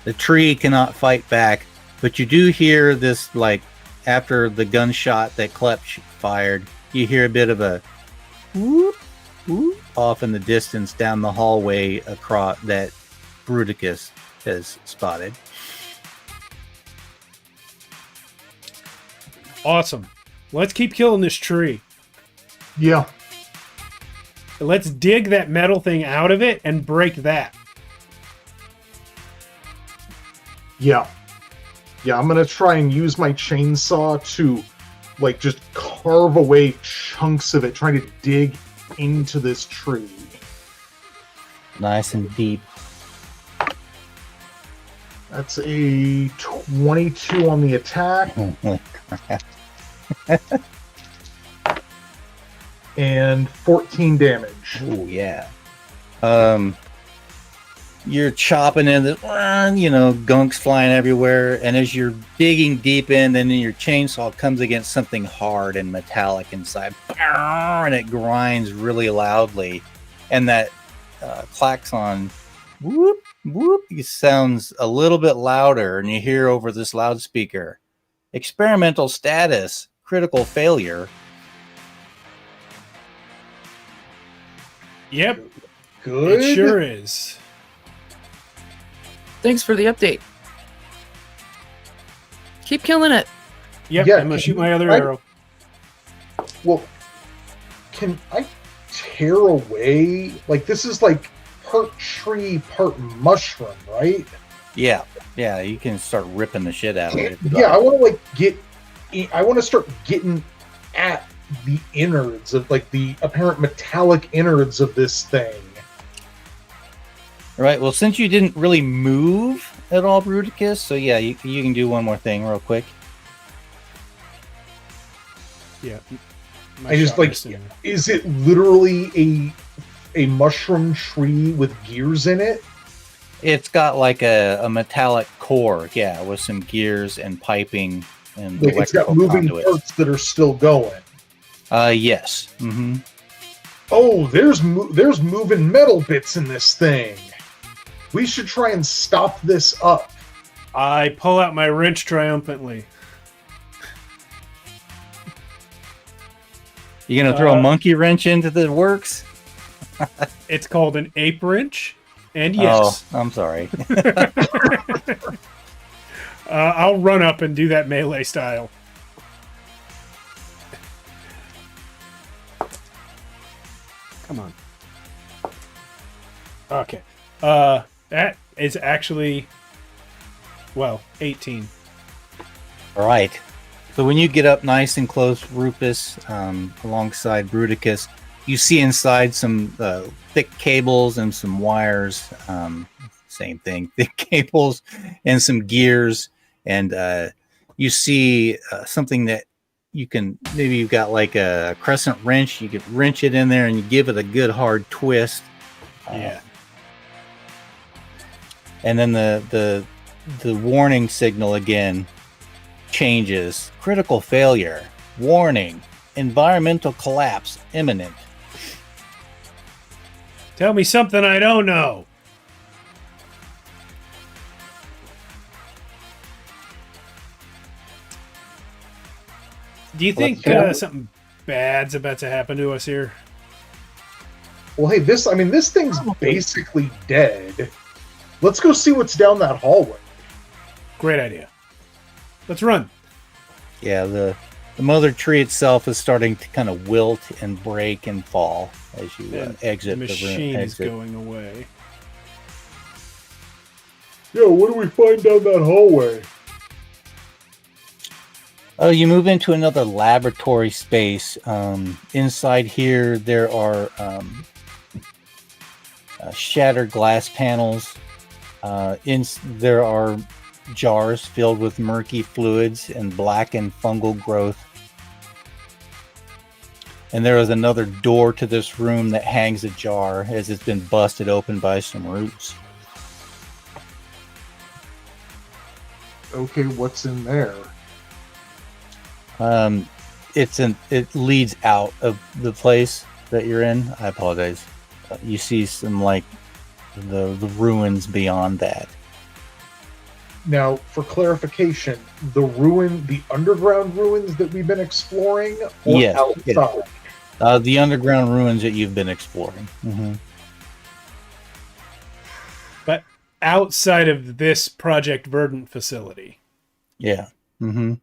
The tree cannot fight back, but you do hear this, like, after the gunshot that Klepch fired, you hear a bit of a whoop, whoop off in the distance down the hallway across that Bruticus has spotted. Awesome. Let's keep killing this tree. Yeah. Let's dig that metal thing out of it and break that. Yeah. Yeah, I'm gonna try and use my chainsaw to, like, just carve away chunks of it, trying to dig into this tree. Nice and deep. That's a 22 on the attack Holy crap. and 14 damage. Oh yeah. You're chopping in the, gunk's flying everywhere, and as you're digging deep in, then your chainsaw comes against something hard and metallic inside, and it grinds really loudly, and that klaxon whoop whoop sounds a little bit louder, and you hear over this loudspeaker, experimental status, critical failure. Yep, Good. it sure is. thanks for the update. Keep killing it. Yep, Yeah, I'm gonna shoot my other I- arrow. Well, can I tear away? Like, this is like part tree, part mushroom, right? Yeah, you can start ripping the shit out of it. Yeah, I want to I want to start getting at the innards of, like, the apparent metallic innards of this thing. All right, well, since you didn't really move at all, Bruticus, so yeah, you can do one more thing real quick. Yeah. I just, like, is it literally a mushroom tree with gears in it? It's got like a metallic core, yeah, with some gears and piping and Like, it's got electrical moving conduits. parts that are still going. Yes. Mm-hmm. Oh, there's moving metal bits in this thing. We should try and stop this up. I pull out my wrench triumphantly. You gonna throw a monkey wrench into the works? It's called an ape wrench, and yes. Oh, I'm sorry. I'll run up and do that melee style. Come on. Okay. That is actually, 18. All right. So when you get up nice and close, Rufus, alongside Bruticus, you see inside some thick cables and some wires. Same thing, thick cables and some gears. And you see something that you can, maybe you've got like a crescent wrench. You could wrench it in there and you give it a good hard twist. Yeah. And then the warning signal again changes. Critical failure. Warning. Environmental collapse imminent. Tell me something I don't know. Do you think something bad's about to happen to us here? Well, hey, this thing's basically dead. Let's go see what's down that hallway. Great idea. Let's run. Yeah, the mother tree itself is starting to kind of wilt and break and fall as you exit the the machine room. is going away. Yo, what do we find down that hallway? Oh, you move into another laboratory space. Inside here, there are shattered glass panels. There are jars filled with murky fluids and blackened fungal growth. And there is another door to this room that hangs ajar as it's been busted open by some roots. Okay, what's in there? It leads out of the place that you're in. I apologize. You see some like the ruins beyond that. Now, for clarification, the underground ruins that we've been exploring, or Yes, outside? The underground ruins that you've been exploring. Mm-hmm. But outside of this Project Verdant facility. Yeah. Mm-hmm.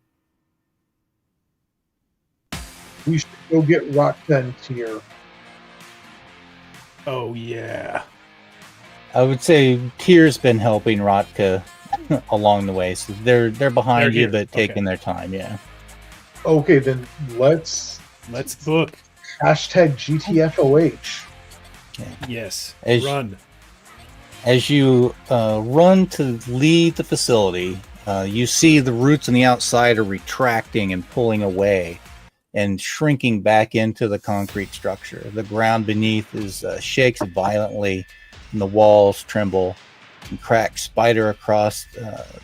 We should go get Rockden here. Oh, yeah. I would say Tyr's been helping Rotka along the way, so they're behind They're you, here. but Okay. taking their time. Yeah. Okay, then let's book. hashtag GTFOH. Yes. As- Run. As you run to leave the facility, you see the roots on the outside are retracting and pulling away and shrinking back into the concrete structure. The ground beneath shakes violently, and the walls tremble, and cracks spider across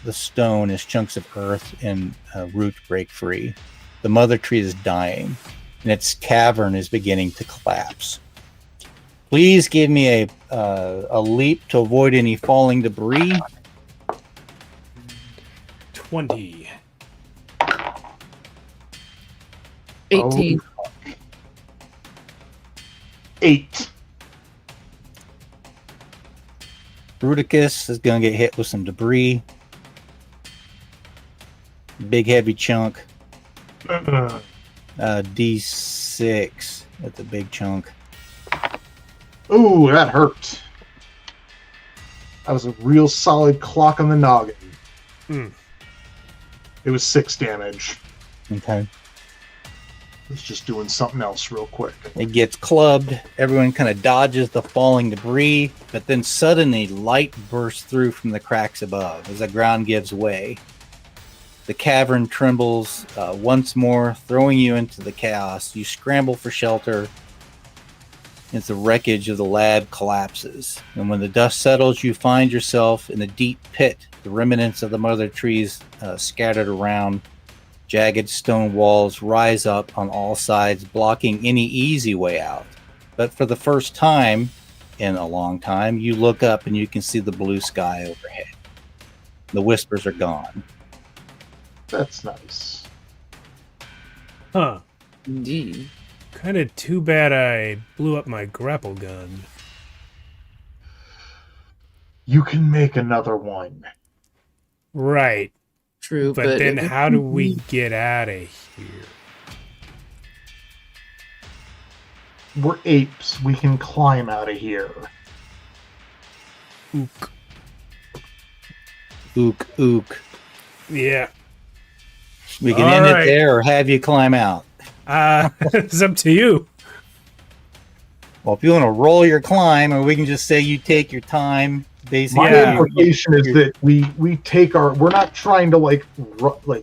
the stone as chunks of earth and roots break free. The mother tree is dying, and its cavern is beginning to collapse. Please give me a leap to avoid any falling debris. 20. 18. 8. Bruticus is going to get hit with some debris. Big heavy chunk. D6 at the big chunk. Ooh, that hurt. That was a real solid clock on the noggin. Hmm. It was 6 damage. Okay. It's just doing something else real quick. It gets clubbed. Everyone kind of dodges the falling debris, but then suddenly light bursts through from the cracks above as the ground gives way. The cavern trembles once more, throwing you into the chaos. You scramble for shelter as the wreckage of the lab collapses. And when the dust settles, you find yourself in a deep pit. The remnants of the mother trees scattered around. Jagged stone walls rise up on all sides, blocking any easy way out. But for the first time in a long time, you look up and you can see the blue sky overhead. The whispers are gone. That's nice. Huh. Indeed. Kind of too bad I blew up my grapple gun. You can make another one. Right. True, But then how do we get out of here? We're apes. We can climb out of here. Ook. Ook. Yeah. We can All end right. it there or have you climb out. It's up to you. Well, if you want to roll your climb, or we can just say you take your time. Basically, My Yeah. implication is that we take our. We're not trying to like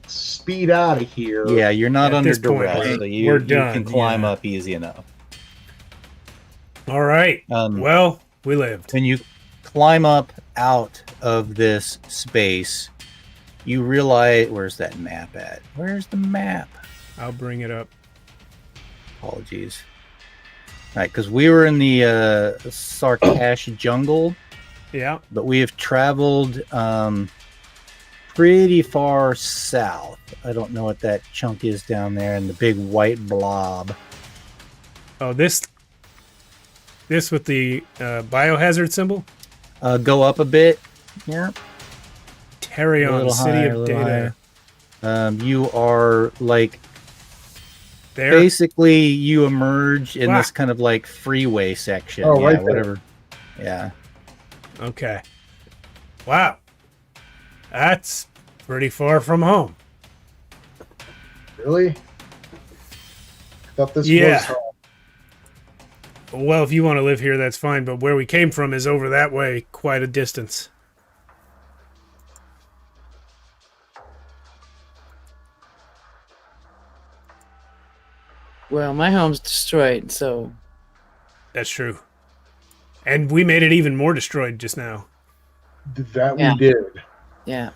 speed out of here. yeah, you're not At under this point, duress, we're- so you we're can done, climb yeah. up easy enough. All right. Well, we lived. When you climb up out of this space, you realize, where's that map at? Where's the map? I'll bring it up. Apologies. All right, because we were in the Sarkash jungle, Yeah. but we have traveled pretty far south. I don't know what that chunk is down there, and the big white blob. Oh, this with the biohazard symbol? Go up a bit. Yeah. A Tarion, little City higher, a of little Data. higher. You are like There. basically you emerge in Wow. this kind of like freeway section. Oh, yeah, right there. whatever. Yeah. Okay. Wow. That's pretty far from home. Really? Thought this Yeah. was. Well, if you want to live here, that's fine, but where we came from is over that way, quite a distance. Well, my home's destroyed, so That's true. And we made it even more destroyed just now. That Yeah. we did. yeah.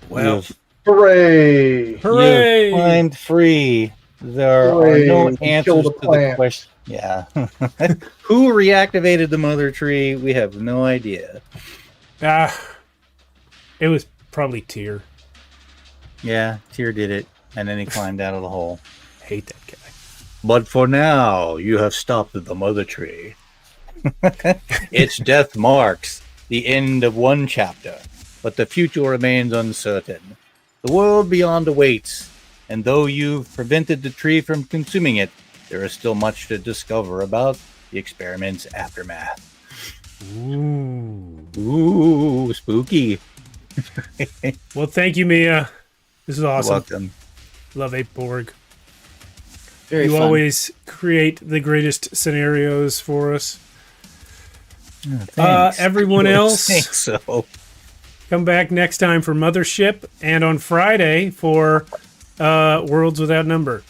Well, You've- Hooray! hooray! You've climbed free. There Hooray, are no we answers killed to a the plant. question. Yeah. Who reactivated the mother tree? We have no idea. It was probably Tyr. Yeah, Tyr did it, and then he climbed out of the hole. Hate that guy. But for now, you have stopped at the mother tree. Its death marks the end of one chapter, but the future remains uncertain. The world beyond awaits, and though you've prevented the tree from consuming it, there is still much to discover about the experiment's aftermath. Ooh. Ooh, spooky. Well, thank you, Mia. This is awesome. Welcome. Love Ape Borg. Very You fun. always create the greatest scenarios for us. Thanks. Everyone You would else? think so. Come back next time for Mothership, and on Friday for Worlds Without Number.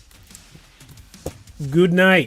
Good night.